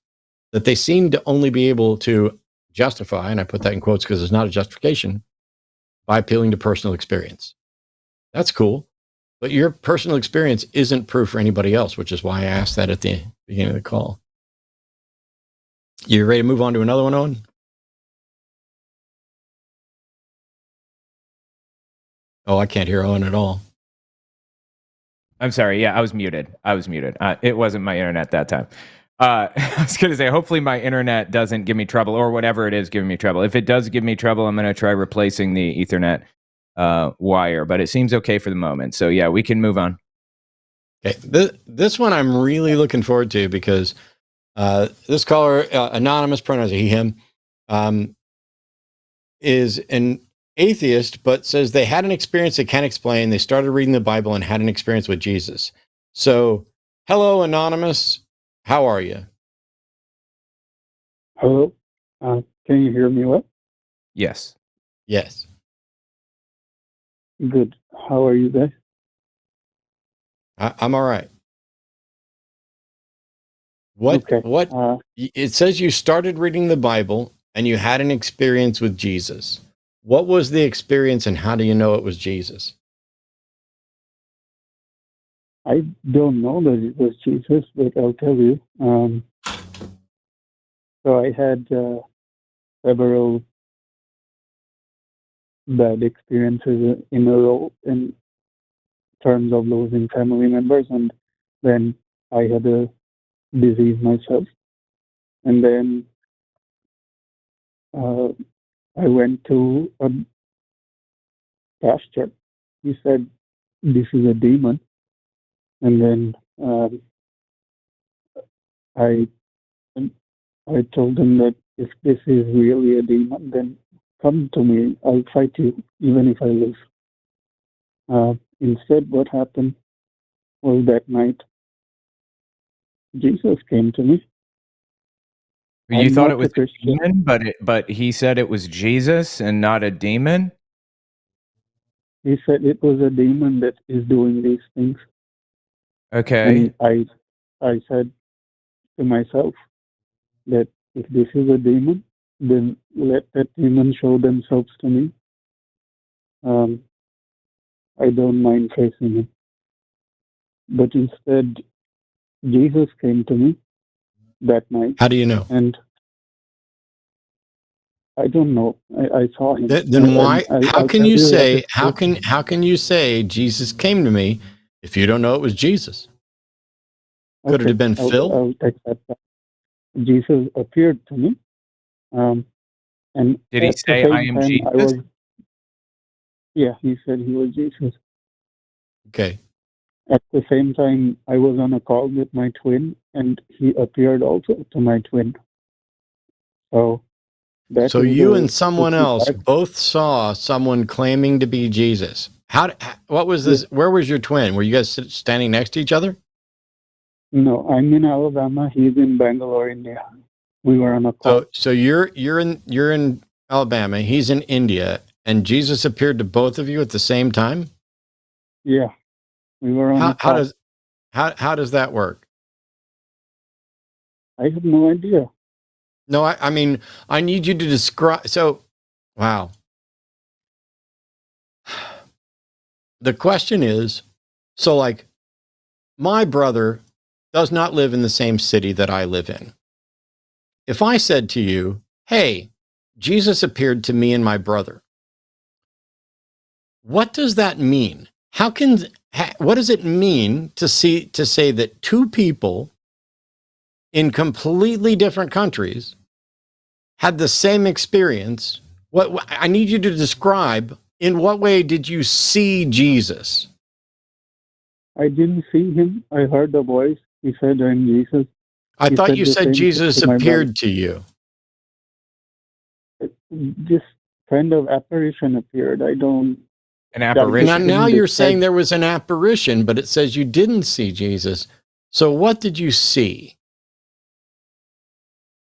that they seem to only be able to justify, and I put that in quotes because it's not a justification, by appealing to personal experience. That's cool, but your personal experience isn't proof for anybody else, which is why I asked that at the beginning of the call. You ready to move on to another one, Owen? Oh, I can't hear Owen at all. I'm sorry. Yeah, I was muted. It wasn't my internet that time. I was going to say, hopefully my internet doesn't give me trouble, or whatever it is giving me trouble. If it does give me trouble, I'm going to try replacing the Ethernet wire, but it seems okay for the moment. So yeah, we can move on. Okay, this one I'm really looking forward to, because this caller, anonymous, pronouns he, him, is an atheist, but says they had an experience they can't explain. They started reading the Bible and had an experience with Jesus. So, hello, anonymous. How are you? Hello. Can you hear me well? Yes. Yes. Good. How are you guys? I'm all right. What? Okay. What? It says you started reading the Bible and you had an experience with Jesus. What was the experience, and how do you know it was Jesus? I don't know that it was Jesus, but I'll tell you. So I had several bad experiences in a row in terms of losing family members, and then I had a disease myself, and then I went to a pastor. He said, "This is a demon," and then I told him that if this is really a demon, then come to me. I'll fight you, even if I lose. Instead, what happened was that night, Jesus came to me. You I'm thought not it was a Christian. a demon, but he said it was Jesus and not a demon? He said it was a demon that is doing these things. Okay. And I said to myself that if this is a demon, then let that demon show themselves to me. I don't mind facing him. But instead, Jesus came to me that night. How do you know? And I don't know. I saw him. Then why? How I'll can tell you what say? it is. How can you say Jesus came to me if you don't know it was Jesus? Could it have been Phil? I'll take that back. Jesus appeared to me, and Did he at say, the "I same am time, Jesus"? Yeah, he said he was Jesus. Okay. At the same time, I was on a call with my twin, and he appeared also to my twin. So that So is you the and someone else both saw someone claiming to be Jesus. What was this? Where was your twin? Were you guys standing next to each other? No, I'm in Alabama. He's in Bangalore, India. We were on a call. So you're in Alabama. He's in India, and Jesus appeared to both of you at the same time. Yeah, we were on a call. How does that work? I have no idea. No, I mean, I need you to describe. So, wow. The question is, so like, my brother does not live in the same city that I live in. If I said to you, hey, Jesus appeared to me and my brother, what does that mean? What does it mean to say that two people in completely different countries had the same experience? What I need you to describe, in what way did you see Jesus? I didn't see him. I heard the voice. He said, "I'm Jesus." I thought you said Jesus appeared to you. This kind of apparition appeared. I don't. An apparition. Now you're saying there was an apparition, but it says you didn't see Jesus. So what did you see?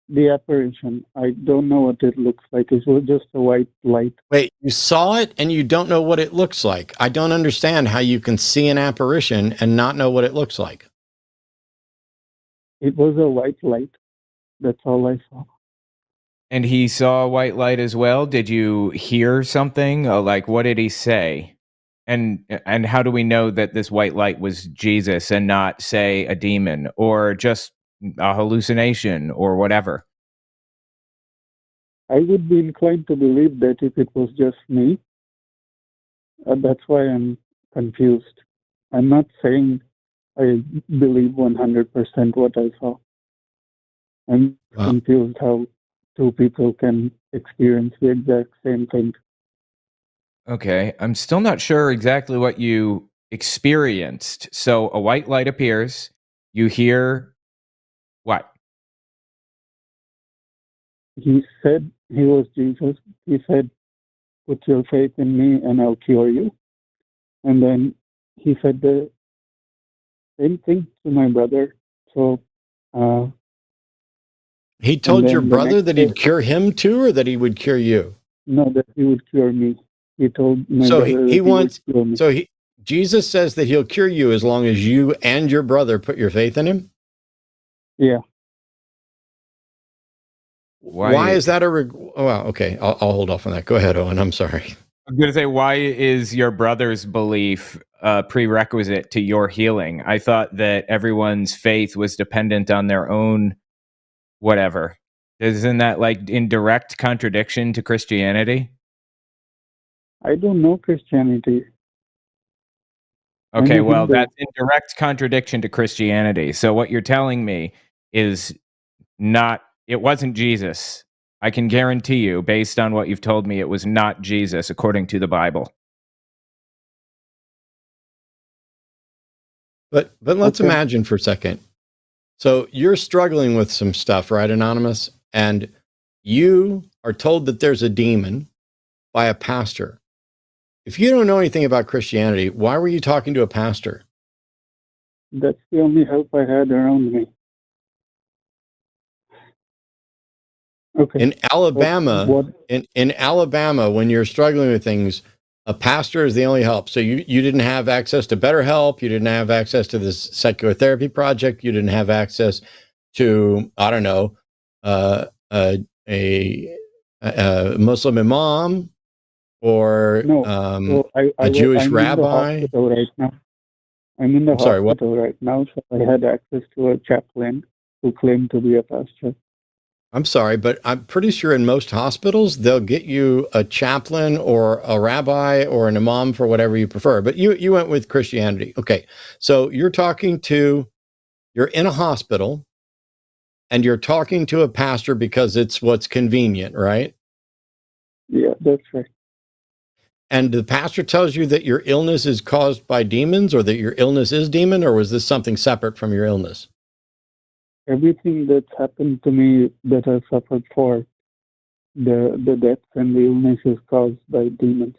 The apparition. I don't know what it looks like. It was just a white light. Wait, you saw it and you don't know what it looks like. I don't understand how you can see an apparition and not know what it looks like. It was a white light. That's all I saw. And he saw a white light as well. Did you hear something? Like, what did he say? And how do we know that this white light was Jesus and not, say, a demon or just a hallucination or whatever? I would be inclined to believe that if it was just me. That's why I'm confused. I'm not saying I believe 100% what I saw. I'm confused how two people can experience the exact same thing. Okay, I'm still not sure exactly what you experienced. So a white light appears, you hear what? He said he was Jesus. He said, "Put your faith in me and I'll cure you." And then he said the same thing to my brother. So he told your brother that he'd cure him too, or that he would cure you? No, that he would cure me. He told my brother that he would cure me. So Jesus says that he'll cure you as long as you and your brother put your faith in him? Yeah. Why is that okay. I'll hold off on that. Go ahead, Owen. I'm sorry. I'm going to say, why is your brother's belief a prerequisite to your healing? I thought that everyone's faith was dependent on their own whatever. Isn't that like in direct contradiction to Christianity? I don't know Christianity. Okay, well, that's in direct contradiction to Christianity. So what you're telling me is it wasn't Jesus. I can guarantee you, based on what you've told me, it was not Jesus, according to the Bible. But let's imagine for a second. So you're struggling with some stuff, right, Anonymous? And you are told that there's a demon by a pastor. If you don't know anything about Christianity, why were you talking to a pastor? That's the only help I had around me. Okay. In Alabama, in Alabama, when you're struggling with things, a pastor is the only help. So you didn't have access to BetterHelp. You didn't have access to this secular therapy project. You didn't have access to, I don't know, a Muslim imam or a Jewish rabbi. I'm in the hospital right now, so I had access to a chaplain who claimed to be a pastor. I'm sorry, but I'm pretty sure in most hospitals, they'll get you a chaplain or a rabbi or an imam for whatever you prefer. But you went with Christianity. Okay. So you're in a hospital and you're talking to a pastor because it's what's convenient, right? Yeah, that's right. And the pastor tells you that your illness is caused by demons, or that your illness is demon, or was this something separate from your illness? Everything that's happened to me that I suffered for, the deaths and the illness is caused by demons.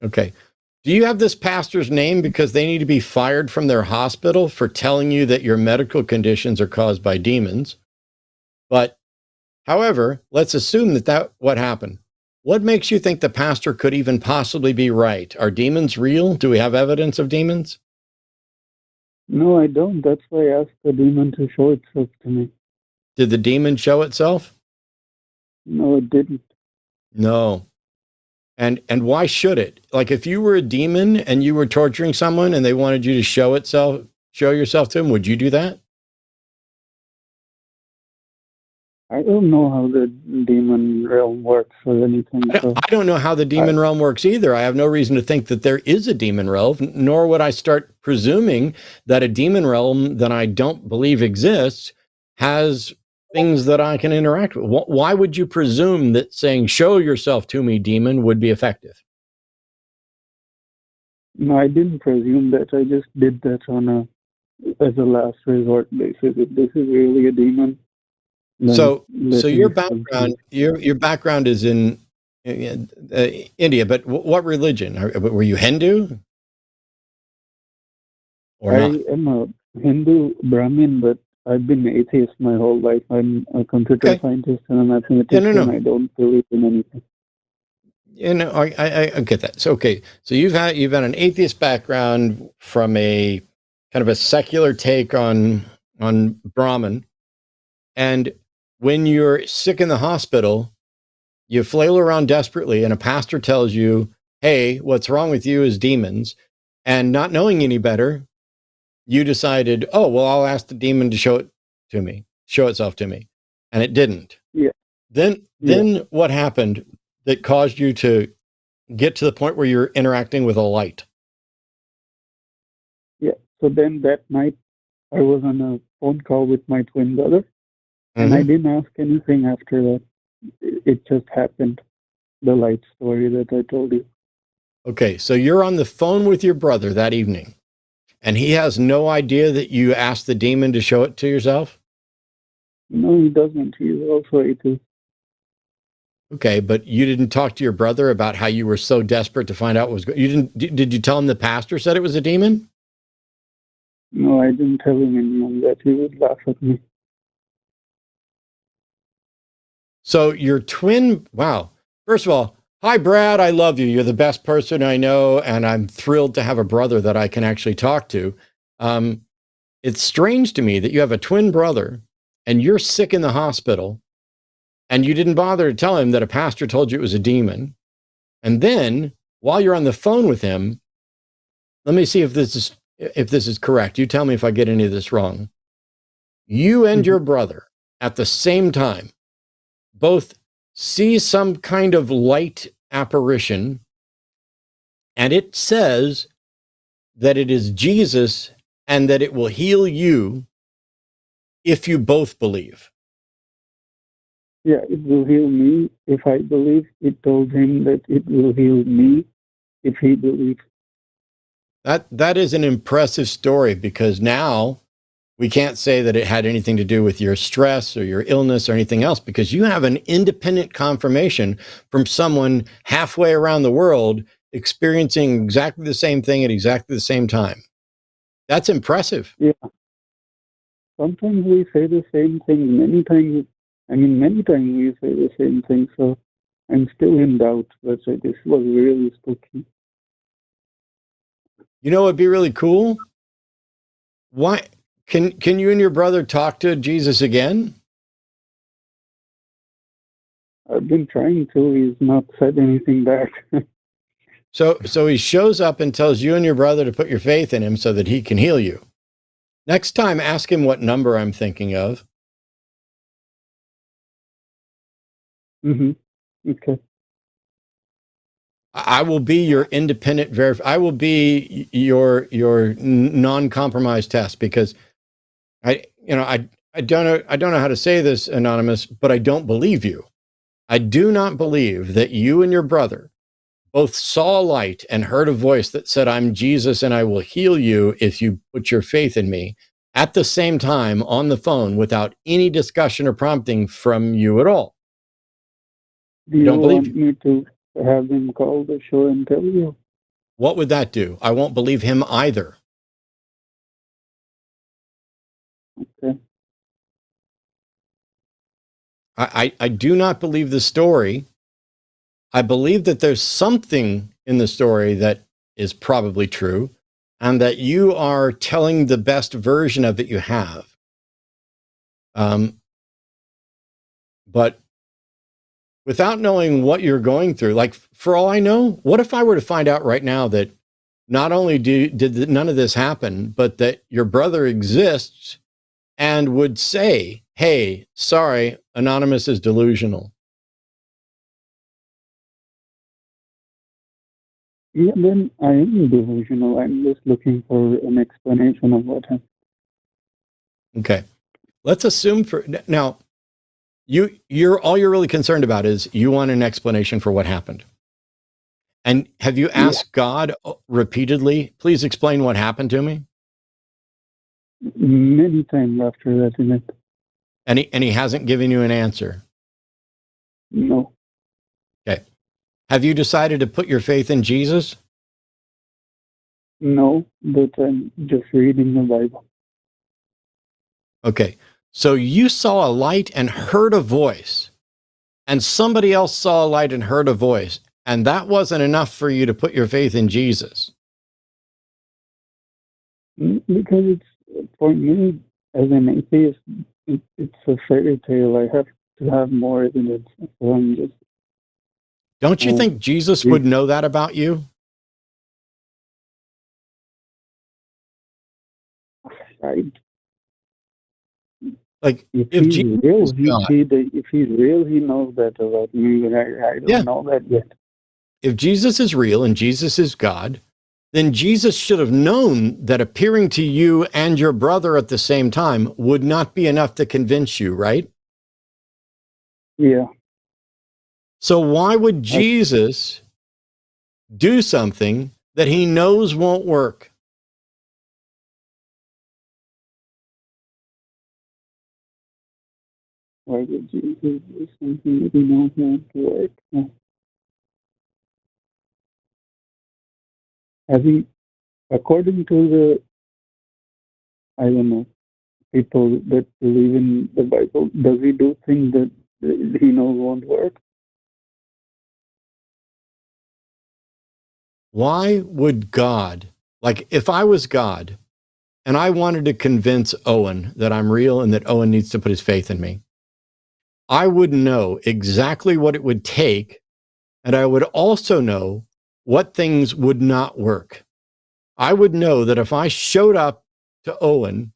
Okay. Do you have this pastor's name because they need to be fired from their hospital for telling you that your medical conditions are caused by demons? But, however, let's assume that what happened. What makes you think the pastor could even possibly be right? Are demons real? Do we have evidence of demons? No, I don't. That's why I asked the demon to show itself to me. Did the demon show itself? No, it didn't. No. And why should it? Like, if you were a demon and you were torturing someone and they wanted you to show yourself to them, would you do that? I don't know how the demon realm works or anything. I don't know how the demon realm works either. I have no reason to think that there is a demon realm, nor would I start presuming that a demon realm that I don't believe exists has things that I can interact with. Why would you presume that saying, "Show yourself to me, demon," would be effective? No, I didn't presume that. I just did that as a last resort basis. If this is really a demon. So your background is in India, but what religion? Were you Hindu? Or I not? am a Hindu Brahmin, but I've been atheist my whole life. I'm a computer scientist and a mathematician. I don't believe in anything. I get that. So so you've had an atheist background from a kind of a secular take on Brahman, and when you're sick in the hospital, you flail around desperately, and a pastor tells you, "Hey, what's wrong with you is demons," and not knowing any better, you decided, "Oh, well, I'll ask the demon to show itself to me," and it didn't. Yeah. Then what happened that caused you to get to the point where you're interacting with a light? Yeah. So then that night, I was on a phone call with my twin brother, And I didn't ask anything after that. It just happened. The light story that I told you. Okay, so you're on the phone with your brother that evening, and he has no idea that you asked the demon to show it to yourself? No, he doesn't. He's also atheist. Okay, but you didn't talk to your brother about how you were so desperate to find out what was going on? You didn't? Did you tell him the pastor said it was a demon? No, I didn't tell him anyone that. He would laugh at me. So your twin, wow. First of all, hi, Brad, I love you. You're the best person I know, and I'm thrilled to have a brother that I can actually talk to. It's strange to me that you have a twin brother, and you're sick in the hospital, and you didn't bother to tell him that a pastor told you it was a demon. And then, while you're on the phone with him, let me see if this is correct. You tell me if I get any of this wrong. You and your brother, at the same time, both see some kind of light apparition, and it says that it is Jesus and that it will heal you if you both believe. Yeah, it will heal me if I believe. It told him that it will heal me if he believes. That is an impressive story, because now we can't say that it had anything to do with your stress or your illness or anything else, because you have an independent confirmation from someone halfway around the world experiencing exactly the same thing at exactly the same time. That's impressive. Yeah. Sometimes we say the same thing. Many times we say the same thing. So I'm still in doubt. But this was really spooky. You know, it'd be really cool. Why can you and your brother talk to Jesus again? I've been trying to. He's not said anything back. So he shows up and tells you and your brother to put your faith in him so that he can heal you. Next time, ask him what number I'm thinking of. Okay. I will be your independent I will be your non-compromised test, because I don't know how to say this, Anonymous, but I don't believe you. I do not believe that you and your brother both saw a light and heard a voice that said, "I'm Jesus and I will heal you if you put your faith in me," at the same time on the phone without any discussion or prompting from you at all. Do you want me to have him call the show and tell you? What would that do? I won't believe him either. Okay. I do not believe the story. I believe that there's something in the story that is probably true, and that you are telling the best version of it you have. But without knowing what you're going through, like, for all I know, what if I were to find out right now that not only did none of this happen, but that your brother exists and would say, "Hey, sorry, Anonymous is delusional"? Yeah, then I am delusional. I'm just looking for an explanation of what happened. Okay. Let's assume for now, you're all you're really concerned about is you want an explanation for what happened. And have you asked God repeatedly, "Please explain what happened to me"? Many times after that event. And he hasn't given you an answer? No. Okay. Have you decided to put your faith in Jesus? No, but I'm just reading the Bible. Okay. So you saw a light and heard a voice, and somebody else saw a light and heard a voice, and that wasn't enough for you to put your faith in Jesus? Because for me, as an atheist, it's a fairy tale. I have to have more evidence. So I'm just. Don't you think Jesus would know that about you? Right. Like, if he's real, he knows that about me, but I don't know that yet. If Jesus is real and Jesus is God, then Jesus should have known that appearing to you and your brother at the same time would not be enough to convince you, right? Yeah. So why would Jesus do something that he knows won't work? Why would Jesus do something that he knows won't work? According to the, I don't know, people that believe in the Bible, does he do things that he knows won't work? Why would God, like if I was God and I wanted to convince Owen that I'm real and that Owen needs to put his faith in me, I would know exactly what it would take. And I would also know what things would not work. I would know that if I showed up to Owen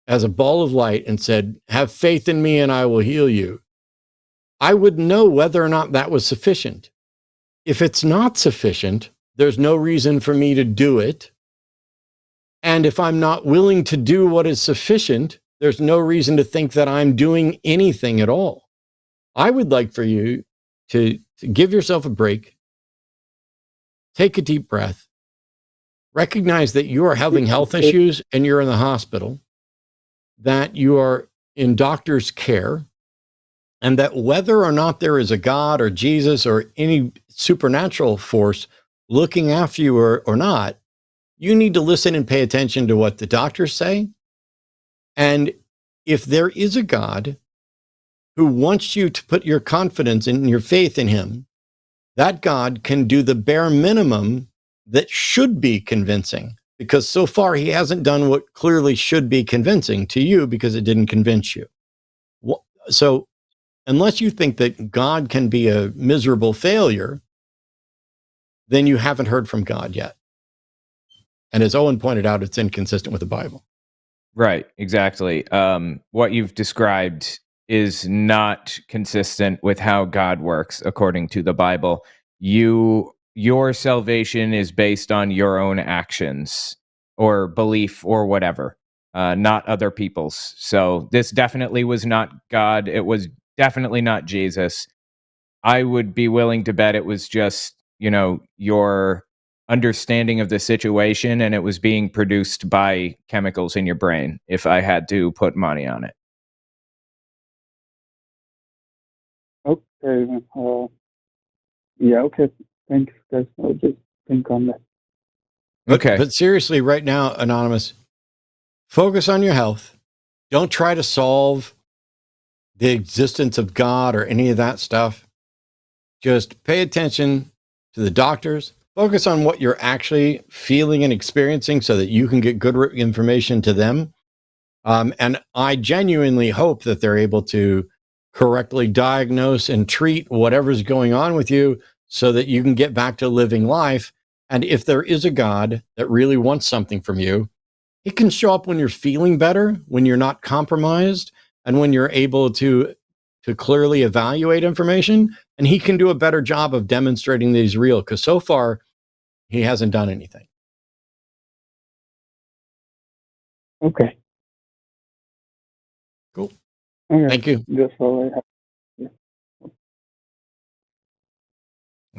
as a ball of light and said, have faith in me and I will heal you, I would know whether or not that was sufficient. If it's not sufficient, there's no reason for me to do it. And if I'm not willing to do what is sufficient, there's no reason to think that I'm doing anything at all. I would like for you to give yourself a break, take a deep breath, recognize that you are having health issues and you're in the hospital, that you are in doctor's care, and that whether or not there is a God or Jesus or any supernatural force looking after you or not, you need to listen and pay attention to what the doctors say. And if there is a God who wants you to put your confidence and your faith in him, that God can do the bare minimum that should be convincing, because so far he hasn't done what clearly should be convincing to you because it didn't convince you. So unless you think that God can be a miserable failure, then you haven't heard from God yet. And as Owen pointed out, it's inconsistent with the Bible. Right, exactly. What you've described is not consistent with how God works according to the Bible. Your salvation is based on your own actions or belief or whatever, not other people's. So this definitely was not God. It was definitely not Jesus. I would be willing to bet it was just, your understanding of the situation, and it was being produced by chemicals in your brain, if I had to put money on it. Okay. Yeah, okay. Thanks, guys. I'll just think on that. But seriously, right now, Anonymous, focus on your health. Don't try to solve the existence of God or any of that stuff. Just pay attention to the doctors. Focus on what you're actually feeling and experiencing so that you can get good information to them. And I genuinely hope that they're able to correctly diagnose and treat whatever's going on with you so that you can get back to living life. And if there is a God that really wants something from you, it can show up when you're feeling better, when you're not compromised, and when you're able to clearly evaluate information. And he can do a better job of demonstrating that he's real, because so far he hasn't done anything. Okay. Cool. Okay. Thank you. That's all I have. Yeah.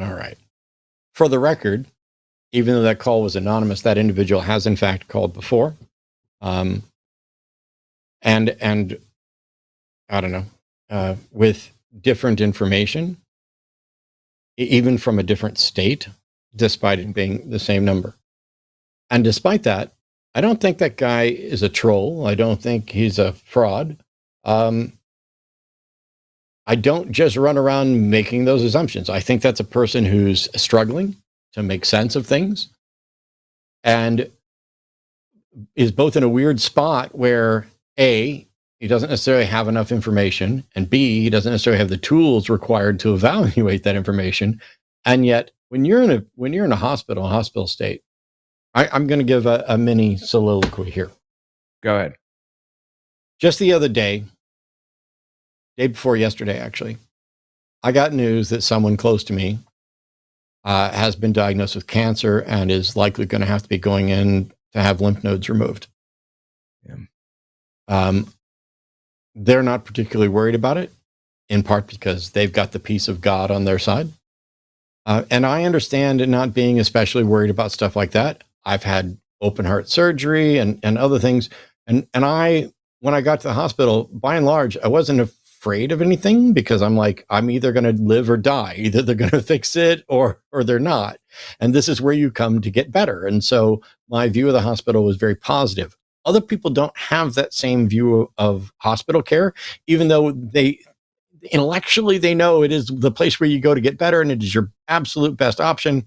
All right. For the record, even though that call was anonymous, that individual has in fact called before. And I don't know, with different information, even from a different state, despite it being the same number. And despite that, I don't think that guy is a troll. I don't think he's a fraud. I don't just run around making those assumptions. I think that's a person who's struggling to make sense of things and is both in a weird spot where A, he doesn't necessarily have enough information, and B, he doesn't necessarily have the tools required to evaluate that information. And yet, when you're in a hospital state, I'm going to give a mini soliloquy here. Go ahead. Just the other day before yesterday, actually, I got news that someone close to me has been diagnosed with cancer and is likely going to have to be going in to have lymph nodes removed. Yeah. They're not particularly worried about it. in part because they've got the peace of God on their side. And I understand not being especially worried about stuff like that. I've had open heart surgery and other things. And I, when I got to the hospital, by and large, I wasn't afraid of anything because I'm like, I'm either going to live or die. Either they're going to fix it or they're not. And this is where you come to get better. And so my view of the hospital was very positive. Other people don't have that same view of hospital care, even though they intellectually they know it is the place where you go to get better and it is your absolute best option,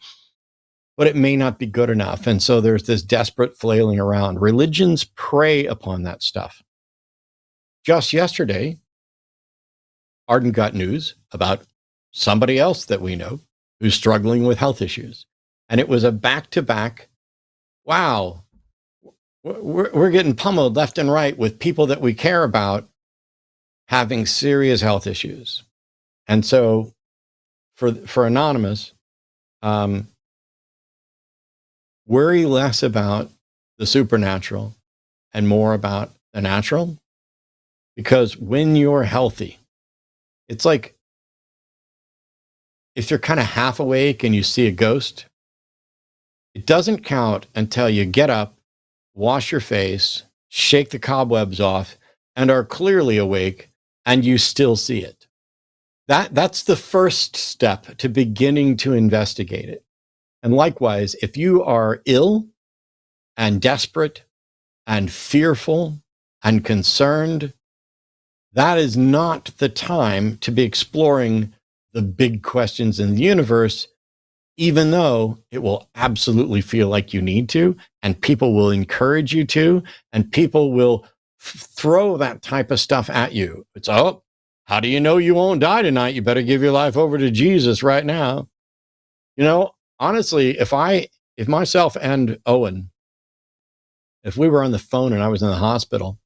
but it may not be good enough. And so there's this desperate flailing around. Religions prey upon that stuff. Just yesterday, Arden got news about somebody else that we know who's struggling with health issues. And it was a back-to-back, wow, we're getting pummeled left and right with people that we care about having serious health issues. And so for Anonymous, worry less about the supernatural and more about the natural. Because when you're healthy, it's like if you're kind of half awake and you see a ghost, it doesn't count until you get up, wash your face, shake the cobwebs off, and are clearly awake, and you still see it. That's the first step to beginning to investigate it. And likewise, if you are ill and desperate and fearful and concerned, that is not the time to be exploring the big questions in the universe, even though it will absolutely feel like you need to, and people will encourage you to, and people will throw that type of stuff at you. It's, oh, how do you know you won't die tonight? You better give your life over to Jesus right now. You know, honestly, if myself and Owen, if we were on the phone and I was in the hospital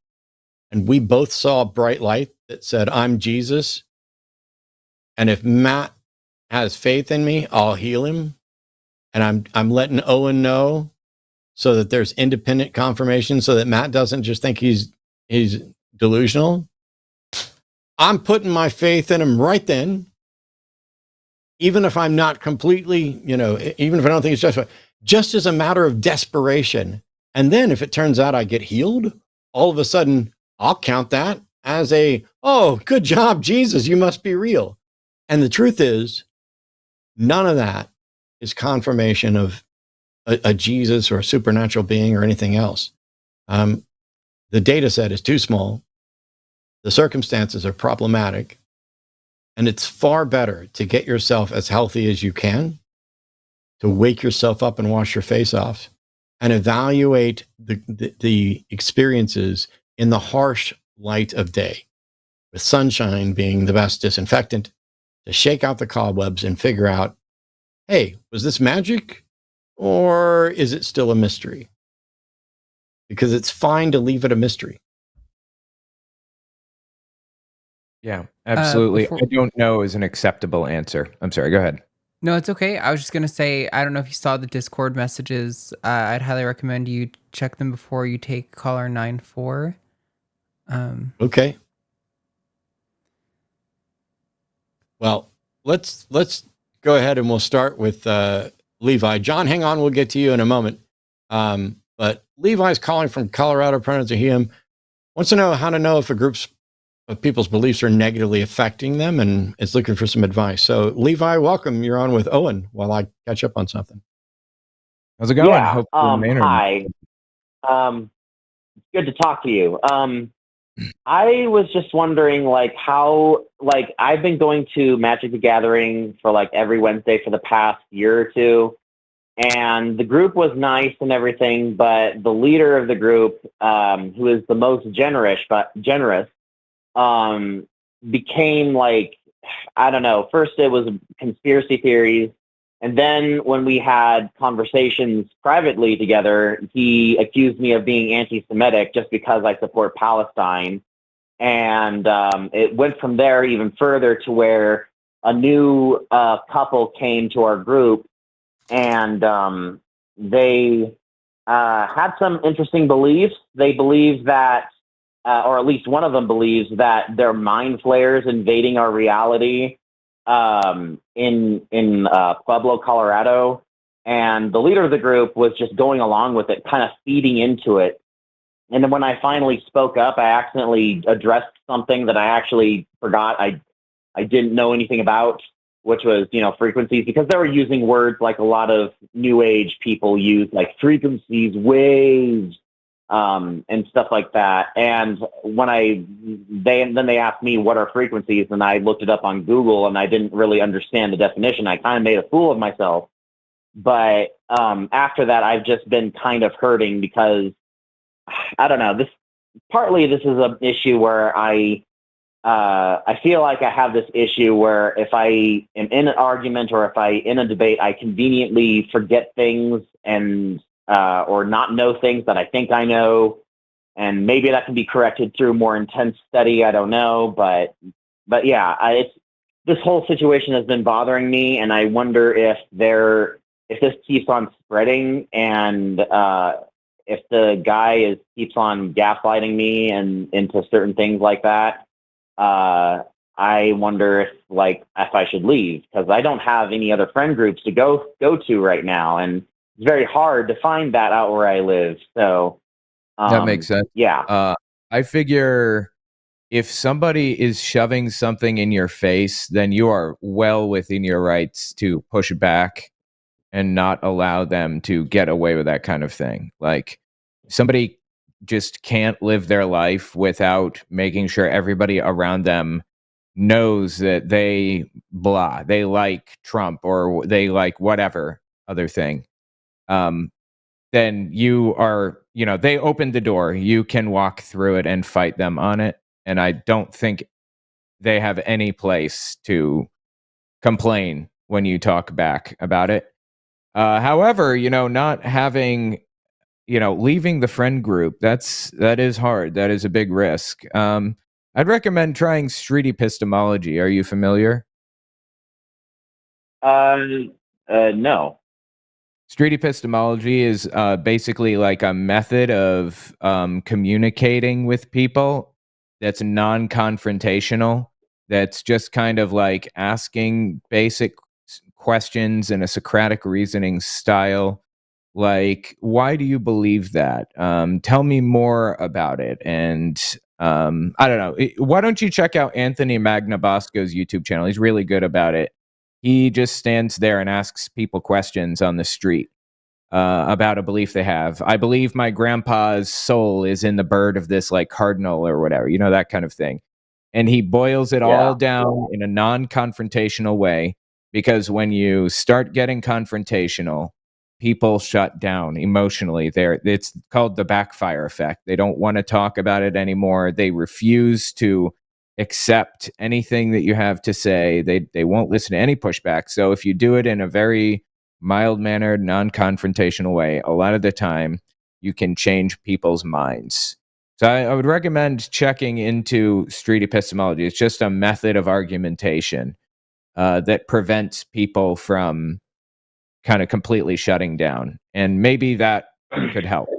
and we both saw a bright light that said, I'm Jesus, and if Matt has faith in me, I'll heal him, and I'm letting Owen know so that there's independent confirmation so that Matt doesn't just think he's delusional. I'm putting my faith in him right then, even if I'm not completely, even if I don't think it's justified, just as a matter of desperation. And then if it turns out I get healed, all of a sudden I'll count that as oh, good job, Jesus, you must be real. And the truth is, none of that is confirmation of a Jesus or a supernatural being or anything else. The data set is too small. The circumstances are problematic. And it's far better to get yourself as healthy as you can, to wake yourself up and wash your face off, and evaluate the experiences in the harsh light of day, with sunshine being the best disinfectant, to shake out the cobwebs and figure out, hey, was this magic or is it still a mystery? Because it's fine to leave it a mystery. Yeah, absolutely. I don't know is an acceptable answer. I'm sorry, go ahead. No, it's okay. I was just going to say, I don't know if you saw the Discord messages. I'd highly recommend you check them before you take caller 94. Okay. Well, let's go ahead and we'll start with Levi. John, hang on. We'll get to you in a moment. But Levi's calling from Colorado, pronouns are he, him. Wants to know how to know if a group's of people's beliefs are negatively affecting them and is looking for some advice. So Levi, welcome. You're on with Owen while I catch up on something. How's it going? Yeah, hi. Good to talk to you. I was just wondering, how I've been going to Magic the Gathering for every Wednesday for the past year or two, and the group was nice and everything, but the leader of the group, who is the most generous, became I don't know. First it was conspiracy theories, and then when we had conversations privately together, he accused me of being anti-Semitic just because I support Palestine. And it went from there even further to where a new couple came to our group, and they had some interesting beliefs. They believed that or at least one of them believes that they're mind flayers invading our reality in Pueblo, Colorado. And the leader of the group was just going along with it, kind of feeding into it. And then when I finally spoke up, I accidentally addressed something that I actually forgot I didn't know anything about, which was, frequencies, because they were using words like a lot of new age people use, like frequencies, waves, and stuff like that. And when they asked me what are frequencies, and I looked it up on Google, and I didn't really understand the definition. I kind of made a fool of myself. But after that, I've just been kind of hurting because I don't know. This is an issue where I feel like I have this issue where if I am in an argument or if I in a debate, I conveniently forget things and or not know things that I think I know, and maybe that can be corrected through more intense study. I don't know, but yeah, this whole situation has been bothering me, and I wonder if this keeps on spreading and if the guy keeps on gaslighting me and into certain things like that. I wonder if I should leave, because I don't have any other friend groups to go to right now, and it's very hard to find that out where I live. So that makes sense. Yeah. I figure if somebody is shoving something in your face, then you are well within your rights to push back and not allow them to get away with that kind of thing. Like, somebody just can't live their life without making sure everybody around them knows that they like Trump or they like whatever other thing. Then you are, they opened the door. You can walk through it and fight them on it. And I don't think they have any place to complain when you talk back about it. However, not having, leaving the friend group, that is hard. That is a big risk. I'd recommend trying street epistemology. Are you familiar? No. Street epistemology is basically like a method of communicating with people that's non-confrontational, that's just kind of like asking basic questions in a Socratic reasoning style. Like, why do you believe that? Tell me more about it. And I don't know. Why don't you check out Anthony Magnabosco's YouTube channel? He's really good about it. He just stands there and asks people questions on the street about a belief they have. I believe my grandpa's soul is in the bird of this like cardinal or whatever, that kind of thing. And he boils it all down in a non-confrontational way, because when you start getting confrontational, people shut down emotionally. It's called the backfire effect. They don't want to talk about it anymore. They refuse to accept anything that you have to say. They won't listen to any pushback. So if you do it in a very mild-mannered, non-confrontational way, a lot of the time you can change people's minds. So I would recommend checking into street epistemology. It's just a method of argumentation that prevents people from kind of completely shutting down. And maybe that could help.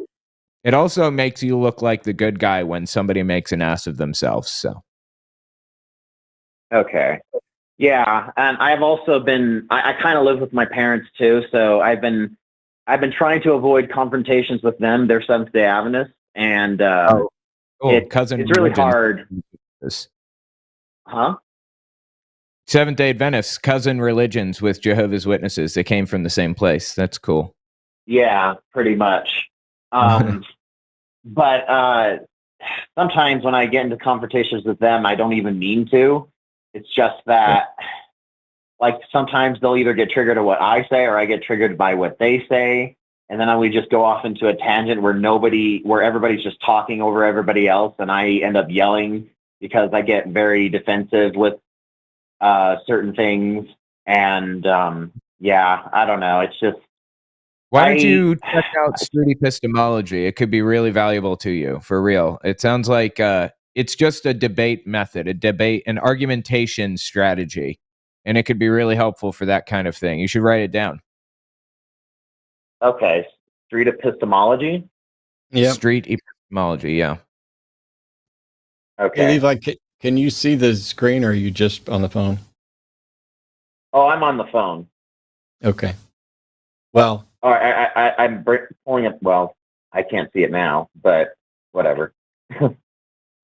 It also makes you look like the good guy when somebody makes an ass of themselves. So. Okay. Yeah. And I've also been, I kind of live with my parents too. So I've been trying to avoid confrontations with them. They're Seventh-day Adventists. And cousin it's really hard. Huh? Seventh-day Adventists, cousin religions with Jehovah's Witnesses. They came from the same place. That's cool. Yeah, pretty much. But sometimes when I get into confrontations with them, I don't even mean to. It's just that, like, sometimes they'll either get triggered at what I say or I get triggered by what they say. And then we just go off into a tangent where everybody's just talking over everybody else. And I end up yelling because I get very defensive with certain things. And I don't know. It's just. Why don't you check out street epistemology? It could be really valuable to you, for real. It sounds like it's just a debate method, an argumentation strategy. And it could be really helpful for that kind of thing. You should write it down. Okay. Street epistemology? Yeah. Street epistemology, yeah. Okay. Hey, Levi, can you see the screen, or are you just on the phone? Oh, I'm on the phone. Okay. Well, I'm pulling up. Well, I can't see it now, but whatever.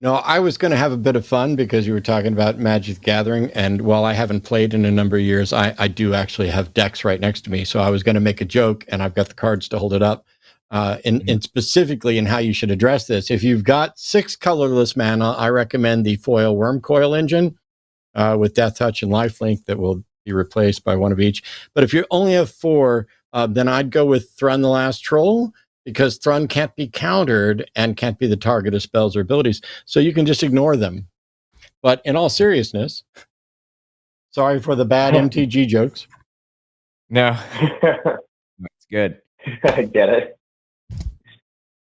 no, I was going to have a bit of fun because you were talking about Magic the Gathering, and while I haven't played in a number of years, I do actually have decks right next to me. So I was going to make a joke, and I've got the cards to hold it up. And specifically in how you should address this. If you've got 6 colorless mana, I recommend the foil Worm Coil engine with Death Touch and Lifelink that will be replaced by one of each. But if you only have 4, then I'd go with Thrun the Last Troll, because Thrun can't be countered and can't be the target of spells or abilities. So you can just ignore them. But in all seriousness, sorry for the bad MTG jokes. No, that's good. I get it.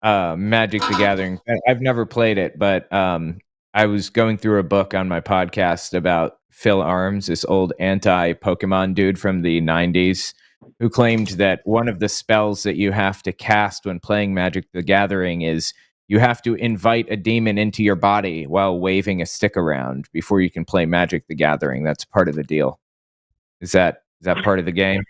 Magic the Gathering. I've never played it, but I was going through a book on my podcast about Phil Arms, this old anti-Pokemon dude from the 90s, who claimed that one of the spells that you have to cast when playing Magic the Gathering is you have to invite a demon into your body while waving a stick around before you can play Magic the Gathering. That's part of the deal. Is that part of the game?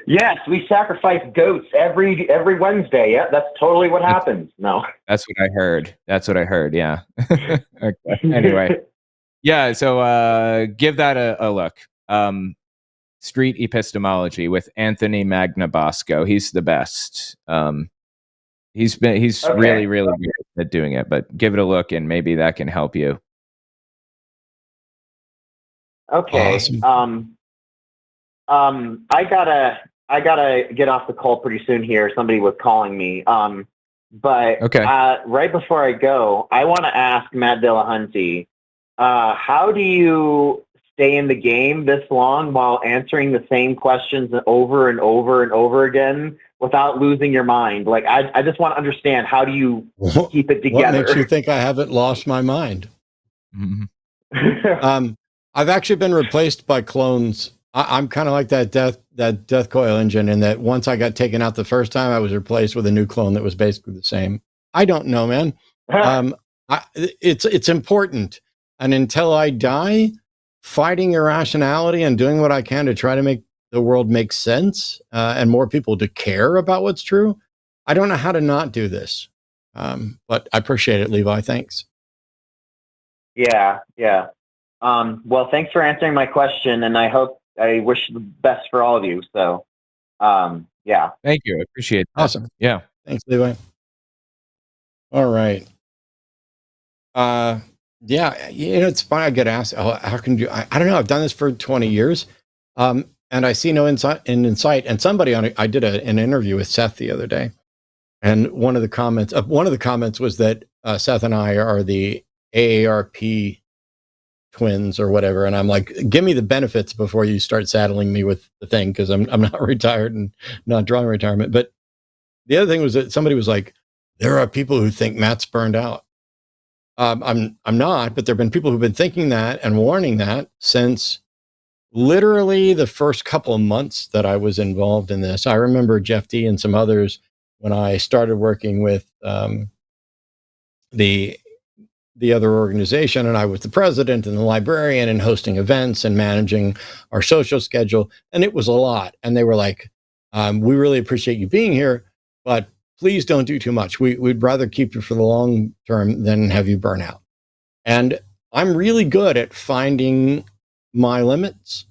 Yes, we sacrifice goats every Wednesday. Yeah, that's totally what happens. No, that's what I heard. Yeah. Okay. Anyway, yeah. So give that a look. Street Epistemology with Anthony Magnabosco. He's the best. He's Okay. really good at doing it. But give it a look, and maybe that can help you. Okay. Awesome. I gotta get off the call pretty soon here. Somebody was calling me. But Okay. Right before I go, I want to ask Matt Dillahunty, how do you stay in the game this long while answering the same questions over and over and over again without losing your mind? Like, I just want to understand, how do you keep it together? What makes you think I haven't lost my mind? Mm-hmm. I've actually been replaced by clones. I'm kind of like that death coil engine, in that once I got taken out the first time, I was replaced with a new clone that was basically the same. I don't know, man. It's important, and until I die, fighting irrationality and doing what I can to try to make the world make sense, and more people to care about what's true. I don't know how to not do this, but I appreciate it, Levi. Thanks. Yeah. Well, thanks for answering my question, and I wish the best for all of you. So, yeah. Thank you. I appreciate that. Awesome. Yeah. Thanks, Levi. All right. Yeah, it's funny. I get asked, how can you, I don't know. I've done this for 20 years. And I see no insight. And somebody I did an interview with Seth the other day. And one of the comments was that Seth and I are the AARP twins or whatever. And I'm like, give me the benefits before you start saddling me with the thing, because I'm not retired and not drawing retirement. But the other thing was that somebody was like, there are people who think Matt's burned out. I'm not, but there have been people who've been thinking that and warning that since literally the first couple of months that I was involved in this. I remember Jeff D and some others when I started working with the other organization, and I was the president and the librarian and hosting events and managing our social schedule. And it was a lot. And they were like, we really appreciate you being here, but please don't do too much. We'd rather keep you for the long term than have you burn out. And I'm really good at finding my limits.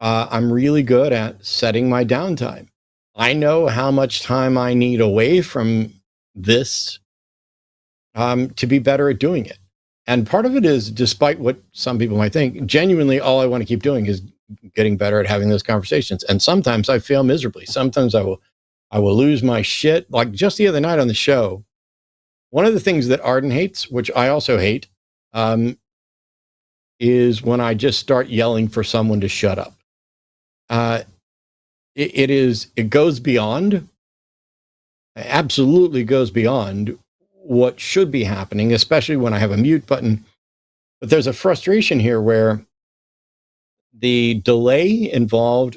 I'm really good at setting my downtime. I know how much time I need away from this to be better at doing it. And part of it is, despite what some people might think, genuinely all I want to keep doing is getting better at having those conversations. And sometimes I fail miserably. Sometimes I will lose my shit. Like just the other night on the show, one of the things that Arden hates, which I also hate, is when I just start yelling for someone to shut up. It goes beyond, absolutely goes beyond what should be happening, especially when I have a mute button. But there's a frustration here where the delay involved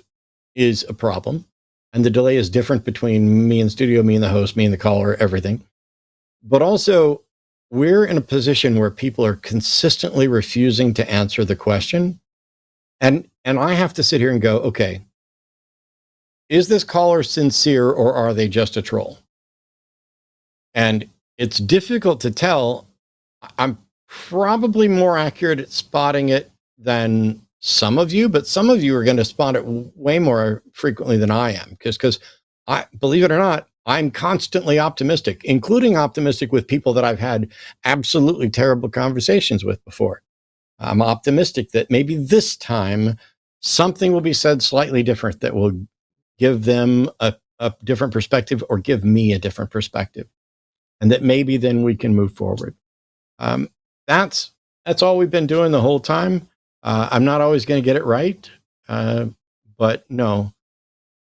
is a problem. And the delay is different between me and studio, me and the host, me and the caller, everything. But also, we're in a position where people are consistently refusing to answer the question. And I have to sit here and go, okay, is this caller sincere or are they just a troll? And it's difficult to tell. I'm probably more accurate at spotting it than some of you, but some of you are going to spot it way more frequently than I am. Because I, believe it or not, I'm constantly optimistic, including optimistic with people that I've had absolutely terrible conversations with before. I'm optimistic that maybe this time something will be said slightly different that will give them a different perspective or give me a different perspective. And that maybe then we can move forward. That's all we've been doing the whole time. I'm not always going to get it right, but no,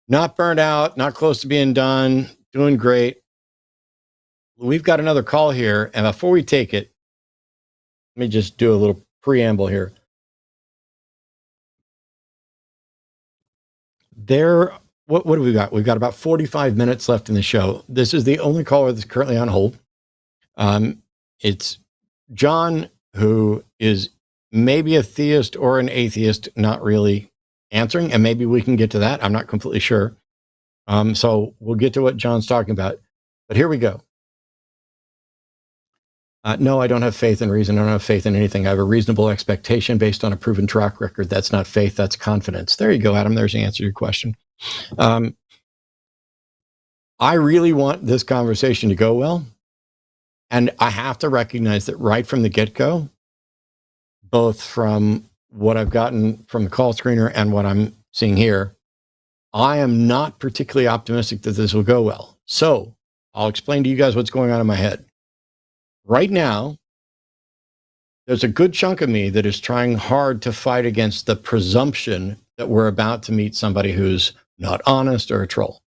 not burned out, not close to being done, doing great. We've got another call here, and before we take it, let me just do a little preamble here. What have we got? We've got about 45 minutes left in the show. This is the only caller that's currently on hold. It's John, who is maybe a theist or an atheist, not really answering, and maybe we can get to that. I'm not completely sure. So we'll get to what John's talking about. But here we go. No, I don't have faith in reason. I don't have faith in anything. I have a reasonable expectation based on a proven track record. That's not faith, that's confidence. There you go, Adam. There's the answer to your question. I really want this conversation to go well. And I have to recognize that right from the get-go, both from what I've gotten from the call screener and what I'm seeing here, I am not particularly optimistic that this will go well. So I'll explain to you guys what's going on in my head. Right now, there's a good chunk of me that is trying hard to fight against the presumption that we're about to meet somebody who's not honest or a troll.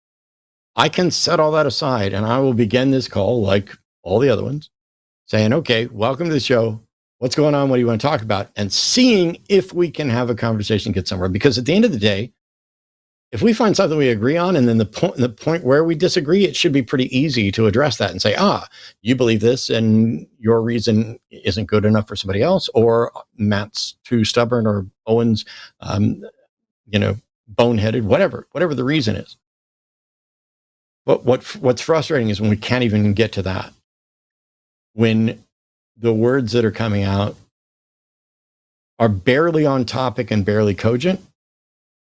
I can set all that aside and I will begin this call like all the other ones, saying, okay, welcome to the show. What's going on? What do you want to talk about? And seeing if we can have a conversation, get somewhere. Because at the end of the day, if we find something we agree on, and then the point where we disagree, it should be pretty easy to address that and say, you believe this and your reason isn't good enough for somebody else, or Matt's too stubborn, or Owen's, boneheaded, whatever the reason is. But what's frustrating is when we can't even get to that. When the words that are coming out are barely on topic and barely cogent,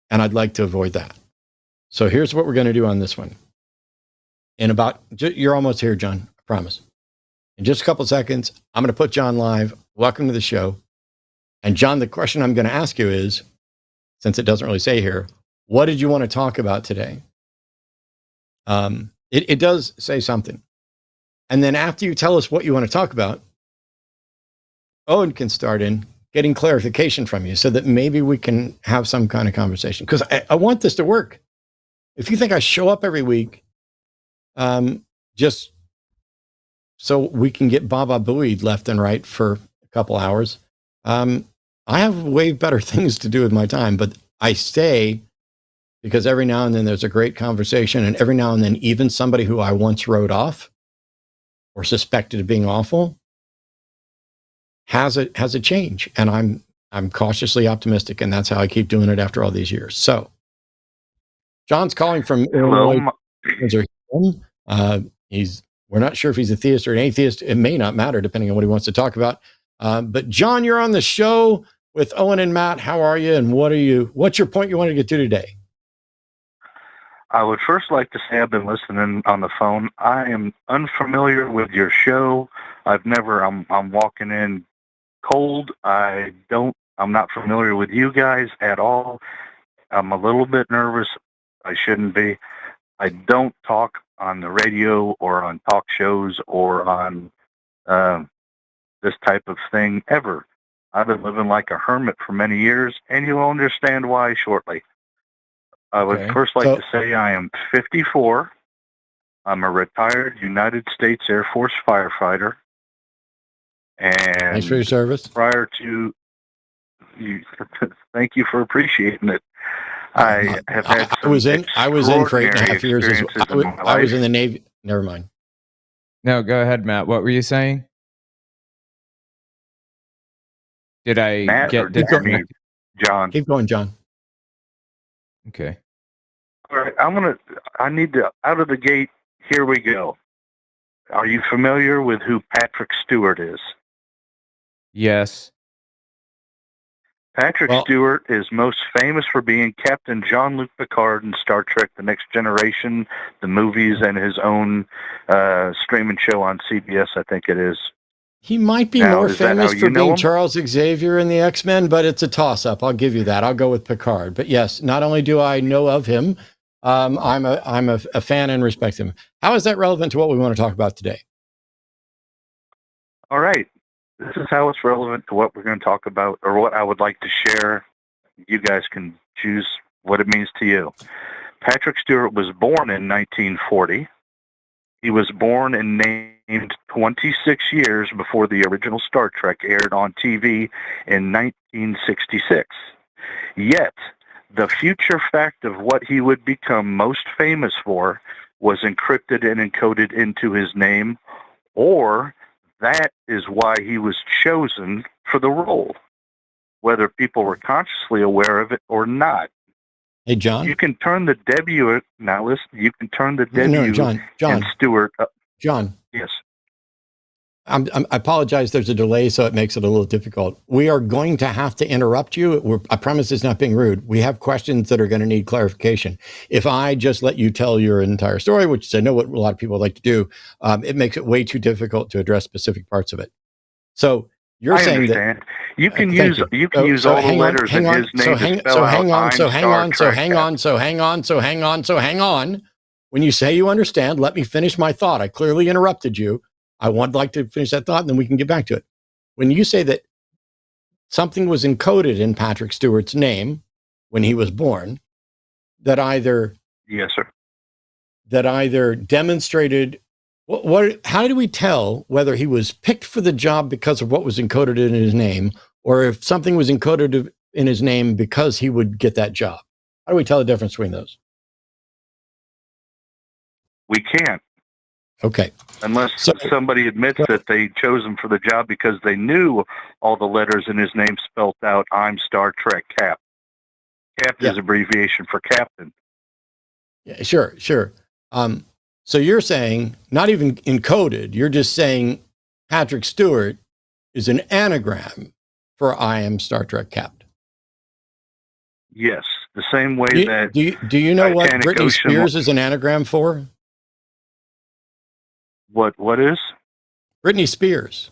and I'd like to avoid that. So here's what we're going to do on this one. You're almost here, John, I promise. In just a couple seconds, I'm going to put John live. Welcome to the show. And John, the question I'm going to ask you is, since it doesn't really say here, what did you want to talk about today? It does say something. And then after you tell us what you want to talk about, Owen can start in getting clarification from you so that maybe we can have some kind of conversation. Because I want this to work. If you think I show up every week just so we can get Baba buoyed left and right for a couple hours, I have way better things to do with my time. But I stay because every now and then there's a great conversation, and every now and then even somebody who I once wrote off or suspected of being awful has a change, and I'm cautiously optimistic, and that's how I keep doing it after all these years. So, John's calling from Illinois. We're not sure if he's a theist or an atheist. It may not matter depending on what he wants to talk about. But John, you're on the show with Owen and Matt. How are you? And what's your point you wanted to get to today? I would first like to say I've been listening on the phone. I am unfamiliar with your show. I'm walking in cold. I'm not familiar with you guys at all. I'm a little bit nervous. I shouldn't be. I don't talk on the radio or on talk shows or on this type of thing ever. I've been living like a hermit for many years, and you'll understand why shortly. I would first like to say I am 54. I'm a retired United States Air Force firefighter. And thanks for your service. Prior to you, thank you for appreciating it. I have had I was in for 8.5 years. I was in the Navy. Never mind. No, go ahead, Matt. What were you saying? Did I Matt, or get did you disconnected? need John? Keep going, John. Okay. All right, I need to, out of the gate, here we go. Are you familiar with who Patrick Stewart is? Yes. Patrick Stewart is most famous for being Captain Jean-Luc Picard in Star Trek The Next Generation, the movies, and his own streaming show on CBS, I think it is. He might be more famous for being Charles Xavier in the X-Men, but it's a toss-up. I'll give you that. I'll go with Picard. But yes, not only do I know of him, I'm a fan and respect him. How is that relevant to what we want to talk about today? All right. This is how it's relevant to what we're going to talk about, or what I would like to share. You guys can choose what it means to you. Patrick Stewart was born in 1940. He was born and named 26 years before the original Star Trek aired on TV in 1966. Yet, the future fact of what he would become most famous for was encrypted and encoded into his name, or that is why he was chosen for the role, whether people were consciously aware of it or not. Hey, John. You can turn the W. Now listen. You can turn the W. No, John. And Stewart. John. Yes. I apologize. There's a delay, so it makes it a little difficult. We are going to have to interrupt you. I promise it's not being rude. We have questions that are going to need clarification. If I just let you tell your entire story, which is I know what a lot of people like to do, it makes it way too difficult to address specific parts of it. So you're saying understand. That you can use all the letters in his name to spell out hang on. When you say you understand, let me finish my thought. I clearly interrupted you. I would like to finish that thought, and then we can get back to it. When you say that something was encoded in Patrick Stewart's name when he was born, that either yes, sir, that either demonstrated how do we tell whether he was picked for the job because of what was encoded in his name, or if something was encoded in his name because he would get that job? How do we tell the difference between those? We can't. Okay. Unless somebody admits that they chose him for the job because they knew all the letters in his name spelled out, I'm Star Trek Cap. Cap is abbreviation for captain. Yeah, sure. So you're saying, not even encoded, you're just saying Patrick Stewart is an anagram for I am Star Trek Captain. Yes, the same way that... Do you know what Britney Spears is an anagram for? What is? Britney Spears.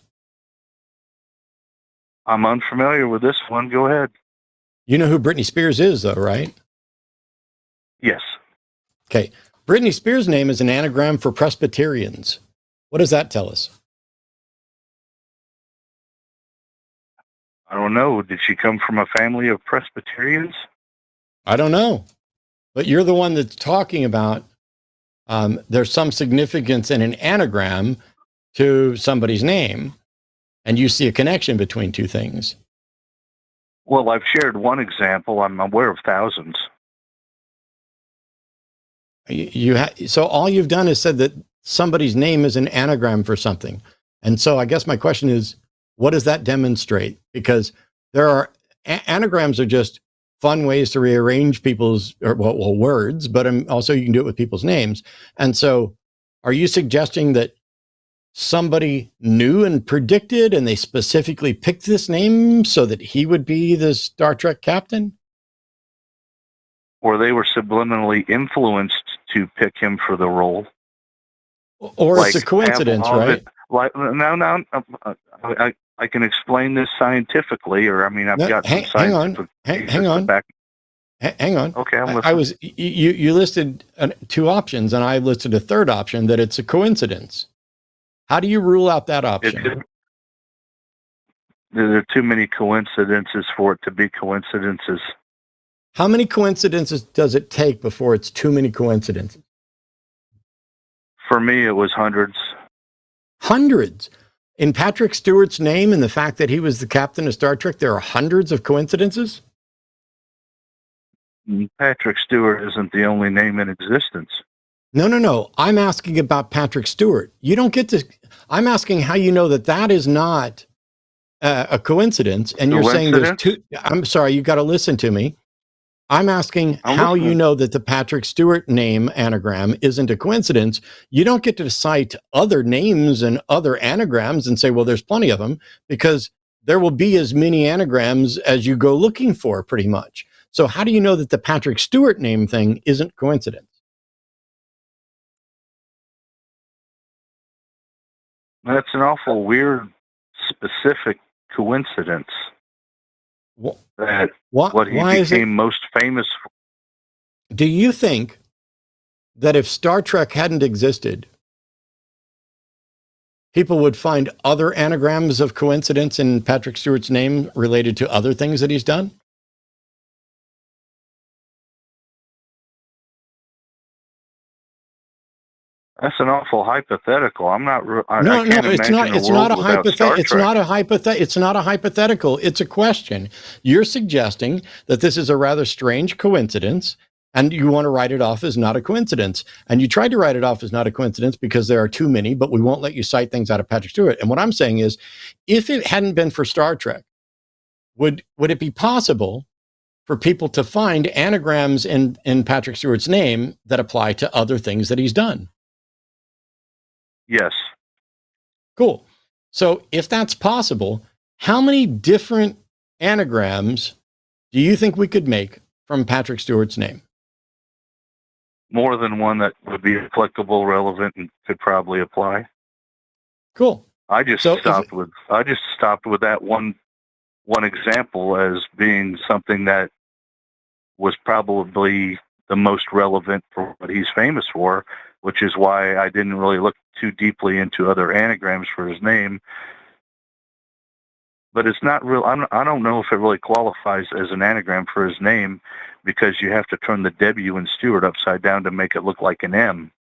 I'm unfamiliar with this one. Go ahead. You know who Britney Spears is, though, right? Yes. Okay. Britney Spears' name is an anagram for Presbyterians. What does that tell us? I don't know. Did she come from a family of Presbyterians? I don't know. But you're the one that's talking about there's some significance in an anagram to somebody's name, and you see a connection between two things. Well, I've shared one example. I'm aware of thousands. So all you've done is said that somebody's name is an anagram for something. And so I guess my question is, what does that demonstrate? Because there are anagrams are just fun ways to rearrange people's words, but also you can do it with people's names. And so are you suggesting that somebody knew and predicted and they specifically picked this name so that he would be the Star Trek captain? Or they were subliminally influenced to pick him for the role? Or it's a coincidence, right? I can explain this scientifically, or I've got some scientific. Hang on. Okay, I'm listening. You listed two options, and I listed a third option, that it's a coincidence. How do you rule out that option? There are too many coincidences for it to be coincidences. How many coincidences does it take before it's too many coincidences? For me, it was hundreds. Hundreds? In Patrick Stewart's name and the fact that he was the captain of Star Trek, there are hundreds of coincidences? Patrick Stewart isn't the only name in existence. No. I'm asking about Patrick Stewart. You don't get to... I'm asking how you know that is not a coincidence, and you're saying there's two. I'm sorry, you got to listen to me. I'm asking how you know that the Patrick Stewart name anagram isn't a coincidence. You don't get to cite other names and other anagrams and say, well, there's plenty of them, because there will be as many anagrams as you go looking for, pretty much. So how do you know that the Patrick Stewart name thing isn't coincidence? That's an awful weird, specific coincidence. That what he became most famous for. Do you think that if Star Trek hadn't existed, people would find other anagrams of coincidence in Patrick Stewart's name related to other things that he's done? That's an awful hypothetical. I'm not. No, it's not. It's not a hypothetical. It's not a hypothetical. It's not a hypothetical. It's a question. You're suggesting that this is a rather strange coincidence, and you want to write it off as not a coincidence. And you tried to write it off as not a coincidence because there are too many, but we won't let you cite things out of Patrick Stewart. And what I'm saying is, if it hadn't been for Star Trek, would it be possible for people to find anagrams in Patrick Stewart's name that apply to other things that he's done? Yes. Cool. So if that's possible, how many different anagrams do you think we could make from Patrick Stewart's name? More than one that would be applicable, relevant, and could probably apply. Cool. I just stopped with that one example as being something that was probably the most relevant for what he's famous for, which is why I didn't really look too deeply into other anagrams for his name. But it's not real. I don't know if it really qualifies as an anagram for his name, because you have to turn the W in Stewart upside down to make it look like an M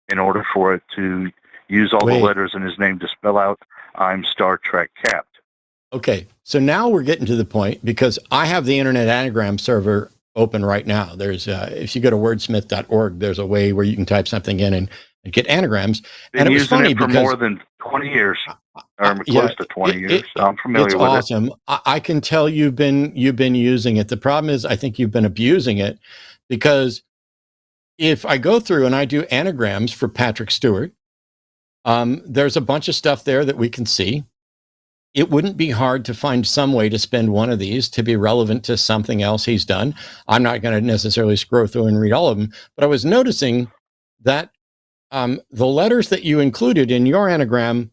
in order for it to use all the letters in his name to spell out, I'm Star Trek capped. Okay, so now we're getting to the point, because I have the Internet Anagram server open right now. There's if you go to wordsmith.org, there's a way where you can type something in and get anagrams. And it was funny for more than 20 years, or close to 20 years. So I'm familiar with it. It's awesome. I can tell you've been using it. The problem is, I think you've been abusing it, because if I go through and I do anagrams for Patrick Stewart, there's a bunch of stuff there that we can see. It wouldn't be hard to find some way to spend one of these to be relevant to something else he's done. I'm not going to necessarily scroll through and read all of them, but I was noticing that the letters that you included in your anagram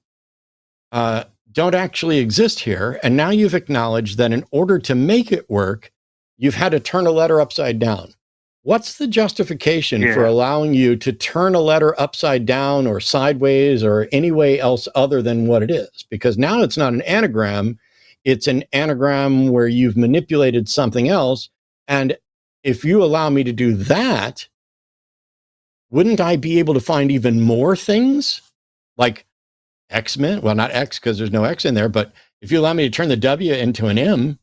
don't actually exist here. And now you've acknowledged that in order to make it work, you've had to turn a letter upside down. What's the justification for allowing you to turn a letter upside down or sideways or any way else other than what it is? Because now it's not an anagram. It's an anagram where you've manipulated something else. And if you allow me to do that, wouldn't I be able to find even more things like X-Men? Well, not X, because there's no X in there, but if you allow me to turn the W into an M,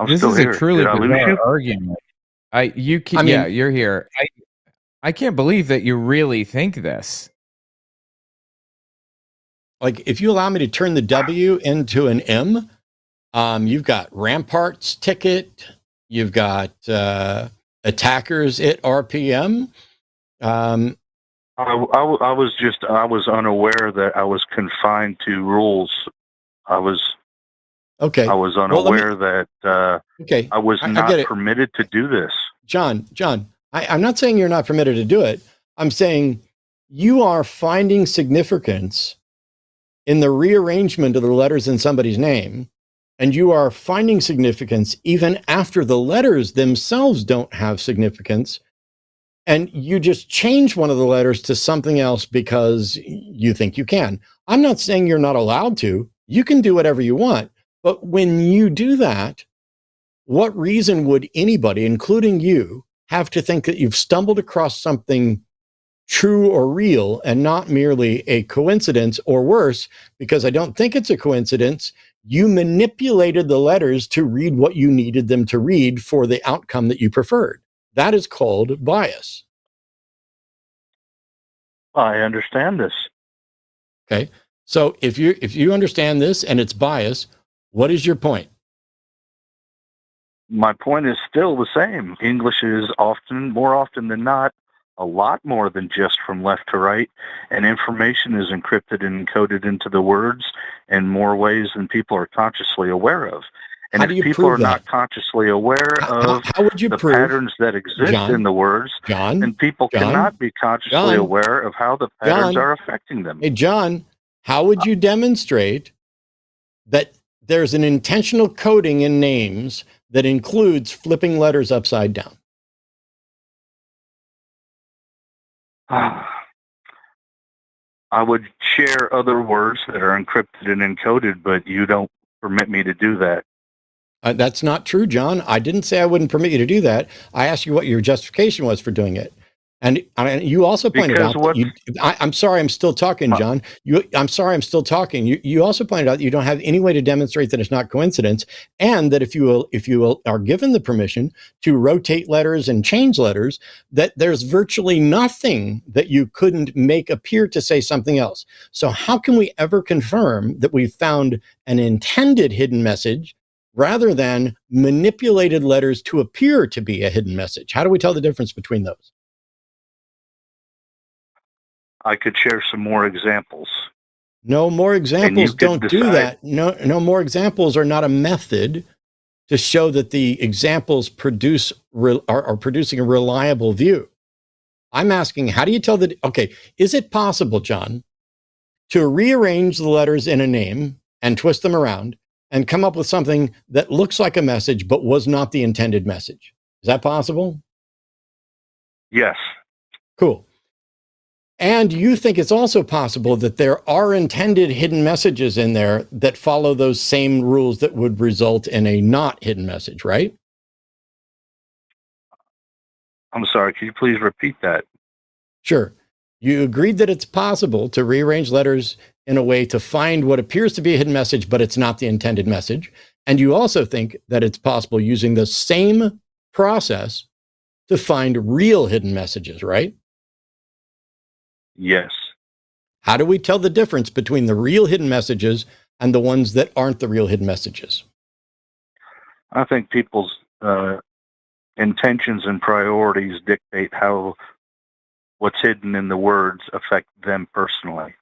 This is a truly bizarre argument. You're here. I can't believe that you really think this. Like, if you allow me to turn the W into an M, you've got Rampart's ticket, you've got attackers at RPM. I was unaware that I was confined to rules. I was unaware that I was not permitted to do this. John, I'm not saying you're not permitted to do it. I'm saying you are finding significance in the rearrangement of the letters in somebody's name, and you are finding significance even after the letters themselves don't have significance, and you just change one of the letters to something else because you think you can. I'm not saying you're not allowed to. You can do whatever you want. But when you do that, what reason would anybody, including you, have to think that you've stumbled across something true or real and not merely a coincidence, or worse, because I don't think it's a coincidence, you manipulated the letters to read what you needed them to read for the outcome that you preferred. That is called bias. I understand this. Okay. So if you understand this and it's bias, what is your point? My point is still the same. English is more often than not, a lot more than just from left to right, and information is encrypted and encoded into the words in more ways than people are consciously aware of. And if people are not consciously aware of the patterns that exist in the words, then people cannot be consciously aware of how the patterns are affecting them. Hey, John, how would you demonstrate that there's an intentional coding in names that includes flipping letters upside down? I would share other words that are encrypted and encoded, but you don't permit me to do that. That's not true, John. I didn't say I wouldn't permit you to do that. I asked you what your justification was for doing it. And you also pointed out that I'm sorry, I'm still talking, John. I'm sorry, I'm still talking. You also pointed out you don't have any way to demonstrate that it's not coincidence, and that if you are given the permission to rotate letters and change letters, that there's virtually nothing that you couldn't make appear to say something else. So how can we ever confirm that we've found an intended hidden message rather than manipulated letters to appear to be a hidden message? How do we tell the difference between those? I could share some more examples. No more examples. Don't do that. No more examples are not a method to show that the examples are producing a reliable view. I'm asking, how do you tell is it possible, John, to rearrange the letters in a name and twist them around and come up with something that looks like a message but was not the intended message? Is that possible? Yes. Cool. And you think it's also possible that there are intended hidden messages in there that follow those same rules that would result in a not hidden message, right? I'm sorry, can you please repeat that? Sure. You agreed that it's possible to rearrange letters in a way to find what appears to be a hidden message, but it's not the intended message. And you also think that it's possible using the same process to find real hidden messages, right? Yes. How do we tell the difference between the real hidden messages and the ones that aren't the real hidden messages? I think people's intentions and priorities dictate how what's hidden in the words affect them personally.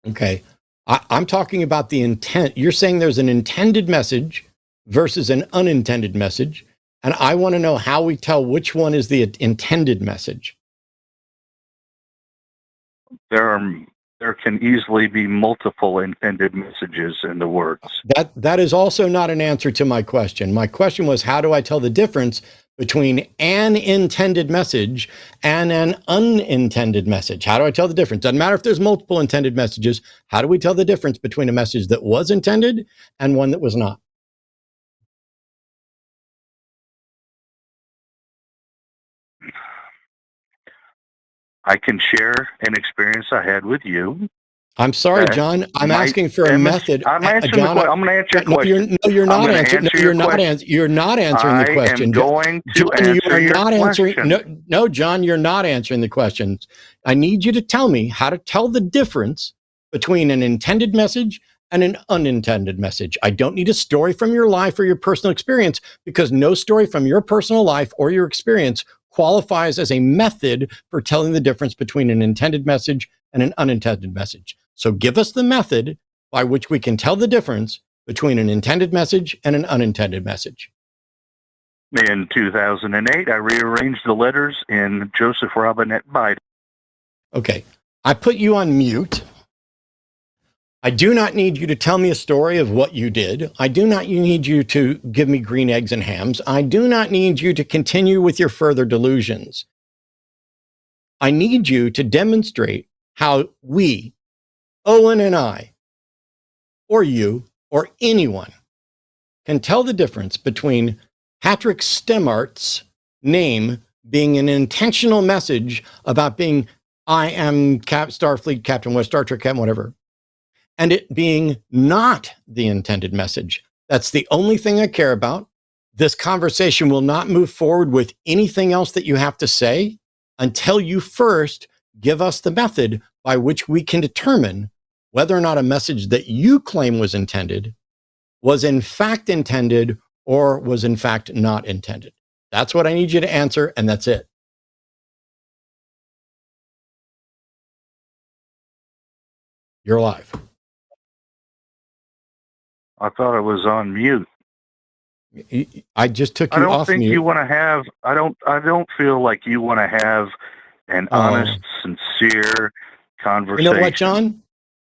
Okay. I'm talking about the intent. You're saying there's an intended message versus an unintended message. And I want to know how we tell which one is the intended message. There can easily be multiple intended messages in the words. That is also not an answer to my question. My question was, how do I tell the difference between an intended message and an unintended message? How do I tell the difference? Doesn't matter if there's multiple intended messages. How do we tell the difference between a message that was intended and one that was not? I can share an experience I had with you. I'm sorry, John. I'm asking for a method. I'm answering John, I'm going to answer your question. You're not answering. You're not answering the question. I'm going to answer your question. No, John, you're not answering the questions. I need you to tell me how to tell the difference between an intended message and an unintended message. I don't need a story from your life or your personal experience, because no story from your personal life or your experience qualifies as a method for telling the difference between an intended message and an unintended message. So give us the method by which we can tell the difference between an intended message and an unintended message. In 2008, I rearranged the letters in Joseph Robinette Biden. Okay, I put you on mute. I do not need you to tell me a story of what you did. I do not need you to give me green eggs and hams. I do not need you to continue with your further delusions. I need you to demonstrate how we, Owen and I, or you, or anyone, can tell the difference between Patrick Stemart's name being an intentional message about being, I am Starfleet Captain, what Star Trek Captain, whatever, and it being not the intended message. That's the only thing I care about. This conversation will not move forward with anything else that you have to say until you first give us the method by which we can determine whether or not a message that you claim was intended was in fact intended or was in fact not intended. That's what I need you to answer, and that's it. You're live. I thought I was on mute. I just took you off mute. I don't think you want to have. I don't feel like you want to have an honest, sincere conversation. You know what, John?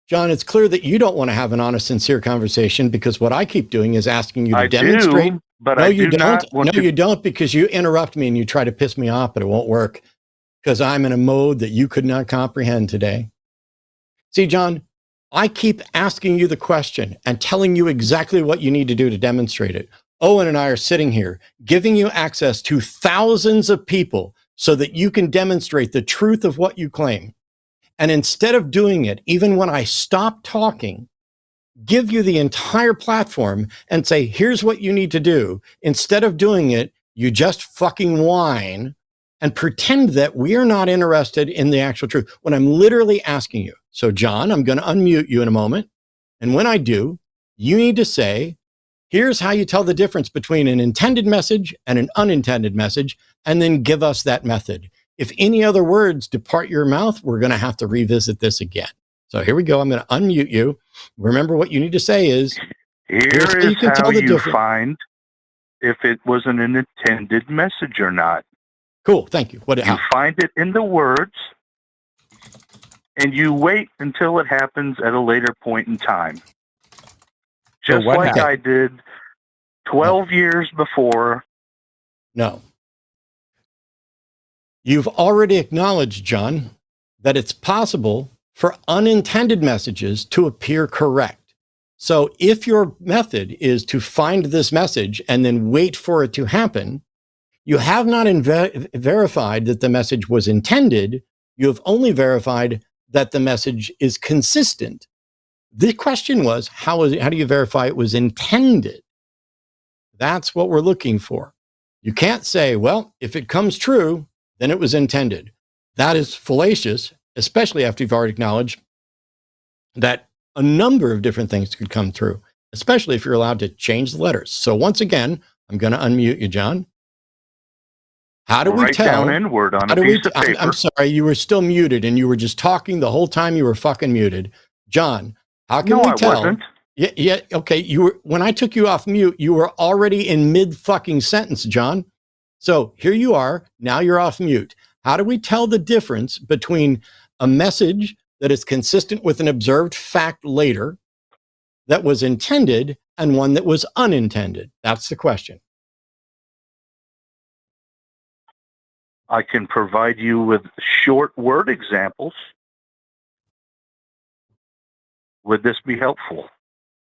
John, it's clear that you don't want to have an honest, sincere conversation, because what I keep doing is asking you to demonstrate. But no, I you do don't. not want No, to. you don't, because you interrupt me and you try to piss me off, but it won't work because I'm in a mode that you could not comprehend today. See, John, I keep asking you the question and telling you exactly what you need to do to demonstrate it. Owen and I are sitting here giving you access to thousands of people so that you can demonstrate the truth of what you claim. And instead of doing it, even when I stop talking, give you the entire platform and say, here's what you need to do. Instead of doing it, you just fucking whine and pretend that we are not interested in the actual truth when I'm literally asking you. So, John, I'm going to unmute you in a moment. And when I do, you need to say, here's how you tell the difference between an intended message and an unintended message, and then give us that method. If any other words depart your mouth, we're going to have to revisit this again. So here we go. I'm going to unmute you. Remember, what you need to say is, Here is how you find if it was an intended message or not. Cool. Thank you. You find it in the words, and you wait until it happens at a later point in time. Just like I did 12 years before. No. You've already acknowledged, John, that it's possible for unintended messages to appear correct. So if your method is to find this message and then wait for it to happen, you have not verified that the message was intended. You have only verified that the message is consistent. The question was, how do you verify it was intended? That's what we're looking for. You can't say, well, if it comes true, then it was intended. That is fallacious, especially after you've already acknowledged that a number of different things could come through, especially if you're allowed to change the letters. So once again, I'm going to unmute you, John. How do we tell? Write down N-word on a piece of paper. I'm sorry, you were still muted and you were just talking the whole time you were fucking muted. John, how can we tell? Wasn't. Yeah, okay. You were, when I took you off mute, you were already in mid fucking sentence, John. So here you are, now you're off mute. How do we tell the difference between a message that is consistent with an observed fact later that was intended and one that was unintended? That's the question. I can provide you with short word examples. Would this be helpful?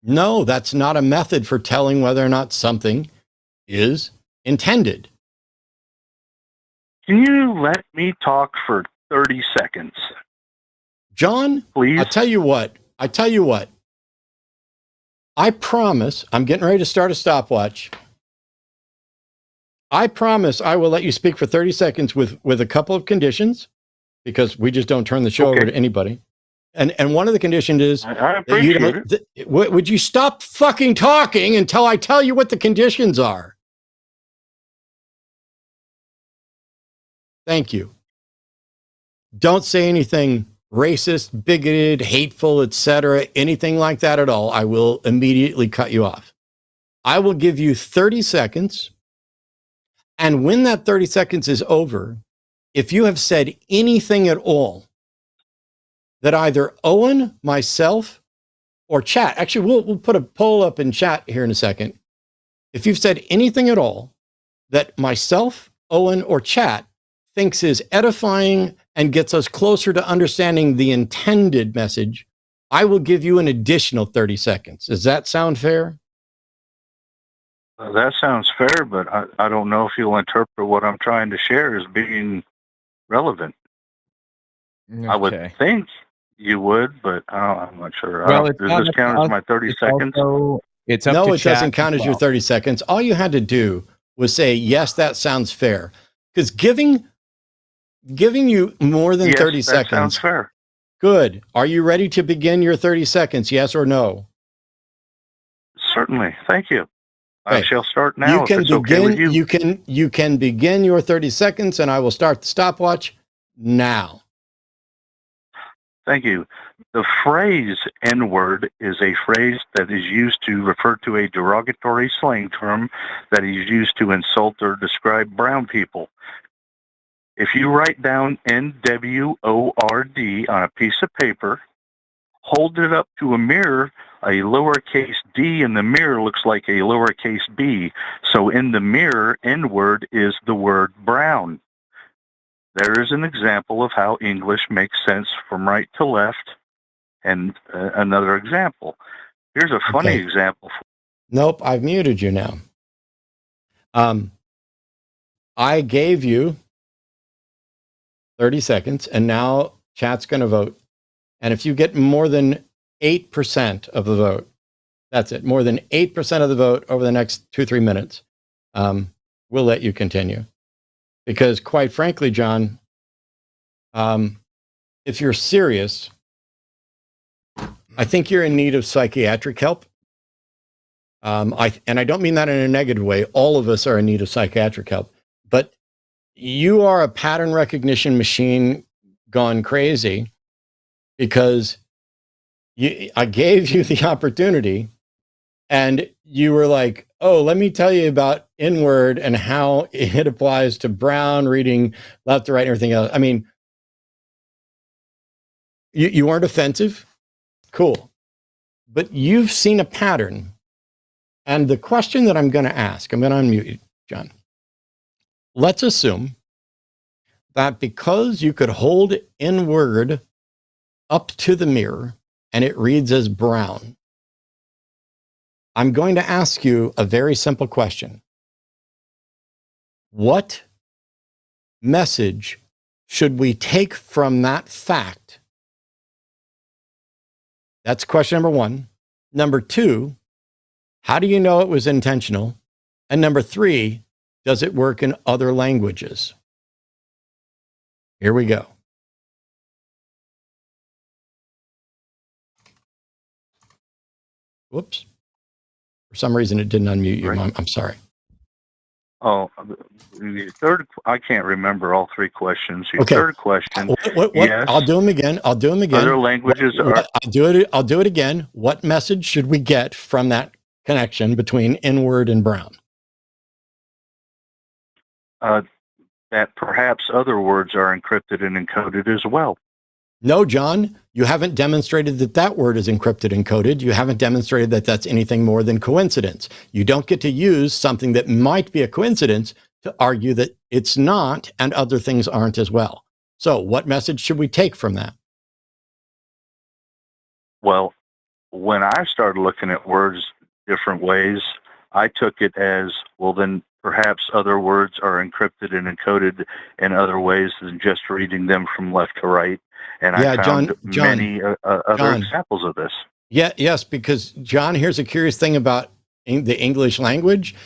No, that's not a method for telling whether or not something is intended. Can you let me talk for 30 seconds? John, please. I tell you what. I promise, I'm getting ready to start a stopwatch. I promise I will let you speak for 30 seconds with a couple of conditions, because we just don't turn the show over to anybody. And one of the conditions is I appreciate it. Would you stop fucking talking until I tell you what the conditions are? Thank you. Don't say anything racist, bigoted, hateful, etc., anything like that at all. I will immediately cut you off. I will give you 30 seconds. And when that 30 seconds is over, if you have said anything at all that either Owen, myself, or chat, actually, we'll put a poll up in chat here in a second. If you've said anything at all that myself, Owen, or chat thinks is edifying and gets us closer to understanding the intended message, I will give you an additional 30 seconds. Does that sound fair? That sounds fair, but I don't know if you'll interpret what I'm trying to share as being relevant. Okay. I would think you would, but I'm not sure. Well, does this count as my 30 seconds? It's up no, to it doesn't count as your 30 seconds. All you had to do was say, yes, that sounds fair. Because giving giving you more than Yes, 30 that seconds. sounds fair. Good. Are you ready to begin your 30 seconds? Yes or no? Certainly. Thank you. I Okay. shall start now You can if it's okay with begin. you. You can begin your 30 seconds, and I will start the stopwatch now. Thank you. The phrase N-word is a phrase that is used to refer to a derogatory slang term that is used to insult or describe brown people. If you write down N-W-O-R-D on a piece of paper, hold it up to a mirror, a lowercase d in the mirror looks like a lowercase b. So in the mirror, N-word is the word brown. There is an example of how English makes sense from right to left, and another example. Here's a funny example. Nope, I've muted you now. I gave you 30 seconds, and now chat's going to vote. And if you get more than 8% of the vote, that's it, more than 8% of the vote over the next 2-3 minutes, we'll let you continue. Because quite frankly, John, if you're serious, I think you're in need of psychiatric help. And I don't mean that in a negative way. All of us are in need of psychiatric help. But you are a pattern recognition machine gone crazy, because I gave you the opportunity and you were like, oh, let me tell you about N-word and how it applies to brown, reading left to right and everything else. I mean, you weren't offensive. Cool. But you've seen a pattern. And the question that I'm going to ask, I'm going to unmute you, John. Let's assume that because you could hold N-word up to the mirror and it reads as brown, I'm going to ask you a very simple question. What message should we take from that fact? That's question number one. Number two, how do you know it was intentional? And number three, does it work in other languages? Here we go. Whoops. For some reason, it didn't unmute you. Right. I'm sorry. Oh, the third, I can't remember all three questions. Your Okay. third question, What? yes. I'll do them again. Other languages are... I'll do it again. What message should we get from that connection between N-word and brown? That perhaps other words are encrypted and encoded as well. No, John, you haven't demonstrated that that word is encrypted and coded. You haven't demonstrated that that's anything more than coincidence. You don't get to use something that might be a coincidence to argue that it's not and other things aren't as well. So what message should we take from that? Well, when I started looking at words different ways, I took it as, well, then perhaps other words are encrypted and encoded in other ways than just reading them from left to right. And I found many other examples of this. Yeah, yes, because John, here's a curious thing about the English language.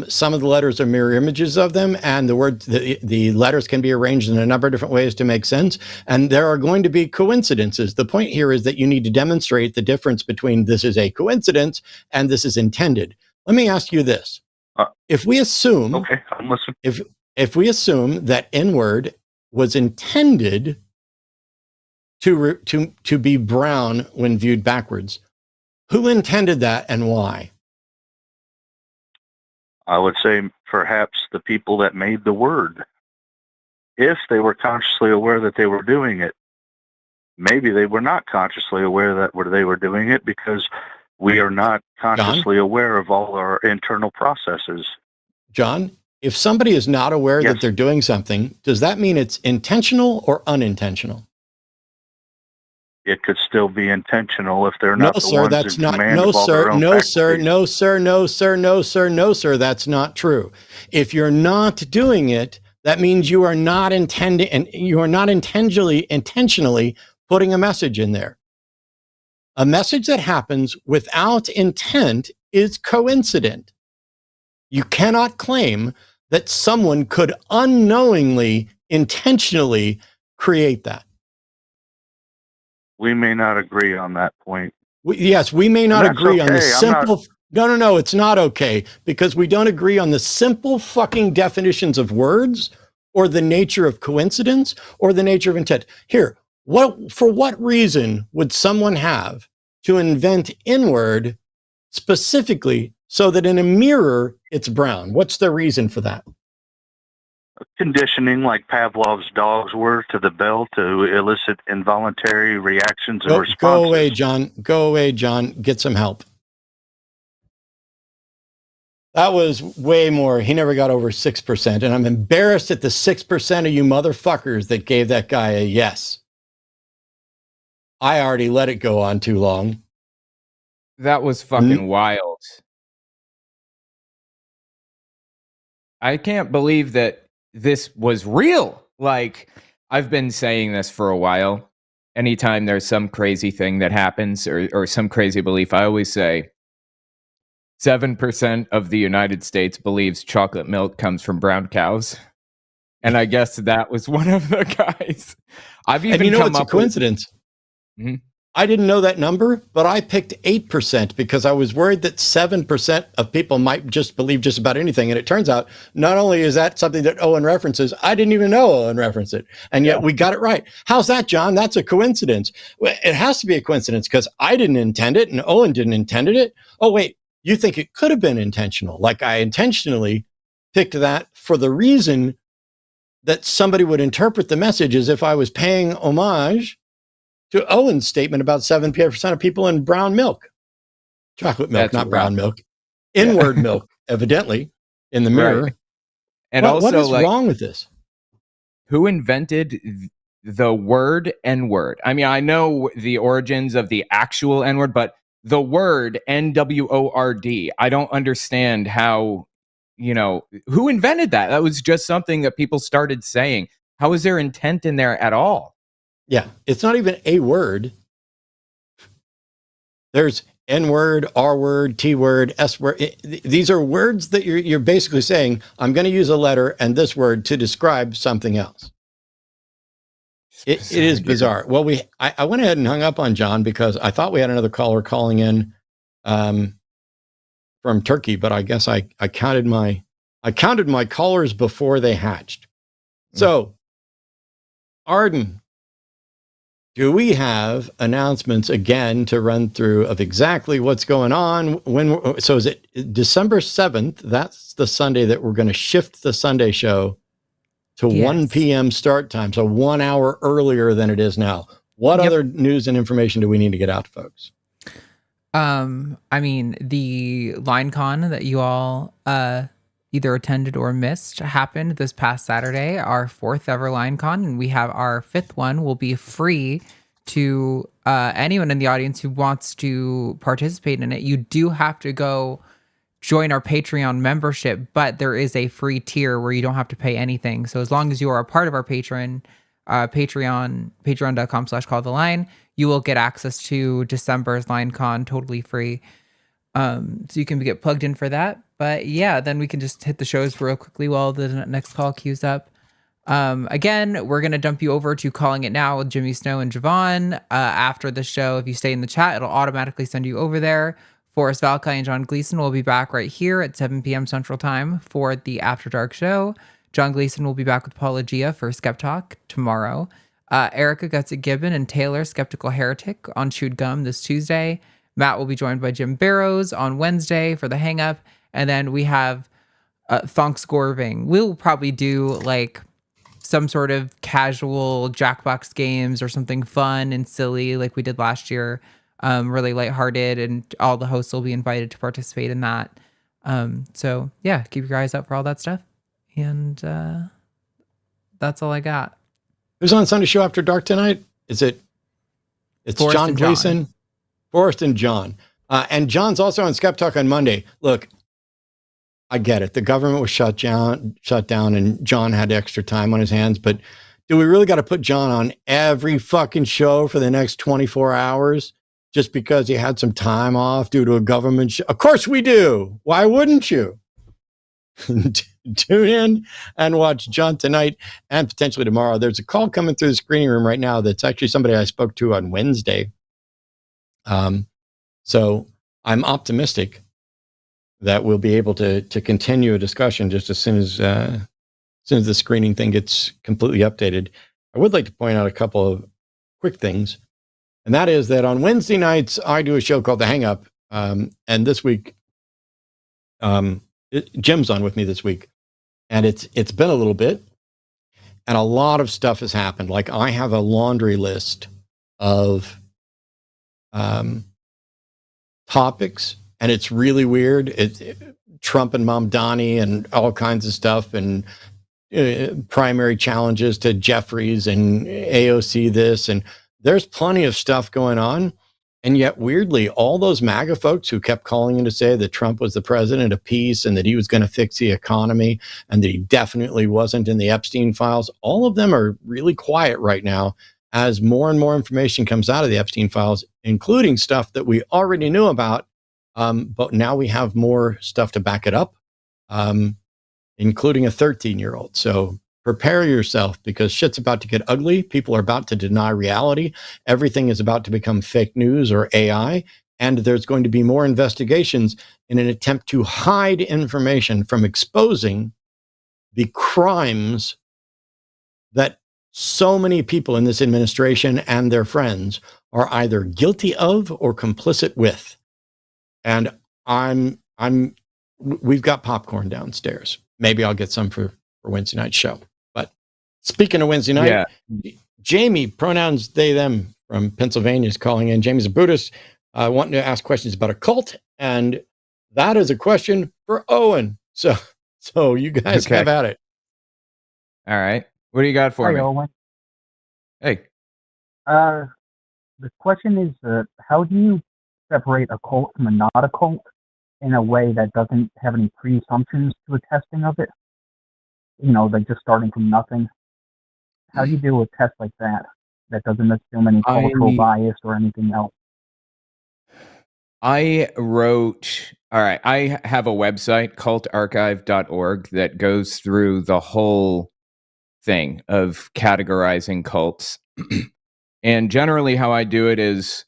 Some of the letters are mirror images of them, and the letters can be arranged in a number of different ways to make sense. And there are going to be coincidences. The point here is that you need to demonstrate the difference between this is a coincidence and this is intended. Let me ask you this. If we assume, okay, I'm listening. If we assume that N-word was intended to be brown when viewed backwards, who intended that and why? I would say perhaps the people that made the word, if they were consciously aware that they were doing it. Maybe they were not consciously aware that they were doing it, because we are not consciously aware of all our internal processes. John, if somebody is not aware that they're doing something, does that mean it's intentional or unintentional? It could still be intentional if they're not the ones in command of all their own faculties. No, sir, that's not true. If you're not doing it, that means you are not intending, and you are not intentionally putting a message in there. A message that happens without intent is coincident. You cannot claim that someone could unknowingly, intentionally create that. We may not agree on that point. Yes, we may not agree on the okay. simple... No, it's not okay, because we don't agree on the simple fucking definitions of words or the nature of coincidence or the nature of intent. Here, for what reason would someone have to invent inward specifically so that in a mirror it's brown? What's the reason for that? Conditioning, like Pavlov's dogs were to the bell, to elicit involuntary reactions and responses. Go away, John. Go away, John. Get some help. That was way more. He never got over 6%. And I'm embarrassed at the 6% of you motherfuckers that gave that guy a yes. I already let it go on too long. That was fucking wild. I can't believe that this was real. Like, I've been saying this for a while. Anytime there's some crazy thing that happens or some crazy belief, I always say 7% of the United States believes chocolate milk comes from brown cows. And I guess that was one of the guys. I've even come it's up a coincidence. With, I didn't know that number, but I picked 8% because I was worried that 7% of people might just believe just about anything. And it turns out not only is that something that Owen references, I didn't even know Owen referenced it. And yet we got it right. How's that, John? That's a coincidence. Well, it has to be a coincidence because I didn't intend it and Owen didn't intend it. Oh, wait, you think it could have been intentional? Like I intentionally picked that for the reason that somebody would interpret the message as if I was paying homage to Owen's statement about 7% of people in brown milk. Chocolate milk, That's not brown rough. milk. Inward milk, evidently, in the mirror. Right. And what is wrong with this? Who invented the word N-word? I mean, I know the origins of the actual N-word, but the word N-W-O-R-D, I don't understand how, who invented that? That was just something that people started saying. How is there intent in there at all? Yeah, it's not even a word. There's N-word, R-word, T-word, S-word. These are words that you're basically saying, I'm going to use a letter and this word to describe something else. It is bizarre. Well, I went ahead and hung up on John because I thought we had another caller calling in from Turkey, but I guess I counted my callers before they hatched. So, Arden, do we have announcements again to run through of exactly what's going on? So is it December 7th? That's the Sunday that we're going to shift the Sunday show to 1 p.m. start time. So 1 hour earlier than it is now. What other news and information do we need to get out to folks? I mean, the LineCon that you all either attended or missed happened this past Saturday, our 4th ever LineCon, and we have our 5th one will be free to anyone in the audience who wants to participate in it. You do have to go join our Patreon membership, but there is a free tier where you don't have to pay anything. So as long as you are a part of our patreon, patreon.com/calltheline, you will get access to December's LineCon totally free. So you can get plugged in for that. But yeah, then we can just hit the shows real quickly while the next call queues up. Again, we're going to dump you over to Calling It Now with Jimmy Snow and Javon. After the show, if you stay in the chat, it'll automatically send you over there. Forrest Valkai and John Gleason will be back right here at 7 p.m. Central Time for the After Dark show. John Gleason will be back with Paula Gia for Skeptalk tomorrow. Erica Gutsick Gibbon and Taylor Skeptical Heretic on Chewed Gum this Tuesday. Matt will be joined by Jim Barrows on Wednesday for the Hang Up. And then we have Thonks Gorving. We'll probably do like some sort of casual Jackbox games or something fun and silly like we did last year. Really lighthearted, and all the hosts will be invited to participate in that. So yeah, keep your eyes out for all that stuff. And that's all I got. Who's on Sunday Show After Dark tonight? It's Forrest John Gleason, Forrest and John. And John's also on Skeptalk on Monday. Look, I get it. The government was shut down, and John had extra time on his hands. But do we really got to put John on every fucking show for the next 24 hours just because he had some time off due to a government show? Of course we do. Why wouldn't you? tune in and watch John tonight and potentially tomorrow. There's a call coming through the screening room right now that's actually somebody I spoke to on Wednesday. So I'm optimistic that we'll be able to continue a discussion just as soon as the screening thing gets completely updated. I would like to point out a couple of quick things, and that is that on Wednesday nights I do a show called The Hang Up, and this week Jim's on with me this week, and it's been a little bit, and a lot of stuff has happened. Like, I have a laundry list of topics, and it's really weird. Trump and Mom Donnie and all kinds of stuff, and primary challenges to Jeffries and AOC this, and there's plenty of stuff going on. And yet, weirdly, all those MAGA folks who kept calling in to say that Trump was the president of peace and that he was going to fix the economy and that he definitely wasn't in the Epstein files, all of them are really quiet right now as more and more information comes out of the Epstein files, including stuff that we already knew about. But now we have more stuff to back it up, including a 13-year-old. So prepare yourself, because shit's about to get ugly. People are about to deny reality. Everything is about to become fake news or AI. And there's going to be more investigations in an attempt to hide information from exposing the crimes that so many people in this administration and their friends are either guilty of or complicit with. And we've got popcorn downstairs. Maybe I'll get some for Wednesday night's show. But speaking of Wednesday night, Jamie, pronouns they, them, from Pennsylvania is calling in. Jamie's a Buddhist, wanting to ask questions about a cult. And that is a question for Owen. So you guys have at it. All right. What do you got for me? Owen. Hey. The question is, how do you separate a cult from a not a cult in a way that doesn't have any pre-assumptions to a testing of it? Like just starting from nothing. How do you do a test like that doesn't assume any cultural bias or anything else? I have a website, cultarchive.org, that goes through the whole thing of categorizing cults. And generally how I do it is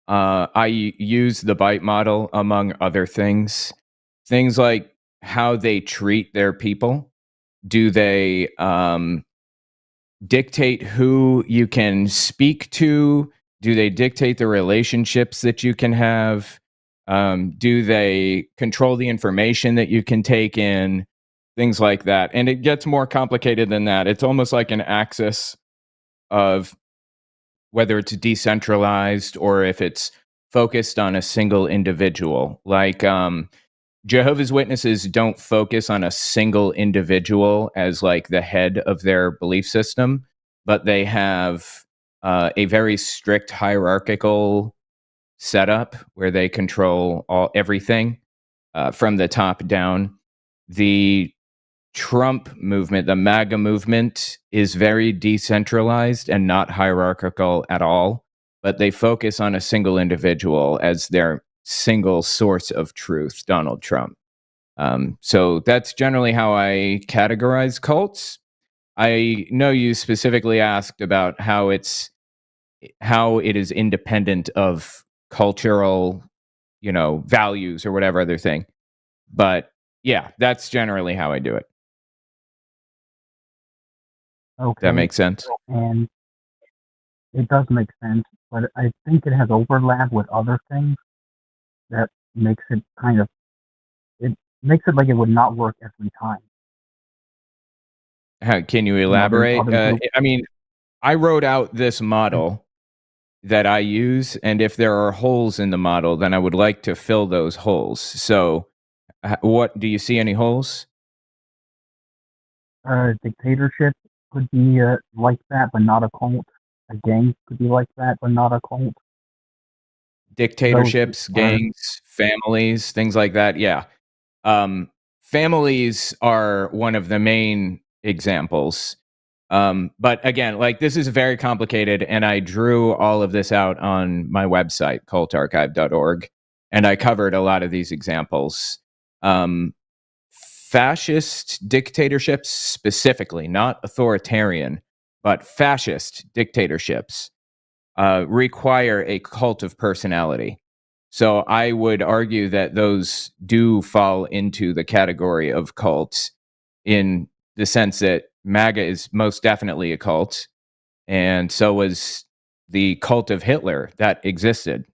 I use the bite model, among other things. Things like how they treat their people. Do they dictate who you can speak to? Do they dictate the relationships that you can have? Do they control the information that you can take in? Things like that. And it gets more complicated than that. It's almost like an axis of whether it's decentralized or if it's focused on a single individual. Like Jehovah's Witnesses don't focus on a single individual as like the head of their belief system, but they have a very strict hierarchical setup where they control everything from the top down. The Trump movement, the MAGA movement, is very decentralized and not hierarchical at all, but they focus on a single individual as their single source of truth, Donald Trump. So that's generally how I categorize cults. I know you specifically asked about how it is independent of cultural, values or whatever other thing. But yeah, that's generally how I do it. Okay. That makes sense. And it does make sense, but I think it has overlap with other things that makes it makes it like it would not work every time. Can you elaborate? I wrote out this model that I use, and if there are holes in the model, then I would like to fill those holes. So, what do you see? Any holes? Dictatorship could be like that, but not a cult. A gang could be like that, but not a cult. Dictatorships, gangs, families, things like that. Yeah. Families are one of the main examples. But again, like, this is very complicated, and I drew all of this out on my website, cultarchive.org, and I covered a lot of these examples. fascist dictatorships specifically, not authoritarian, but fascist dictatorships require a cult of personality. So I would argue that those do fall into the category of cults in the sense that MAGA is most definitely a cult, and so was the cult of Hitler that existed.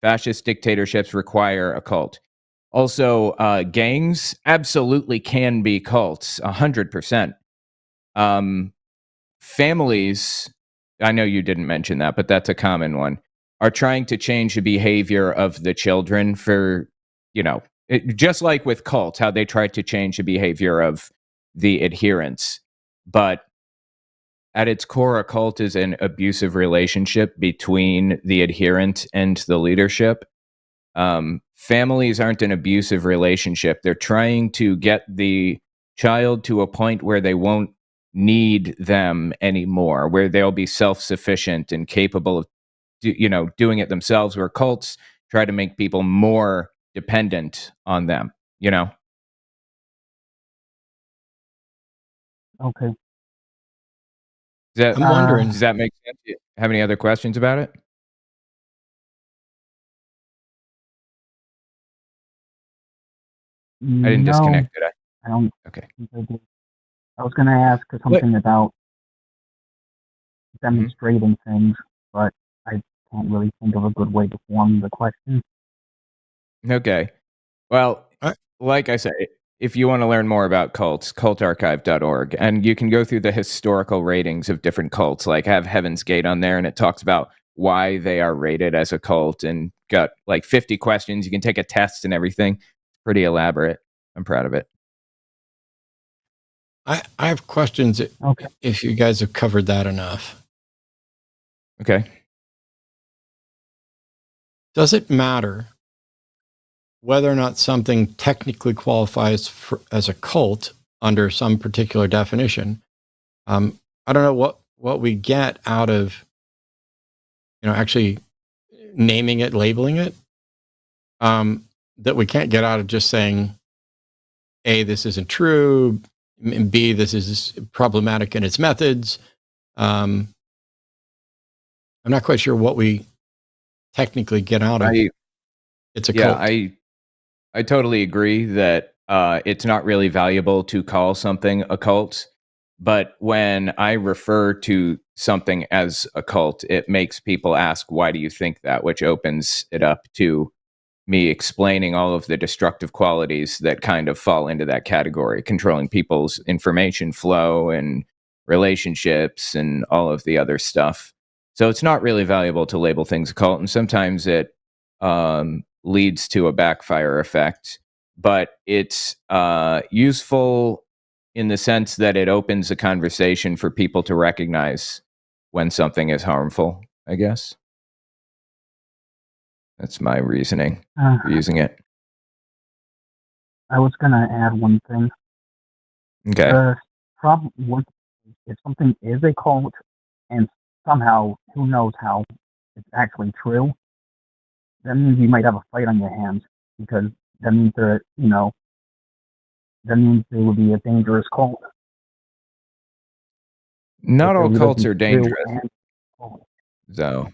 Fascist dictatorships require a cult. Also, gangs absolutely can be cults, 100%. Families, I know you didn't mention that, but that's a common one, are trying to change the behavior of the children for, just like with cults, how they tried to change the behavior of the adherents. But at its core, a cult is an abusive relationship between the adherent and the leadership. Families aren't an abusive relationship. They're trying to get the child to a point where they won't need them anymore, where they'll be self-sufficient and capable of doing it themselves, where cults try to make people more dependent on them. Okay. I'm wondering. Does that make sense? Do you have any other questions about it? I didn't disconnect, did I? I don't. Okay. I was going to ask something about demonstrating things, but I can't really think of a good way to form the question. Okay. Well, like I said, if you want to learn more about cults, cultarchive.org, and you can go through the historical ratings of different cults, like have Heaven's Gate on there, and it talks about why they are rated as a cult, and got like 50 questions. You can take a test and everything. It's pretty elaborate. I'm proud of it. I have questions if you guys have covered that enough. Okay. Does it matter whether or not something technically qualifies as a cult under some particular definition? I don't know what we get out of actually naming it, labeling it, that we can't get out of just saying, A, this isn't true, and B, this is problematic in its methods. I'm not quite sure what we technically get out of it. It's a cult. I totally agree that it's not really valuable to call something a cult, but when I refer to something as a cult, it makes people ask, why do you think that? Which opens it up to me explaining all of the destructive qualities that kind of fall into that category, controlling people's information flow and relationships and all of the other stuff. So it's not really valuable to label things a cult, and sometimes it leads to a backfire effect, but it's useful in the sense that it opens a conversation for people to recognize when something is harmful, I guess. That's my reasoning for using it. I was going to add one thing. Okay. The problem with if something is a cult and somehow, who knows how, it's actually true, that means you might have a fight on your hands, because that means that means it would be a dangerous cult. Not all cults are dangerous, though.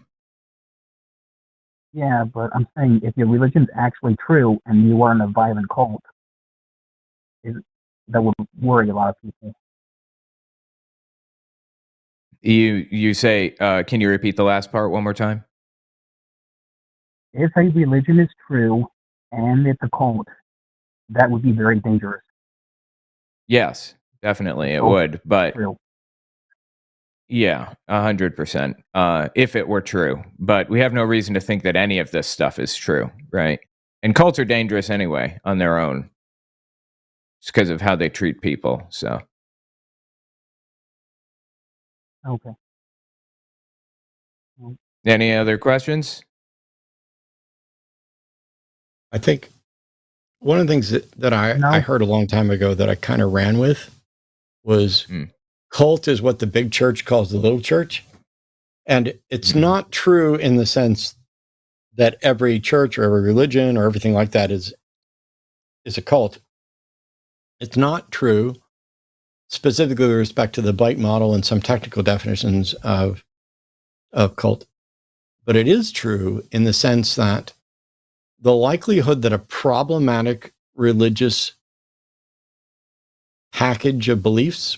Yeah, but I'm saying if your religion's actually true and you are in a violent cult, that would worry a lot of people. You say, can you repeat the last part one more time? If a religion is true and it's a cult, that would be very dangerous. Yes, definitely it would, but true. Yeah, 100%. If it were true, but we have no reason to think that any of this stuff is true, right? And cults are dangerous anyway on their own. It's because of how they treat people. So, okay. Any other questions? I think one of the things that I heard a long time ago that I kind of ran with was cult is what the big church calls the little church. And it's not true in the sense that every church or every religion or everything like that is a cult. It's not true, specifically with respect to the bite model and some technical definitions of cult. But it is true in the sense that the likelihood that a problematic religious package of beliefs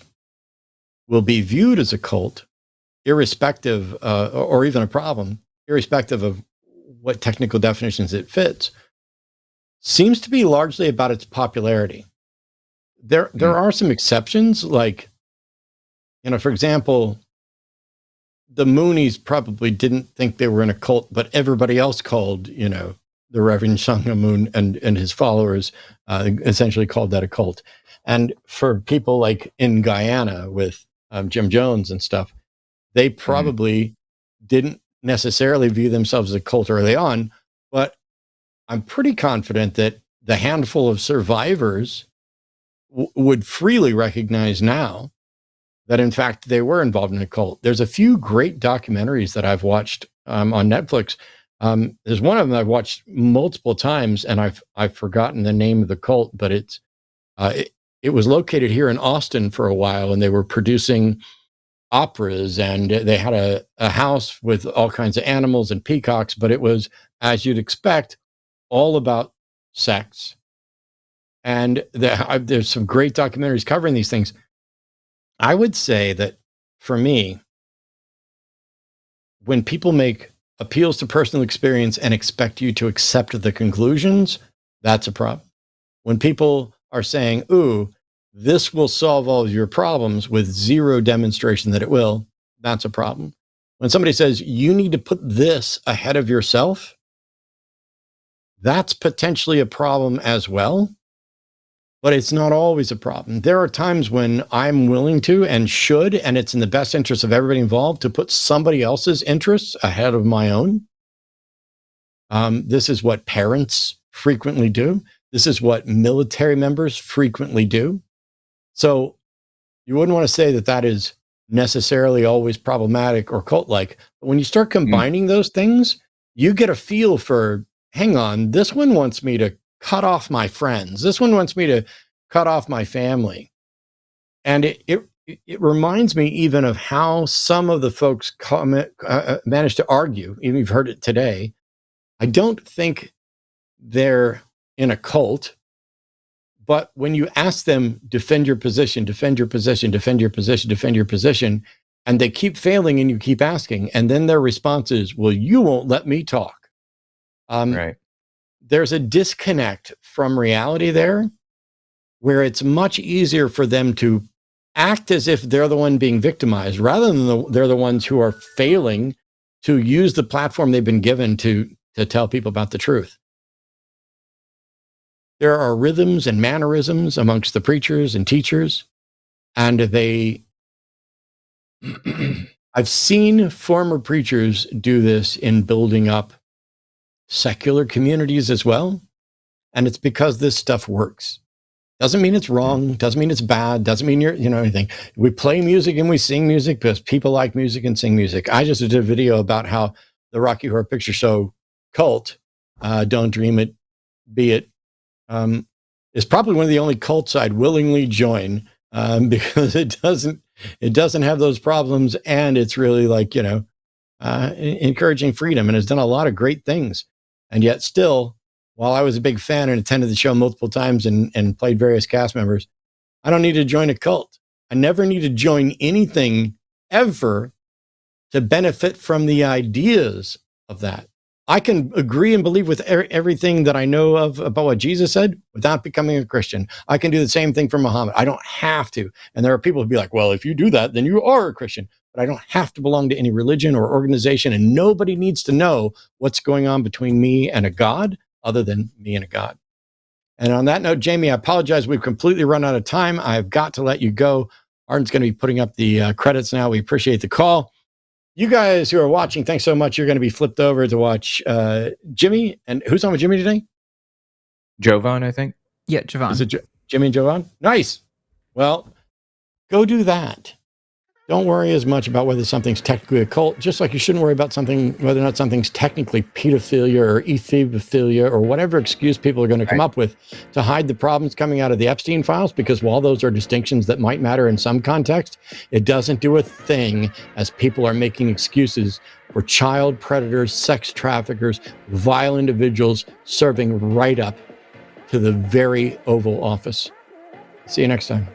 will be viewed as a cult, irrespective, or even a problem, irrespective of what technical definitions it fits, seems to be largely about its popularity. There are some exceptions, like, for example, the Moonies probably didn't think they were in a cult, but everybody else called, the Reverend Sangha Moon and his followers essentially called that a cult. And for people like in Guyana with Jim Jones and stuff, they probably didn't necessarily view themselves as a cult early on, but I'm pretty confident that the handful of survivors would freely recognize now that, in fact, they were involved in a cult. There's a few great documentaries that I've watched on Netflix. There's one of them I've watched multiple times, and I've forgotten the name of the cult, but it was located here in Austin for a while, and they were producing operas, and they had a house with all kinds of animals and peacocks, but it was, as you'd expect, all about sex. And there's some great documentaries covering these things. I would say that for me, when people make appeals to personal experience and expect you to accept the conclusions, that's a problem. When people are saying, ooh, this will solve all of your problems with zero demonstration that it will, that's a problem. When somebody says, you need to put this ahead of yourself, that's potentially a problem as well. But it's not always a problem. There are times when I'm willing to and should, and it's in the best interest of everybody involved, to put somebody else's interests ahead of my own. This is what parents frequently do. This is what military members frequently do. So you wouldn't want to say that that is necessarily always problematic or cult-like. But when you start combining those things, you get a feel for, hang on, this one wants me to cut off my friends. This one wants me to cut off my family. And it reminds me even of how some of the folks managed to argue, even you've heard it today. I don't think they're in a cult, but when you ask them, defend your position, defend your position, defend your position, defend your position, and they keep failing and you keep asking, and then their response is, well, you won't let me talk. Right. There's a disconnect from reality there, where it's much easier for them to act as if they're the one being victimized, rather than they're the ones who are failing to use the platform they've been given to tell people about the truth. There are rhythms and mannerisms amongst the preachers and teachers, and I've seen former preachers do this in building up secular communities as well. And it's because this stuff works. Doesn't mean it's wrong. Doesn't mean it's bad. Doesn't mean you're, anything. We play music and we sing music because people like music and sing music. I just did a video about how the Rocky Horror Picture Show cult, Don't Dream It, Be It, is probably one of the only cults I'd willingly join, because it doesn't have those problems, and it's really like, encouraging freedom, and has done a lot of great things. And yet still, while I was a big fan and attended the show multiple times and played various cast members, I don't need to join a cult. I never need to join anything ever to benefit from the ideas of that. I can agree and believe with everything that I know of about what Jesus said without becoming a Christian. I can do the same thing for Muhammad. I don't have to. And there are people who be like, well, if you do that, then you are a Christian. But I don't have to belong to any religion or organization, and nobody needs to know what's going on between me and a God other than me and a God. And on that note, Jamie, I apologize. We've completely run out of time. I've got to let you go. Arden's going to be putting up the credits now. We appreciate the call. You guys who are watching, thanks so much. You're going to be flipped over to watch Jimmy. And who's on with Jimmy today? Jovan, I think. Yeah, Jovan. Is it Jimmy and Jovan? Nice. Well, go do that. Don't worry as much about whether something's technically a cult, just like you shouldn't worry about whether or not something's technically pedophilia or ephebophilia or whatever excuse people are going to come up with to hide the problems coming out of the Epstein files, because while those are distinctions that might matter in some context, it doesn't do a thing as people are making excuses for child predators, sex traffickers, vile individuals serving right up to the very Oval Office. See you next time.